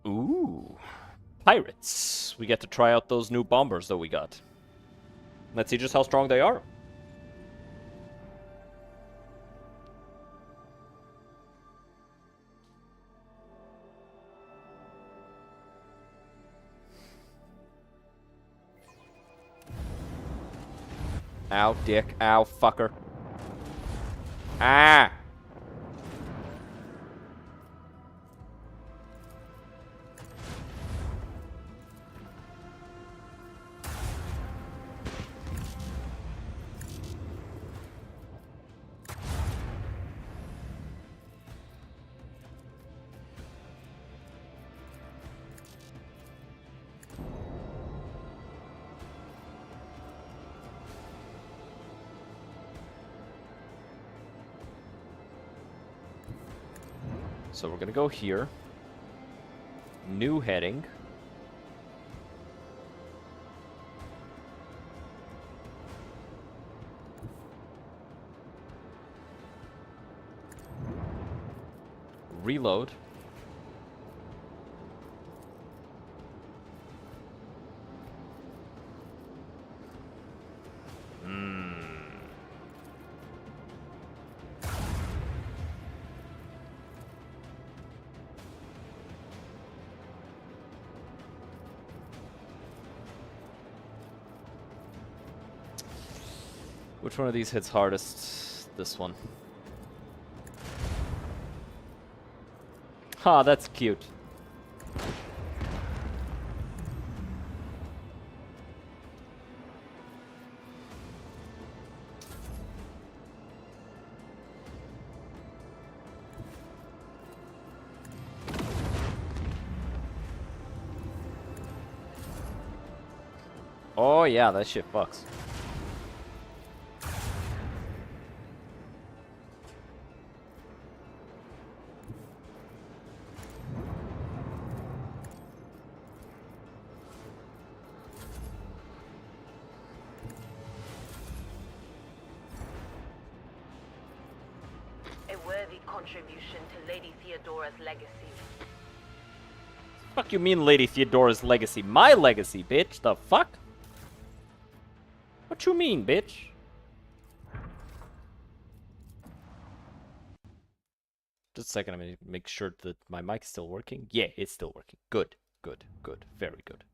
Ooh. Pirates. We get to try out those new bombers that we got. Let's see just how strong they are. Ow, dick. Ow, fucker. Ah! So we're gonna go here. New heading. Reload. Which one of these hits hardest? This one. Ha, that's cute. Oh yeah, that shit fucks. A worthy contribution to Lady Theodora's legacy. Fuck you mean Lady Theodora's legacy? My legacy, bitch. The fuck? What you mean, bitch? Just a second, I'm gonna make sure that my mic's still working. Yeah, it's still working. Good, good, good. Very good.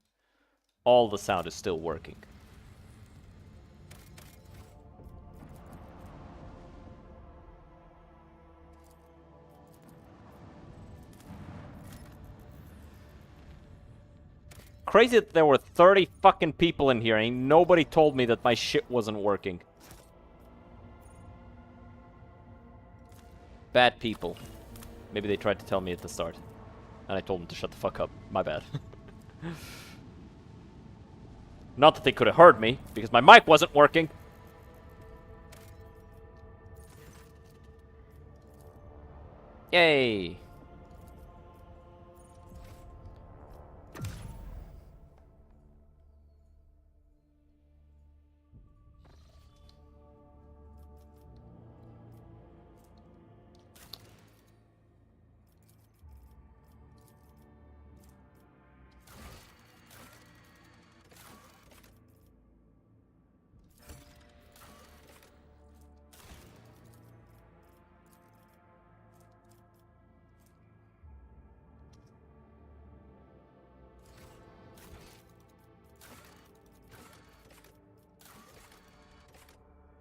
All the sound is still working. Crazy that there were 30 fucking people in here and nobody told me that my shit wasn't working. Bad people. Maybe they tried to tell me at the start. And I told them to shut the fuck up. My bad. Not that they could have heard me, because my mic wasn't working. Yay.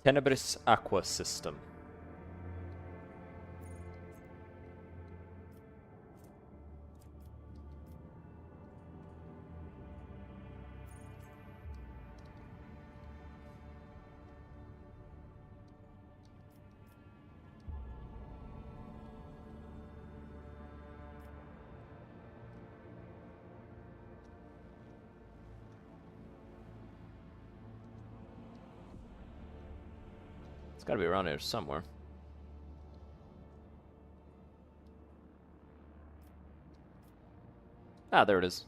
Tenebris Aqua System. It's gotta be around here somewhere. Ah, there it is.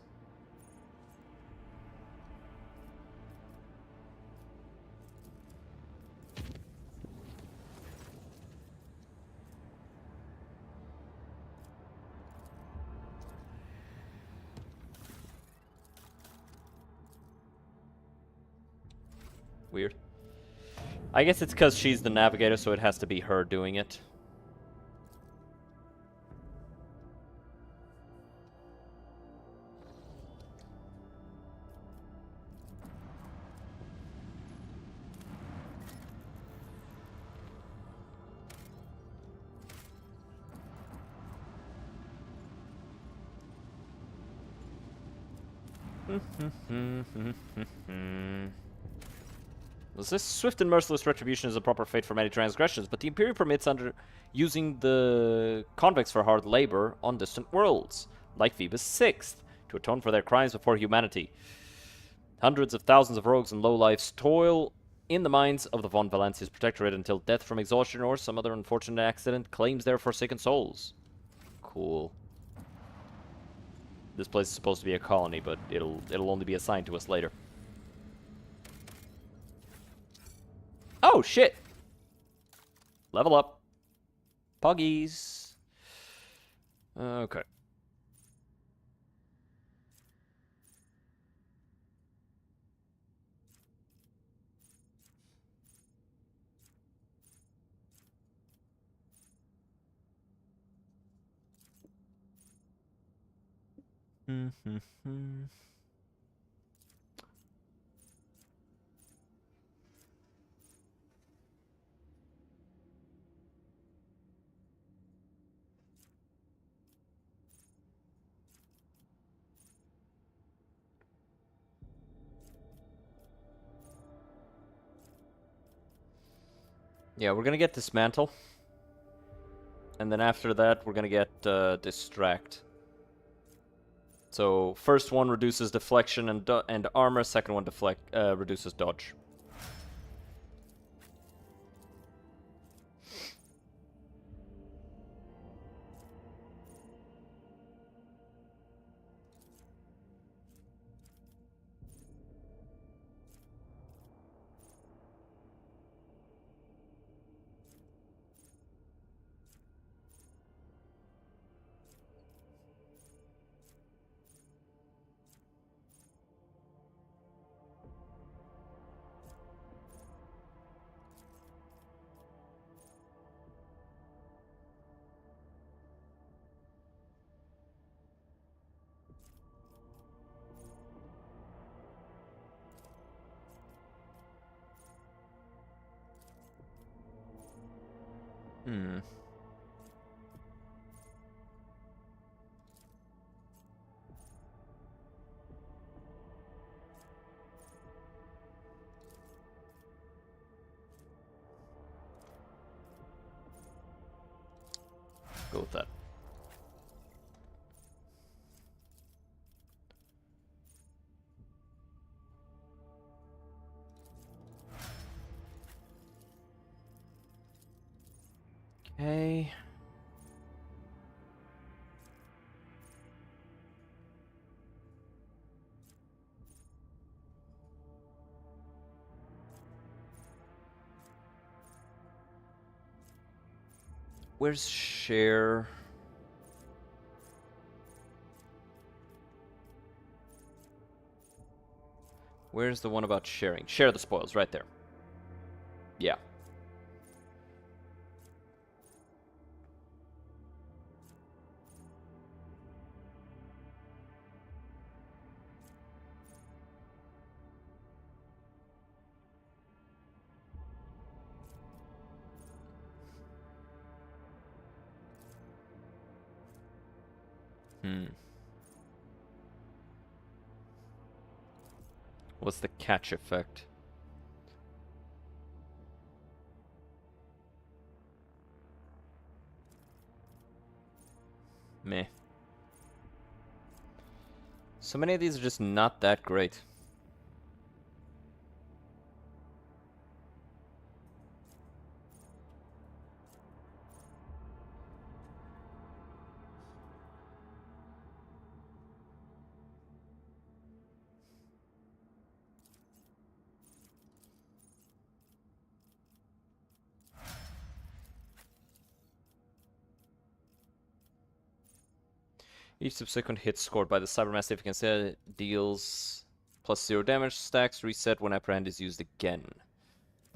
Weird. I guess it's because she's the navigator, so it has to be her doing it. This swift and merciless retribution is a proper fate for many transgressions, but the Imperium permits under using the convicts for hard labor on distant worlds, like Phoebus Sixth, to atone for their crimes before humanity. Hundreds of thousands of rogues and lowlifes toil in the mines of the Von Valancius Protectorate until death from exhaustion or some other unfortunate accident claims their forsaken souls. Cool. This place is supposed to be a colony, but it'll only be assigned to us later. Oh, shit! Level up. Puggies. Okay. Yeah, we're gonna get Dismantle. And then after that, we're gonna get Distract. So, first one reduces deflection and armor, second one reduces dodge. Hmm. Go with that. Okay. Where's Share? Where's the one about sharing? Share the spoils, right there. Yeah. What's the catch effect? Meh. So many of these are just not that great. Each subsequent hit scored by the Cybermassive can say deals +0 damage, stacks reset when Apprehend is used again.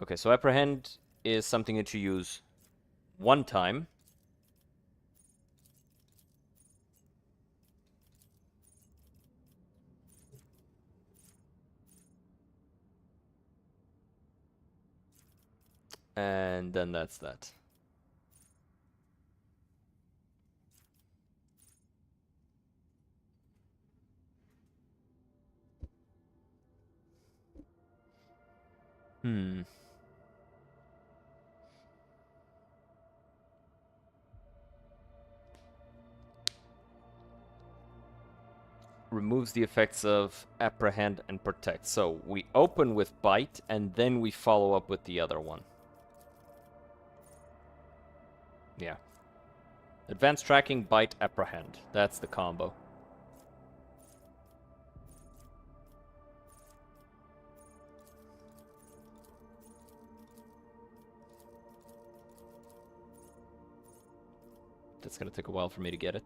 Okay, so Apprehend is something that you use one time. And then that's that. Removes the effects of Apprehend and Protect. So we open with Bite, and then we follow up with the other one. Yeah. Advanced tracking, bite, apprehend. That's the combo. That's gonna take a while for me to get it.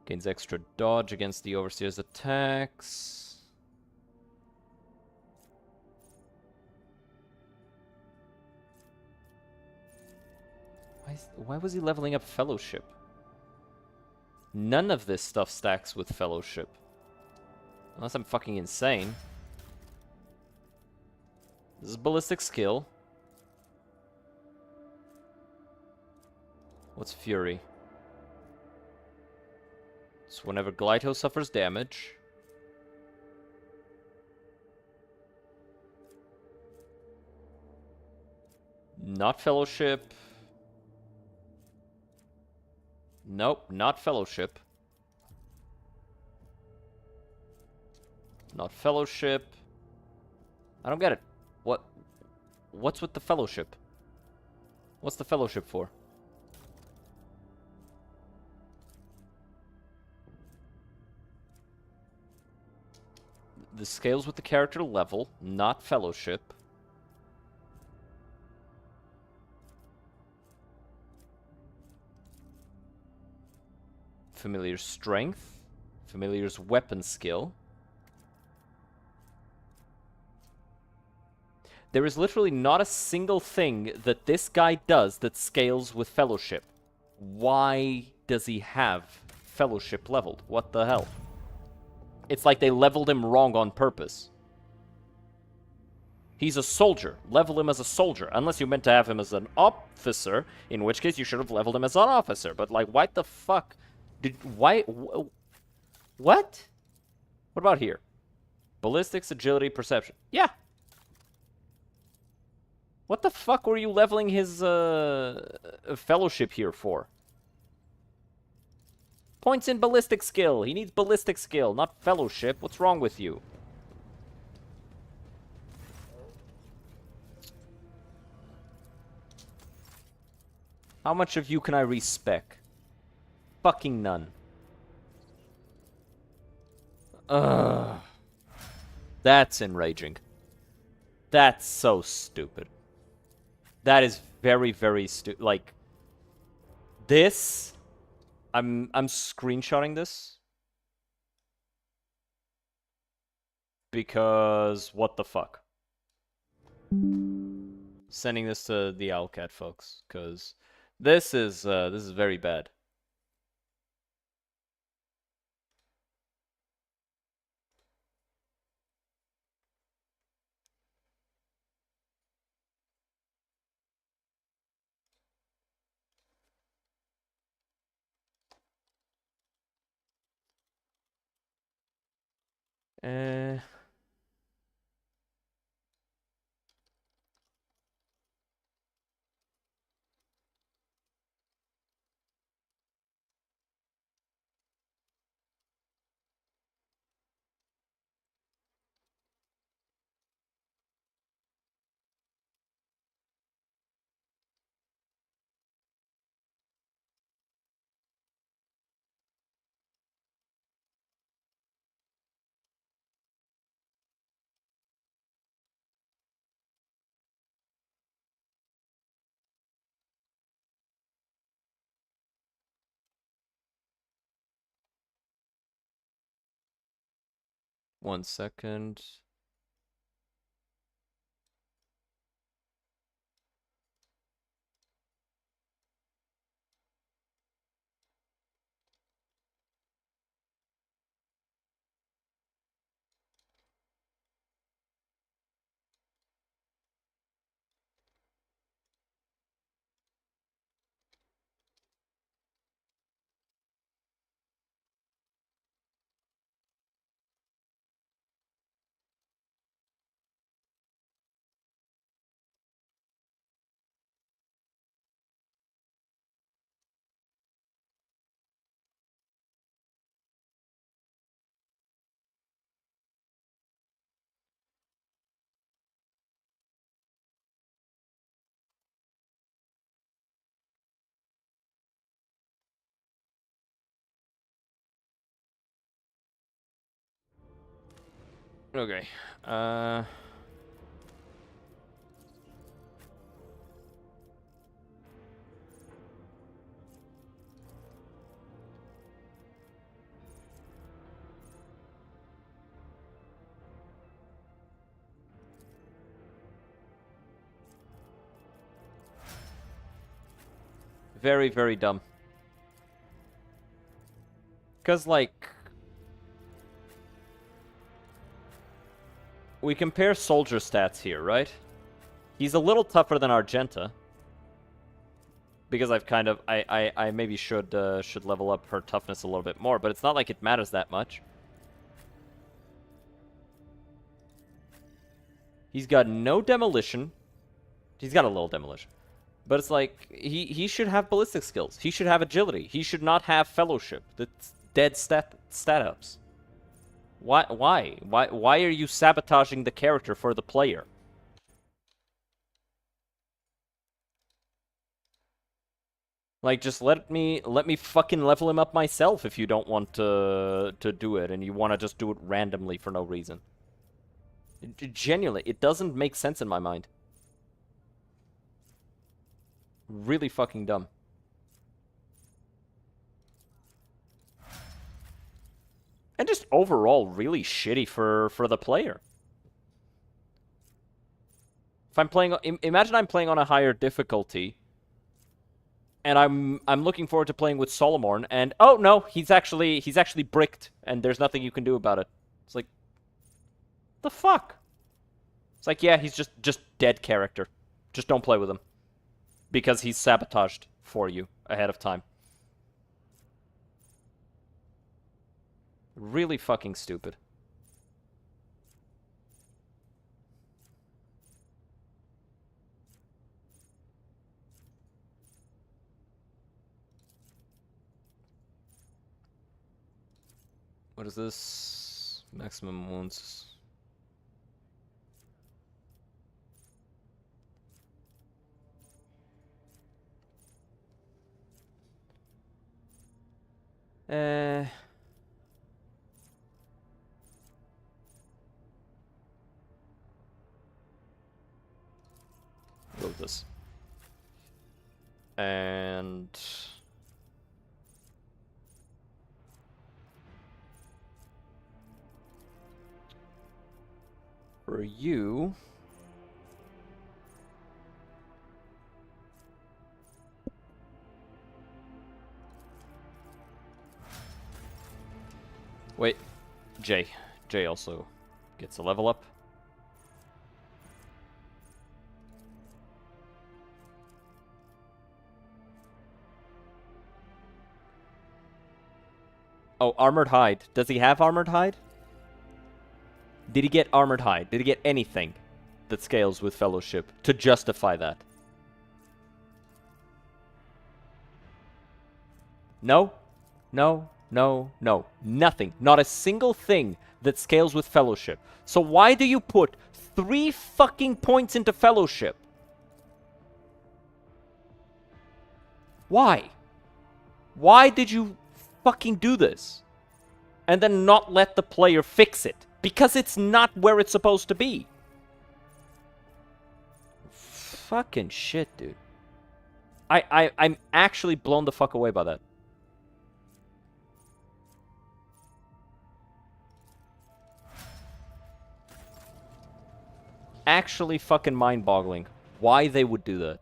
Gains extra dodge against the Overseer's attacks. Why was he leveling up Fellowship? None of this stuff stacks with Fellowship. Unless I'm fucking insane. This is Ballistic Skill. What's Fury? It's whenever Glyto suffers damage. Not Fellowship. Nope, not Fellowship. Not Fellowship. I don't get it. What's with the Fellowship? What's the Fellowship for? The scales with the character level, not Fellowship. Familiar's strength. Familiar's weapon skill. There is literally not a single thing that this guy does that scales with Fellowship. Why does he have Fellowship leveled? What the hell? It's like they leveled him wrong on purpose. He's a soldier. Level him as a soldier. Unless you meant to have him as an officer, in which case you should have leveled him as an officer. But, like, what the fuck? Why? What? What about here? Ballistics, agility, perception. Yeah. What the fuck were you leveling his Fellowship here for? Points in ballistic skill. He needs ballistic skill, not Fellowship. What's wrong with you? How much of you can I respec? Fucking none. Ugh. That's enraging. That's so stupid. That is very, very stupid. Like, this... I'm screenshotting this. Because what the fuck? Sending this to the Owlcat folks, because this is very bad. Uh... 1 second. Okay. Very, very dumb. Because, like... We compare soldier stats here, right? He's a little tougher than Argenta. Because I've kind of... I maybe should level up her toughness a little bit more, but it's not like it matters that much. He's got no demolition. He's got a little demolition. But it's like, he should have ballistic skills. He should have agility. He should not have fellowship. That's dead stat ups. Why are you sabotaging the character for the player? Like, just let me fucking level him up myself if you don't want to do it and you want to just do it randomly for no reason. Genuinely, it doesn't make sense in my mind. Really fucking dumb. And just overall really shitty for the player. If I'm playing, imagine I'm playing on a higher difficulty, and I'm looking forward to playing with Solomon, and oh no, he's actually bricked, and there's nothing you can do about it. It's like, the fuck? It's like, yeah, he's just dead character. Just don't play with him. Because he's sabotaged for you ahead of time. Really fucking stupid. What is this? Maximum wounds. Go with this. And... for you... Wait, Jay. Jay also gets a level up. Oh, Armored Hide. Does he have Armored Hide? Did he get Armored Hide? Did he get anything that scales with Fellowship to justify that? No? No? No? No. Nothing. Not a single thing that scales with Fellowship. So why do you put 3 fucking points into Fellowship? Why? Why did you fucking do this? And then not let the player fix it? Because it's not where it's supposed to be. Fucking shit, dude. I'm actually blown the fuck away by that. Actually fucking mind-boggling. Why they would do that.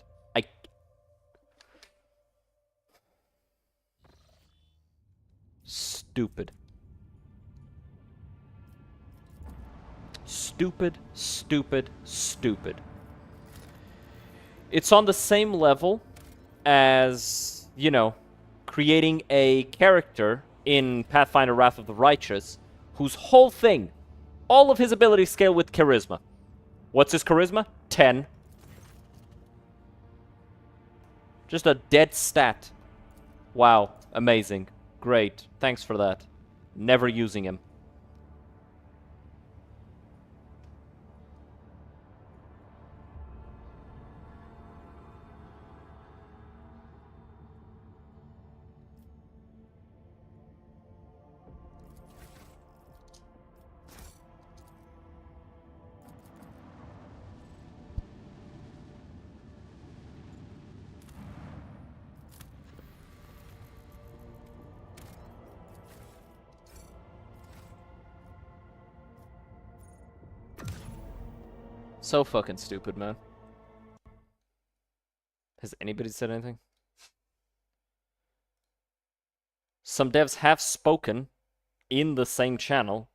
Stupid. Stupid, stupid, stupid. It's on the same level as, you know, creating a character in Pathfinder Wrath of the Righteous whose whole thing, all of his abilities scale with charisma. What's his charisma? 10. Just a dead stat. Wow, amazing. Great. Thanks for that. Never using him. So fucking stupid, man. Has anybody said anything? Some devs have spoken in the same channel.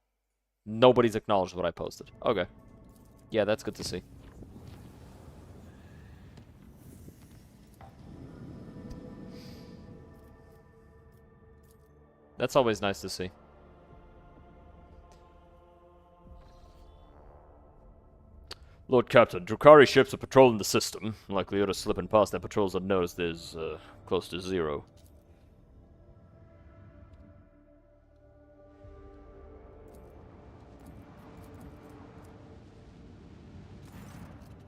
Nobody's acknowledged what I posted. Okay. Yeah, that's good to see. That's always nice to see. Lord Captain, Drukhari ships are patrolling the system. Likelihood of slipping past their patrols unnoticed is close to 0.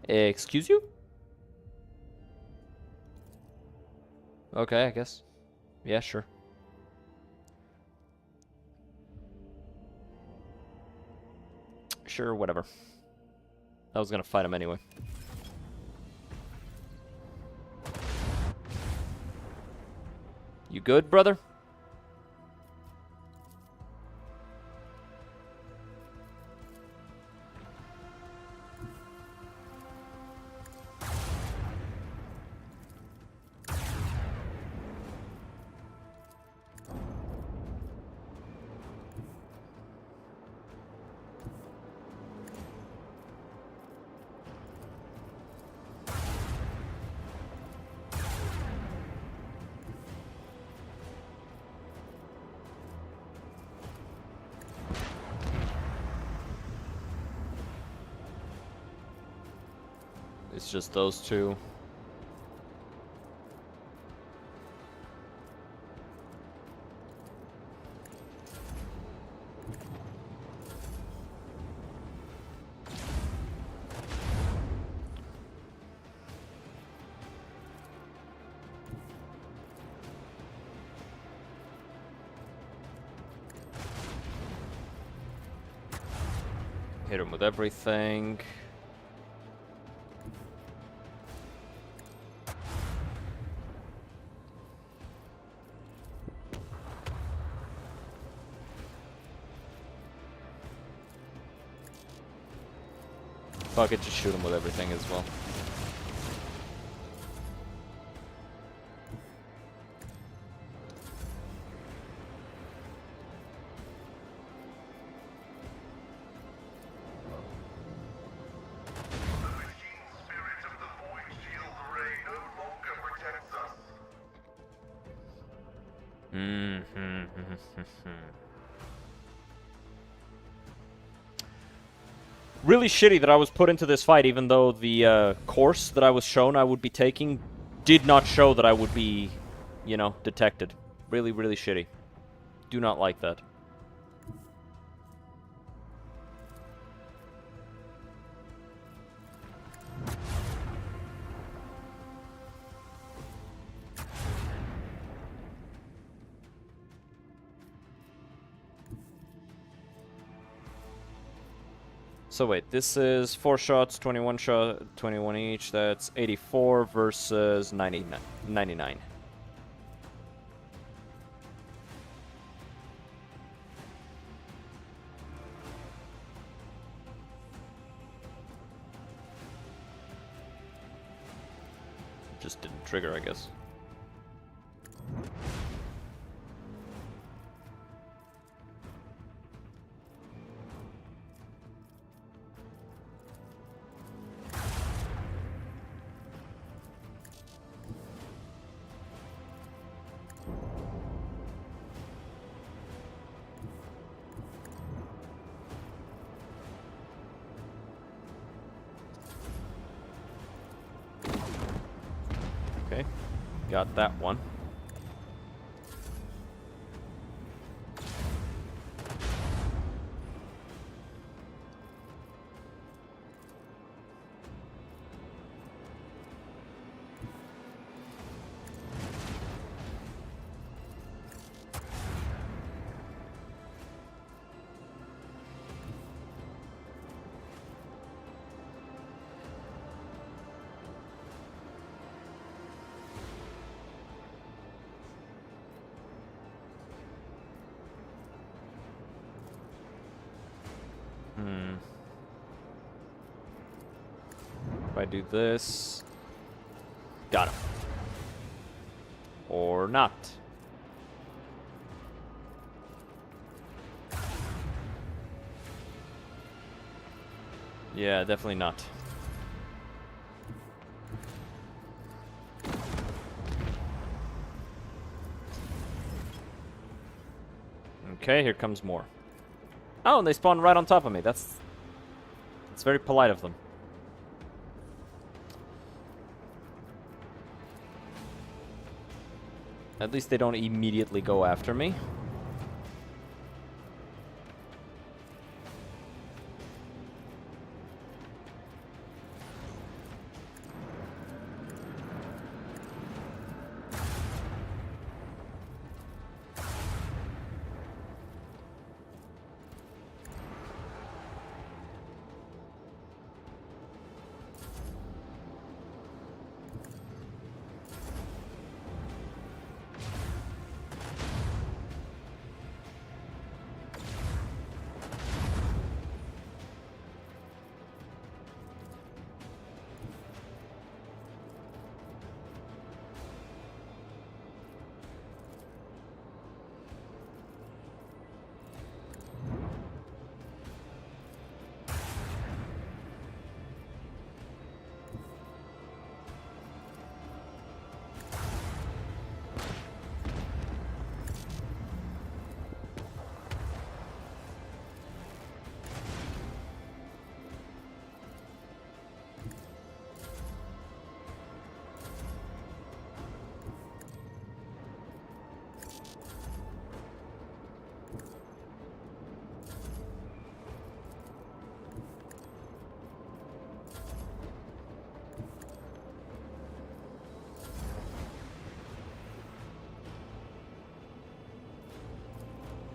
Excuse you? Okay, I guess. Yeah, sure. Sure, whatever. I was gonna fight him anyway. You good, brother? It's just those two. Hit him with everything. Fuck it, just shoot him with everything as well. Really shitty that I was put into this fight, even though the course that I was shown I would be taking did not show that I would be, you know, detected. Really, really shitty. Do not like that. So wait, this is 4 shots, 21 each. That's 84 versus 99. Just didn't trigger, I guess. Okay, got that one. I do this... Got him. Or not. Yeah, definitely not. Okay, here comes more. Oh, and they spawn right on top of me. That's very polite of them. At least they don't immediately go after me.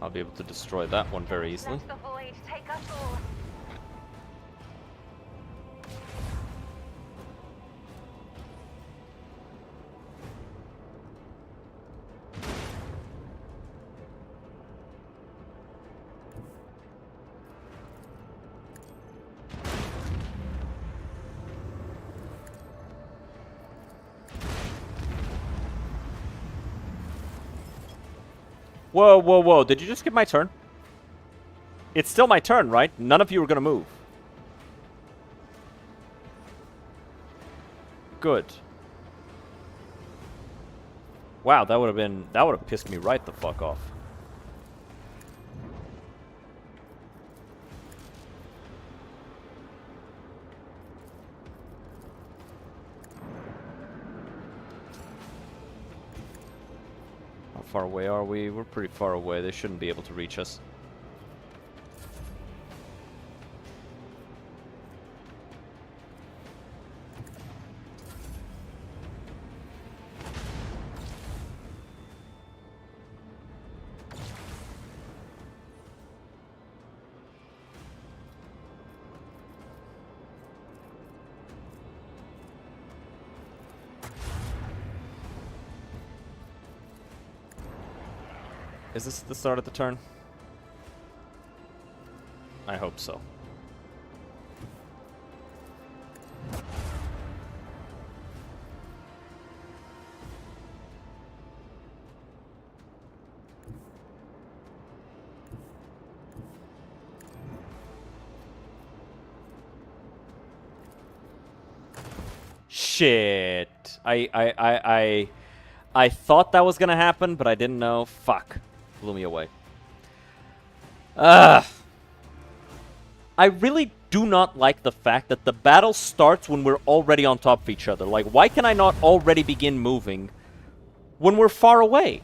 I'll be able to destroy that one very easily. Let the void take us all. Whoa, whoa, whoa. Did you just skip my turn? It's still my turn, right? None of you are gonna move. Good. Wow, that would have pissed me right the fuck off. How far away are we? We're pretty far away. They shouldn't be able to reach us. Is this the start of the turn? I hope so. Shit. I thought that was gonna happen, but I didn't know. Fuck. Blew me away. I really do not like the fact that the battle starts when we're already on top of each other. Like, why can I not already begin moving when we're far away?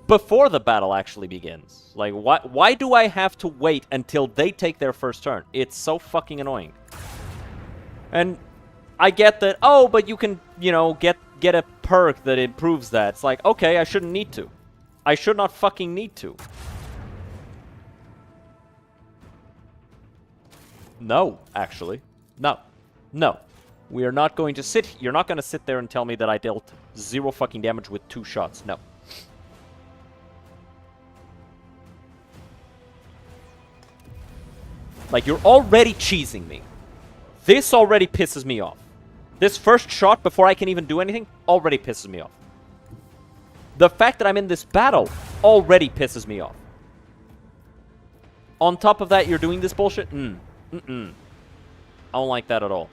Before the battle actually begins. Like, why do I have to wait until they take their first turn? It's so fucking annoying. And I get that, oh, but you can, you know, get a perk that improves that. It's like, okay, I shouldn't need to. I should not fucking need to. No, actually. No. No. We are not going to sit... You're not going to sit there and tell me that I dealt 0 fucking damage with 2 shots. No. Like, you're already cheesing me. This already pisses me off. This first shot, before I can even do anything, already pisses me off. The fact that I'm in this battle already pisses me off. On top of that, you're doing this bullshit? I don't like that at all.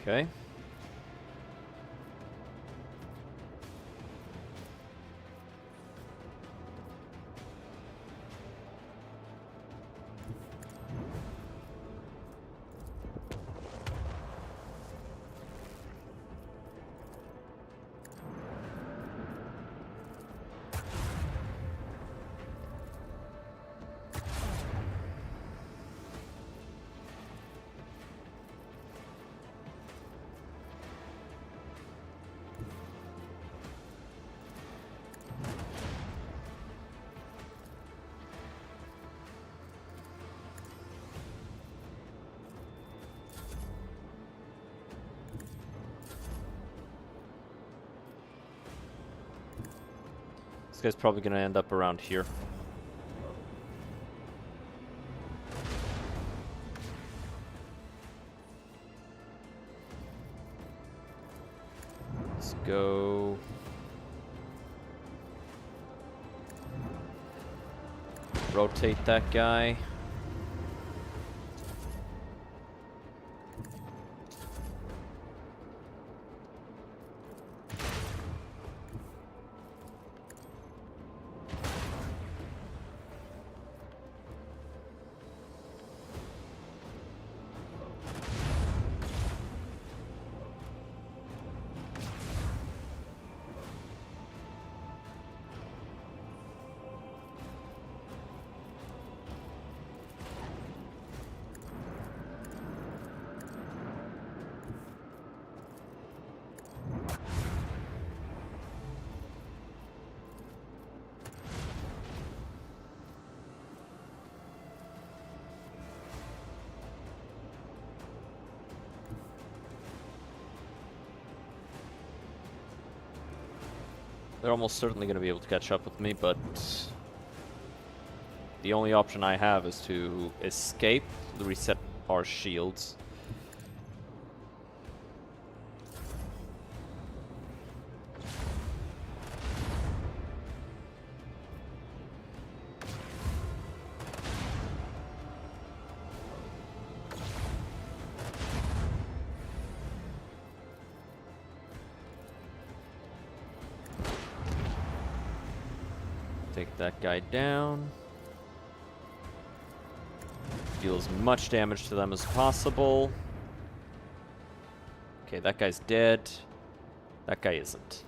Okay. This guy's probably gonna end up around here. Let's go. Rotate that guy. They're almost certainly going to be able to catch up with me, but the only option I have is to escape, reset our shields. Take that guy down. Deal as much damage to them as possible. Okay, that guy's dead. That guy isn't.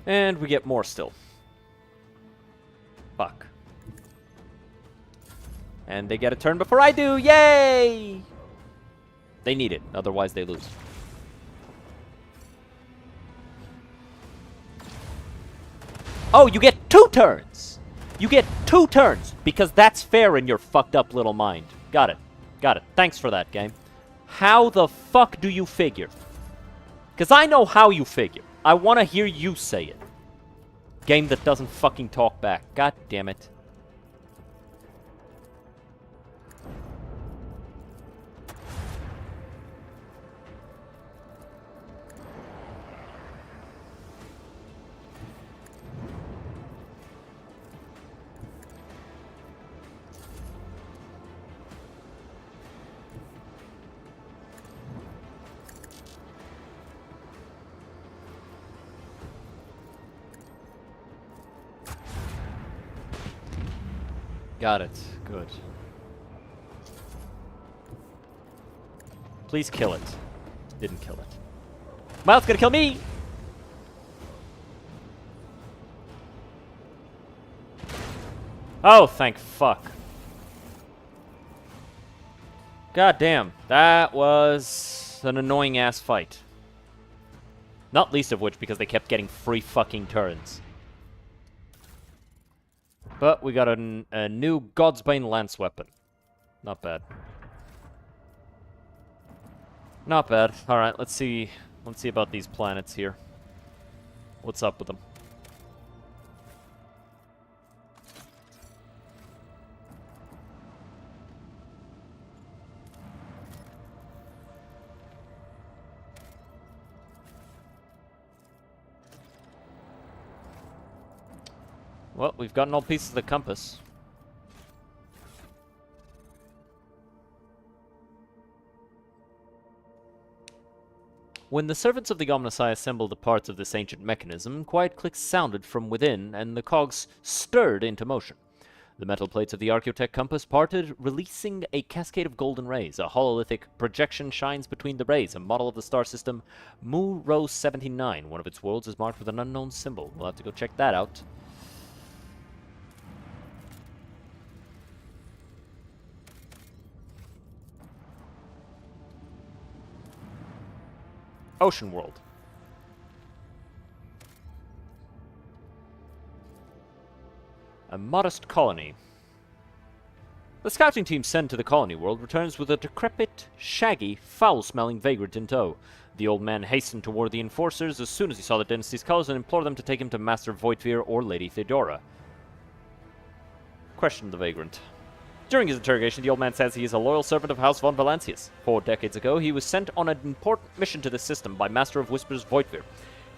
And we get more still. Fuck. And they get a turn before I do. Yay! They need it, otherwise they lose. Oh, you get 2 turns! You get 2 turns, because that's fair in your fucked up little mind. Got it. Got it. Thanks for that, game. How the fuck do you figure? Because I know how you figure. I want to hear you say it. Game that doesn't fucking talk back. God damn it. Got it. Good. Please kill it. Didn't kill it. Well, it's gonna kill me! Oh, thank fuck. God damn. That was an annoying ass fight. Not least of which because they kept getting free fucking turns. But we got a new Godsbane lance weapon. Not bad. Not bad. Alright, let's see about these planets here. What's up with them? Well, we've gotten all pieces of the compass. When the servants of the Omnissiah assembled the parts of this ancient mechanism, quiet clicks sounded from within, and the cogs stirred into motion. The metal plates of the Archaeotech compass parted, releasing a cascade of golden rays. A hololithic projection shines between the rays, a model of the star system Mu Rho 79. One of its worlds is marked with an unknown symbol. We'll have to go check that out. Ocean World. A modest colony. The scouting team sent to the colony world returns with a decrepit, shaggy, foul-smelling vagrant in tow. The old man hastened toward the enforcers as soon as he saw the dynasty's colors and implored them to take him to Master Voitvir or Lady Theodora. Questioned the vagrant. During his interrogation, the old man says he is a loyal servant of House von Valancius. 4 decades ago, he was sent on an important mission to the system by Master of Whispers Voitvir. It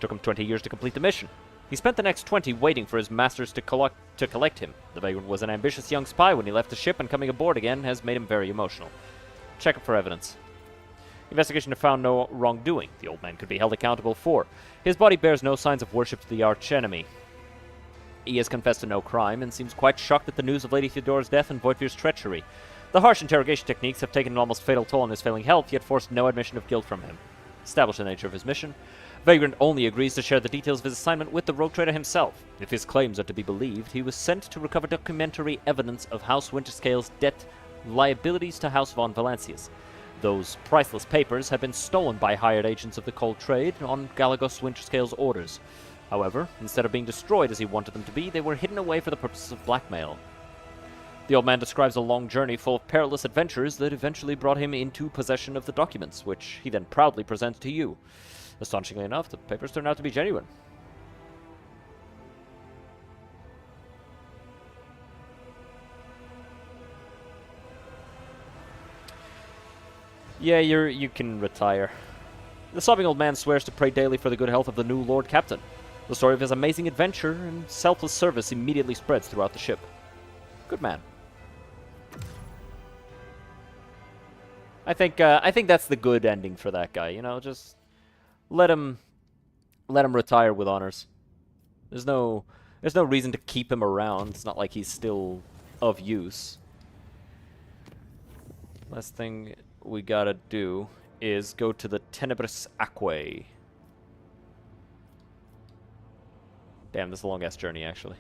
took him 20 years to complete the mission. He spent the next 20 waiting for his masters to collect him. The vagrant was an ambitious young spy when he left the ship, and coming aboard again has made him very emotional. Check up for evidence. The investigation have found no wrongdoing the old man could be held accountable for. His body bears no signs of worship to the archenemy. He has confessed to no crime and seems quite shocked at the news of Lady Theodora's death and Voitvir's treachery. The harsh interrogation techniques have taken an almost fatal toll on his failing health, yet forced no admission of guilt from him. Establish the nature of his mission. Vagrant only agrees to share the details of his assignment with the rogue trader himself. If his claims are to be believed, he was sent to recover documentary evidence of House Winterscale's debt liabilities to House von Valancius. Those priceless papers had been stolen by hired agents of the cold trade on Galagos Winterscale's orders. However, instead of being destroyed as he wanted them to be, they were hidden away for the purposes of blackmail. The old man describes a long journey full of perilous adventures that eventually brought him into possession of the documents, which he then proudly presents to you. Astonishingly enough, the papers turned out to be genuine. Yeah, you can retire. The sobbing old man swears to pray daily for the good health of the new Lord Captain. The story of his amazing adventure and selfless service immediately spreads throughout the ship. Good man. I think that's the good ending for that guy. You know, just let him retire with honors. There's no reason to keep him around. It's not like he's still of use. Last thing we gotta do is go to the Tenebris Aquae. Damn, this is a long-ass journey, actually.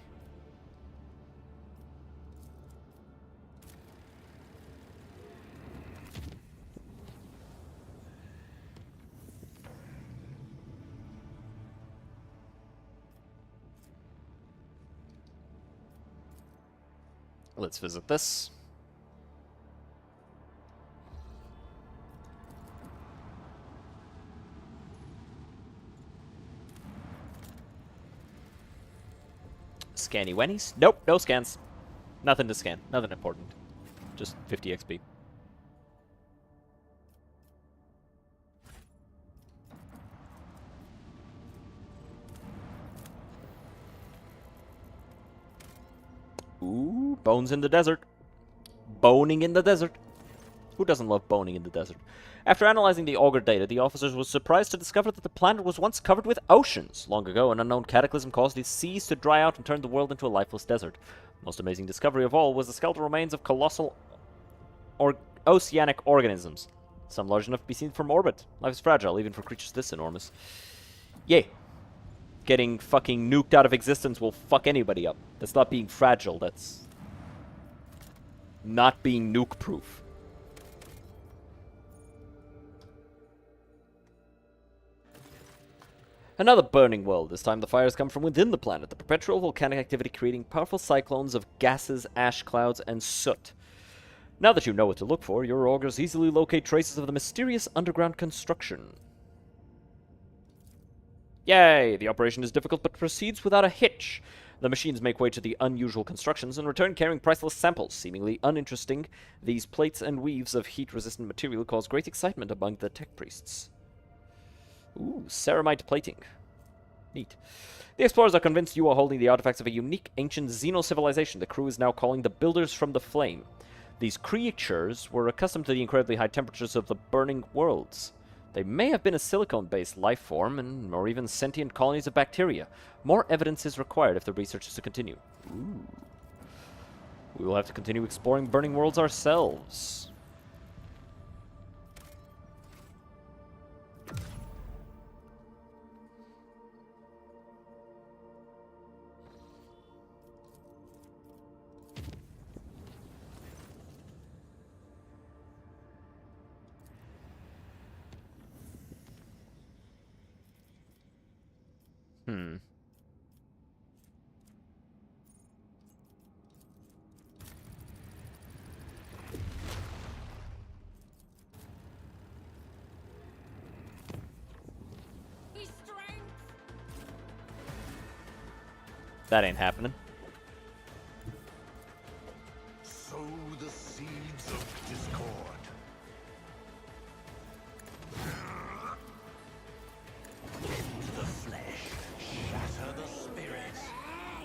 Let's visit this. Scanny wennies? Nope, no scans. Nothing to scan. Nothing important. Just 50 XP. Ooh, bones in the desert. Boning in the desert. Who doesn't love boning in the desert? After analyzing the auger data, the officers were surprised to discover that the planet was once covered with oceans. Long ago, an unknown cataclysm caused the seas to dry out and turned the world into a lifeless desert. The most amazing discovery of all was the skeletal remains of colossal oceanic organisms. Some large enough to be seen from orbit. Life is fragile, even for creatures this enormous. Yay. Getting fucking nuked out of existence will fuck anybody up. That's not being fragile, that's not being nuke-proof. Another burning world. This time the fires come from within the planet. The perpetual volcanic activity creating powerful cyclones of gases, ash clouds, and soot. Now that you know what to look for, your augurs easily locate traces of the mysterious underground construction. Yay! The operation is difficult but proceeds without a hitch. The machines make way to the unusual constructions and return carrying priceless samples. Seemingly uninteresting, these plates and weaves of heat-resistant material cause great excitement among the tech priests. Ooh, ceramite plating. Neat. The explorers are convinced you are holding the artifacts of a unique ancient Xeno-civilization the crew is now calling the Builders from the Flame. These creatures were accustomed to the incredibly high temperatures of the burning worlds. They may have been a silicone-based life form, or even sentient colonies of bacteria. More evidence is required if the research is to continue. Ooh. We will have to continue exploring burning worlds ourselves. That ain't happening. Sow the seeds of discord. Bend the flesh, shatter the spirit.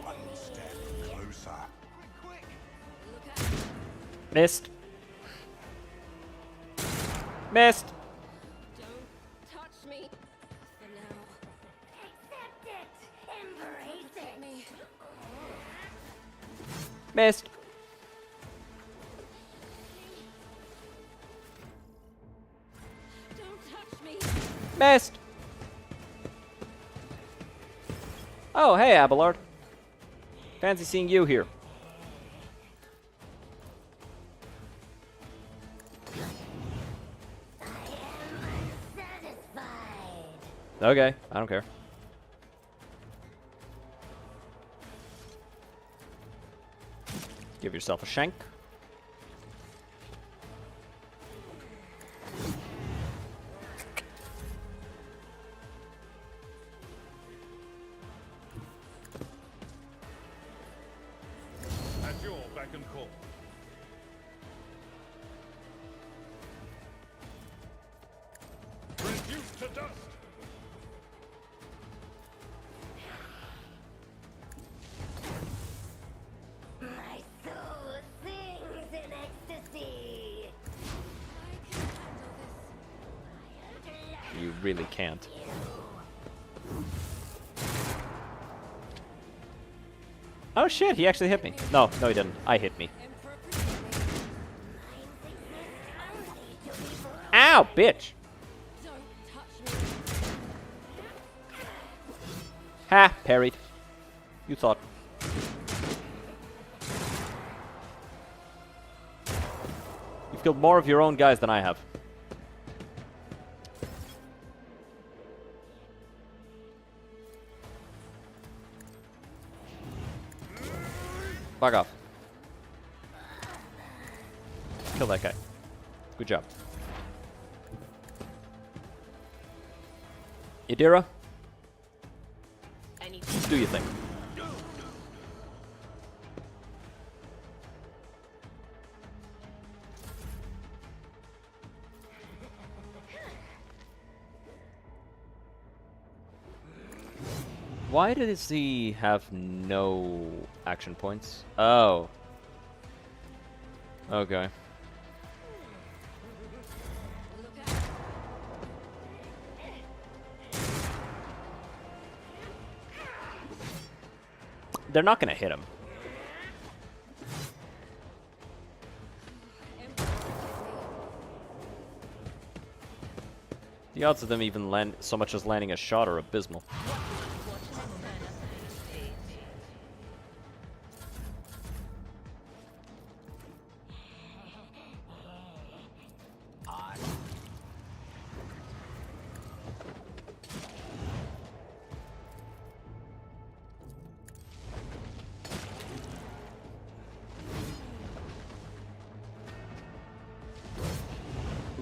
One step closer. Missed. Missed. Don't touch me. For now. Accept it. Embrace it. Me. Missed. Don't touch me. Missed. Oh, hey, Abelard. Fancy seeing you here. Okay, I don't care. Give yourself a shank. At your beck and call. Reduced to dust. My soul sings in ecstasy. You really can't. Oh shit, he actually hit me. No, he didn't. I hit me. Ow, bitch! Don't touch me. Ha, parried. You thought. You've killed more of your own guys than I have. Fuck off. Kill that guy. Good job. Idira, do your thing. Why does he have no action points? Oh. Okay. They're not gonna hit him. The odds of them even land so much as landing a shot are abysmal.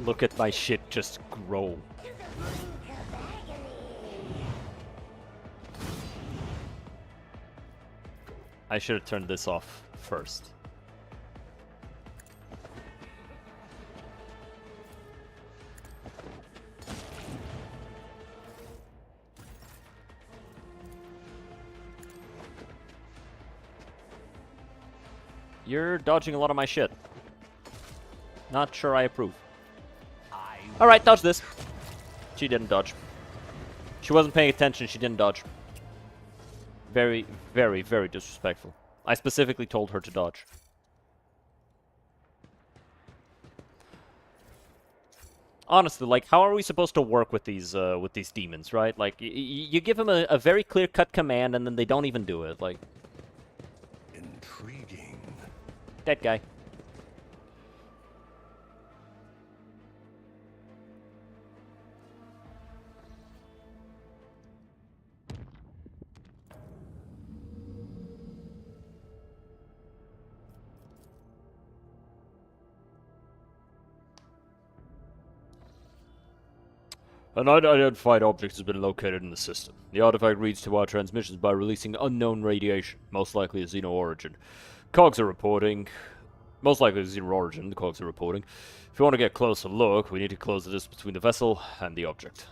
Look at my shit just grow. I should have turned this off first. You're dodging a lot of my shit. Not sure I approve. Alright, dodge this. She didn't dodge. She wasn't paying attention, she didn't dodge. Very, very, very disrespectful. I specifically told her to dodge. Honestly, like, how are we supposed to work with these demons, right? Like, you give them a very clear-cut command, and then they don't even do it. Like, Intriguing. that guy. An unidentified object has been located in the system. The artifact reads to our transmissions by releasing unknown radiation, most likely a Xeno origin. Cogs are reporting. Most likely a Xeno origin, the Cogs are reporting. If you want to get a closer look, we need to close the distance between the vessel and the object.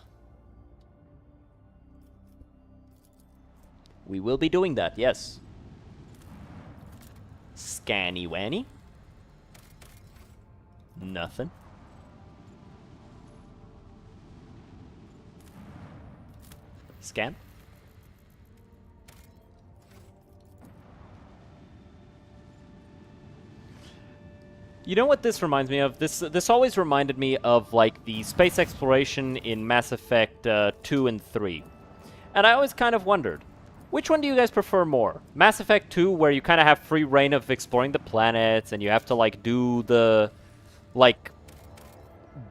We will be doing that, yes. Scanny wanny. Nothing. Scan. You know what this reminds me of? This always reminded me of, like, the space exploration in Mass Effect 2 and 3. And I always kind of wondered, which one do you guys prefer more? Mass Effect 2, where you kind of have free reign of exploring the planets, and you have to, like, do the, like,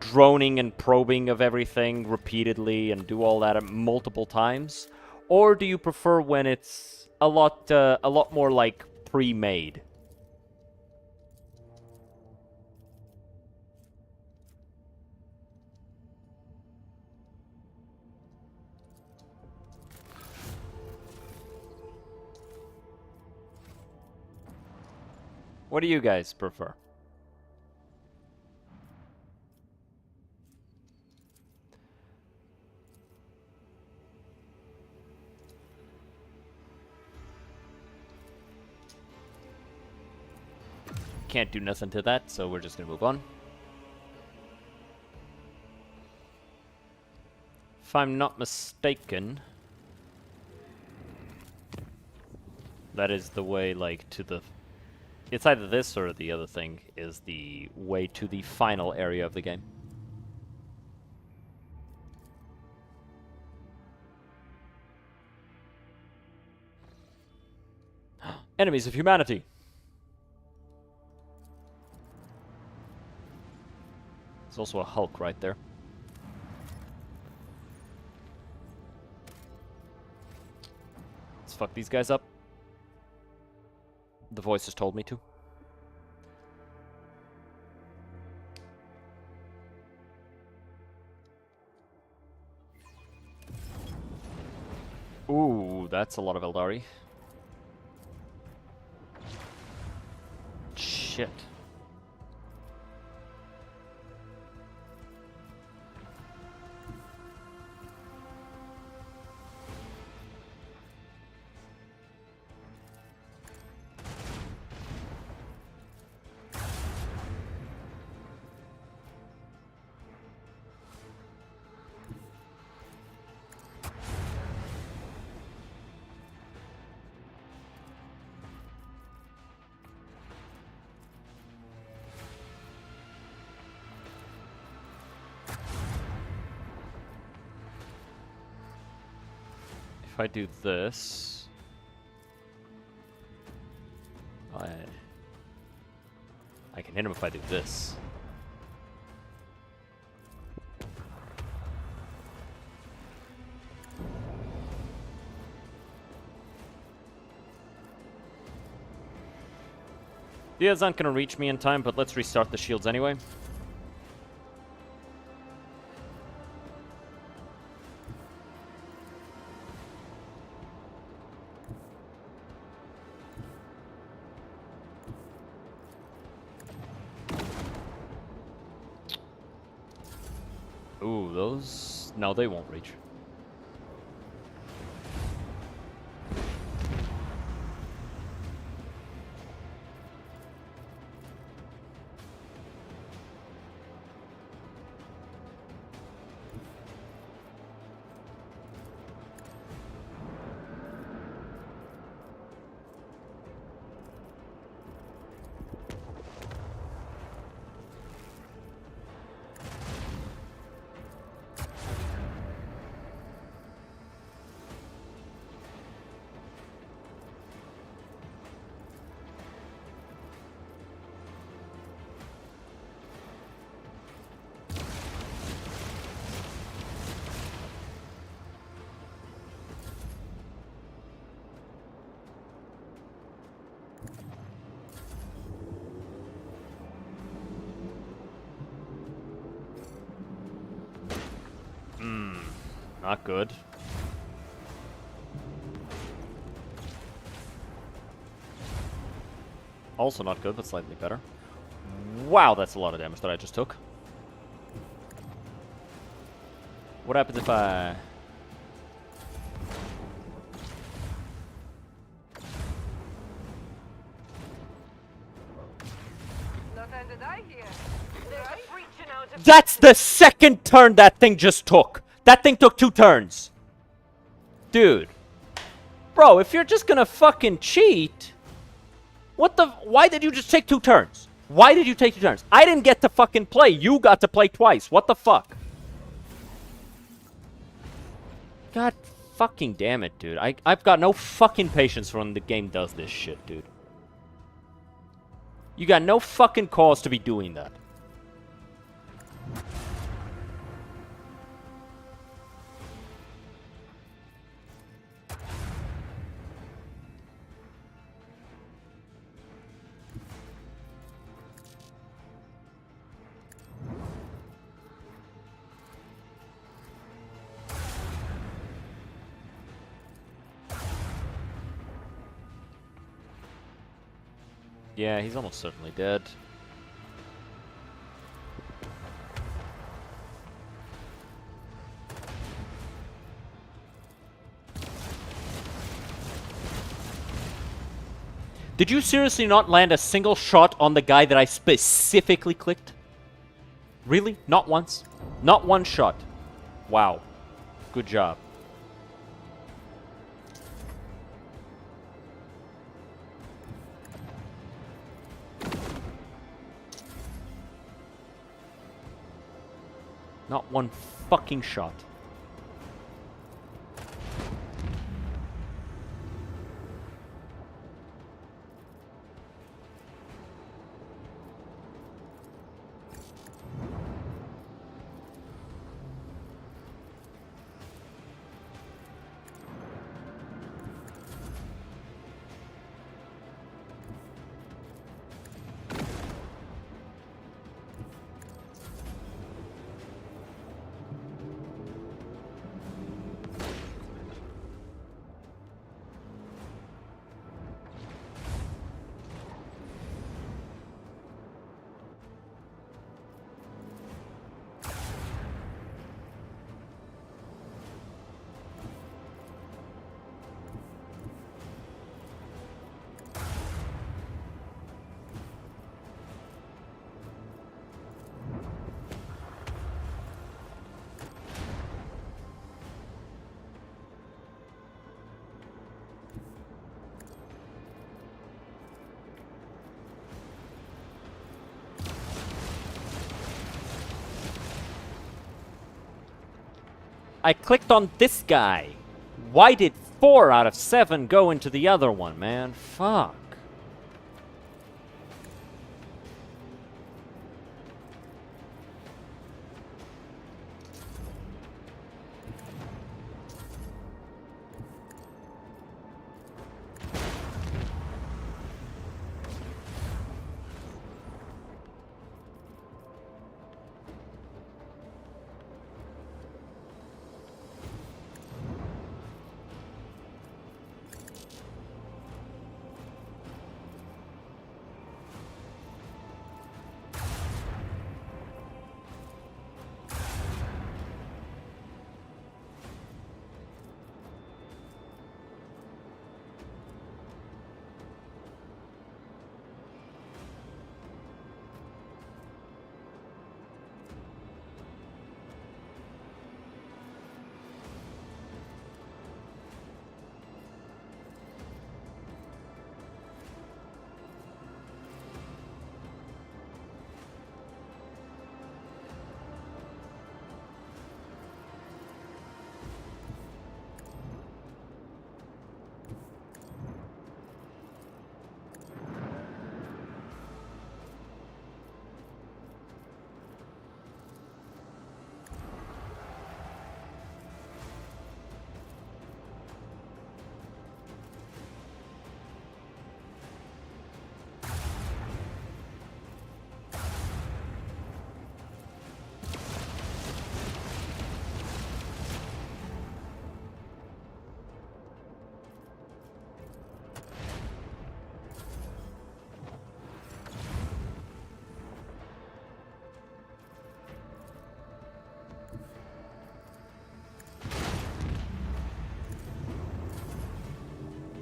droning and probing of everything repeatedly and do all that multiple times? Or do you prefer when it's a lot more, like, pre-made? What do you guys prefer? Can't do nothing to that, so we're just gonna move on. If I'm not mistaken, that is the way, like, to the... It's either this or the other thing is the way to the final area of the game. Enemies of humanity! There's also a Hulk right there. Let's fuck these guys up. The voice has told me to. Ooh, that's a lot of Eldari. Shit. if I do this... I can hit him if I do this. Diaz aren't gonna reach me in time, but let's restart the shields anyway. Ooh, those... No, they won't reach. Not good. Also not good, but slightly better. Wow, that's a lot of damage that I just took. What happens if I... That's the second turn that thing just took! That thing took 2 turns! Dude. Bro, if you're just gonna fucking cheat... What the... Why did you just take 2 turns? Why did you take 2 turns? I didn't get to fucking play. You got to play twice. What the fuck? God fucking damn it, dude. I've got no fucking patience for when the game does this shit, dude. You got no fucking cause to be doing that. Yeah, he's almost certainly dead. Did you seriously not land a single shot on the guy that I specifically clicked? Really? Not once? Not one shot. Wow. Good job. Not one fucking shot. I clicked on this guy. Why did 4 out of 7 go into the other one, man. Fuck.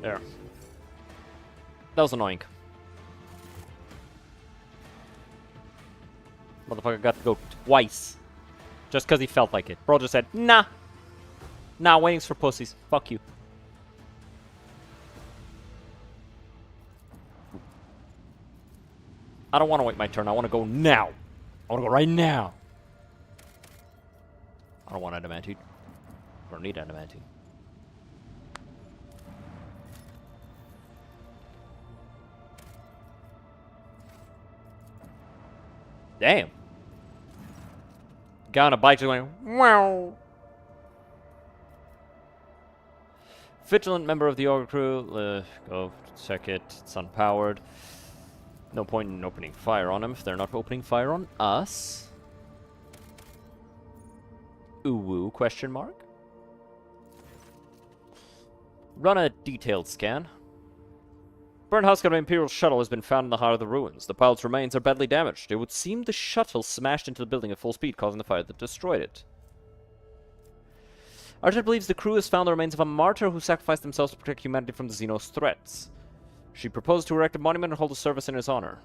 There. That was annoying. Motherfucker got to go twice. Just because he felt like it. Bro just said, nah. Nah, waiting's for pussies. Fuck you. I don't want to wait my turn. I want to go now. I want to go right now. I don't want adamantine. I don't need adamantine. Damn. Guy on a bike just went, wow. Vigilant member of the Ogre crew. Go check it. It's unpowered. No point in opening fire on them if they're not opening fire on us. Ooh, question mark? Run a detailed scan. Burned husk of an Imperial shuttle has been found in the heart of the ruins. The pilot's remains are badly damaged. It would seem the shuttle smashed into the building at full speed, causing the fire that destroyed it. Archer believes the crew has found the remains of a martyr who sacrificed themselves to protect humanity from the Xenos' threats. She proposed to erect a monument and hold a service in his honor.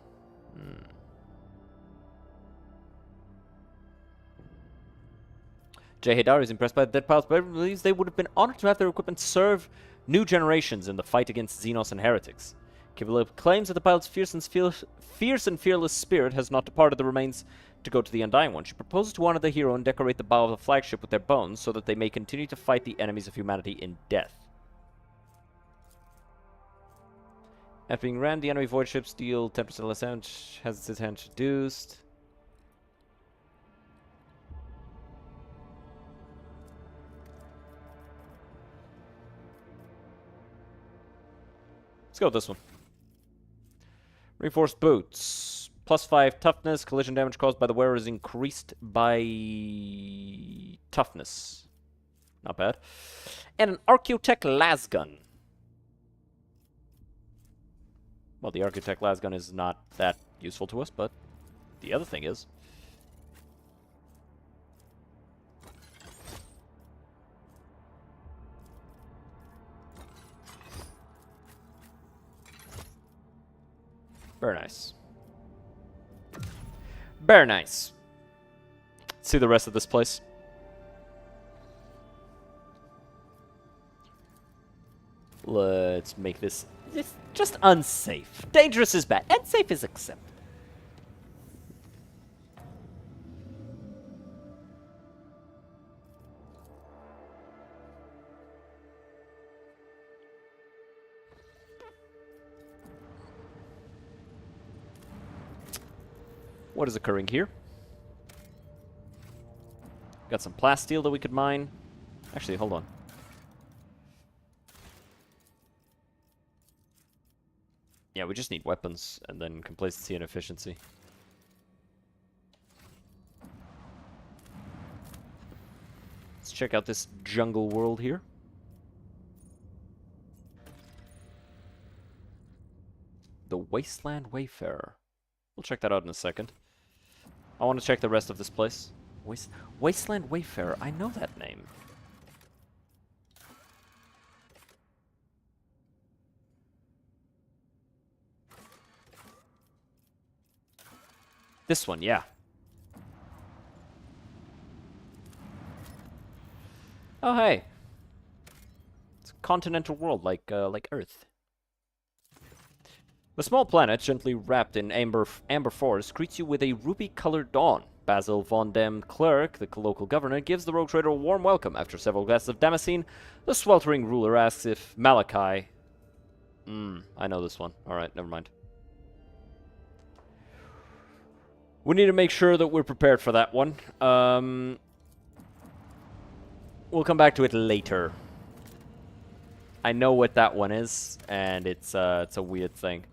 Jay Haydar is impressed by the dead pilots, but believes they would have been honored to have their equipment serve new generations in the fight against Xenos and heretics. Kivalev claims that the pilot's fierce and fearless spirit has not departed the remains to go to the Undying One. She proposes to honor the hero and decorate the bow of the flagship with their bones so that they may continue to fight the enemies of humanity in death. After being rammed, the enemy void ships deal 10% less damage, has its hand reduced. Let's go with this one. Reinforced boots. +5 toughness. Collision damage caused by the wearer is increased by toughness. Not bad. And an Archaeotech lasgun. Well, the Archaeotech lasgun is not that useful to us, but the other thing is. Very nice. Very nice. Let's see the rest of this place. Let's make this just unsafe. Dangerous is bad. Unsafe is acceptable. What is occurring here? Got some plasteel that we could mine. Actually, hold on. Yeah, we just need weapons and then complacency and efficiency. Let's check out this jungle world here. The Wasteland Wayfarer. We'll check that out in a second. I want to check the rest of this place. Wasteland Wayfarer. I know that name. This one, yeah. Oh, hey. It's a continental world like Earth. The small planet, gently wrapped in amber forest, greets you with a ruby-colored dawn. Basil von Dem Clerk, the local governor, gives the rogue trader a warm welcome. After several glasses of Damascene, the sweltering ruler asks if Malachi... I know this one. Alright, never mind. We need to make sure that we're prepared for that one. We'll come back to it later. I know what that one is, and it's a weird thing.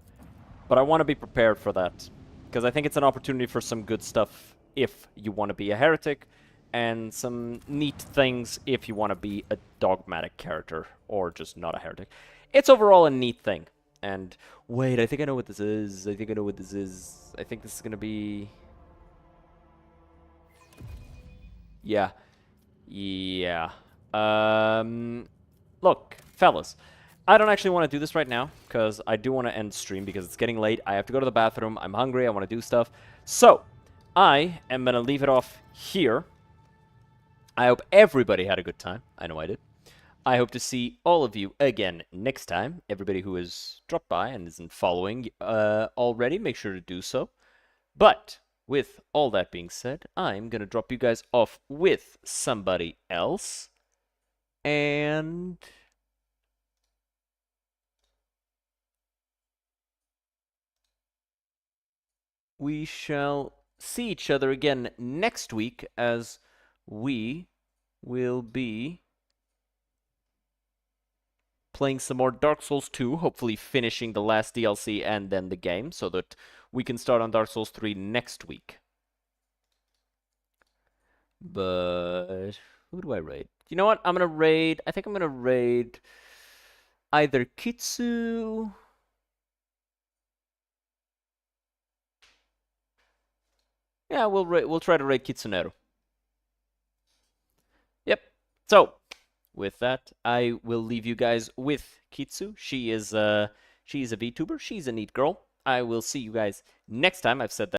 But I want to be prepared for that. Because I think it's an opportunity for some good stuff if you want to be a heretic, and some neat things if you want to be a dogmatic character, or just not a heretic. It's overall a neat thing. And, wait, I think I know what this is. I think this is going to be... Yeah. Look, fellas. I don't actually want to do this right now, because I do want to end stream, because it's getting late. I have to go to the bathroom. I'm hungry. I want to do stuff. So, I am going to leave it off here. I hope everybody had a good time. I know I did. I hope to see all of you again next time. Everybody who has dropped by and isn't following already, make sure to do so. But, with all that being said, I'm going to drop you guys off with somebody else. And... we shall see each other again next week, as we will be playing some more Dark Souls 2, hopefully finishing the last DLC and then the game, so that we can start on Dark Souls 3 next week. But who do I raid? You know what? I think I'm gonna raid either Kitsu... yeah, we'll try to raid Kitsunero. Yep. So, with that, I will leave you guys with Kitsu. She is a VTuber. She's a neat girl. I will see you guys next time. I've said that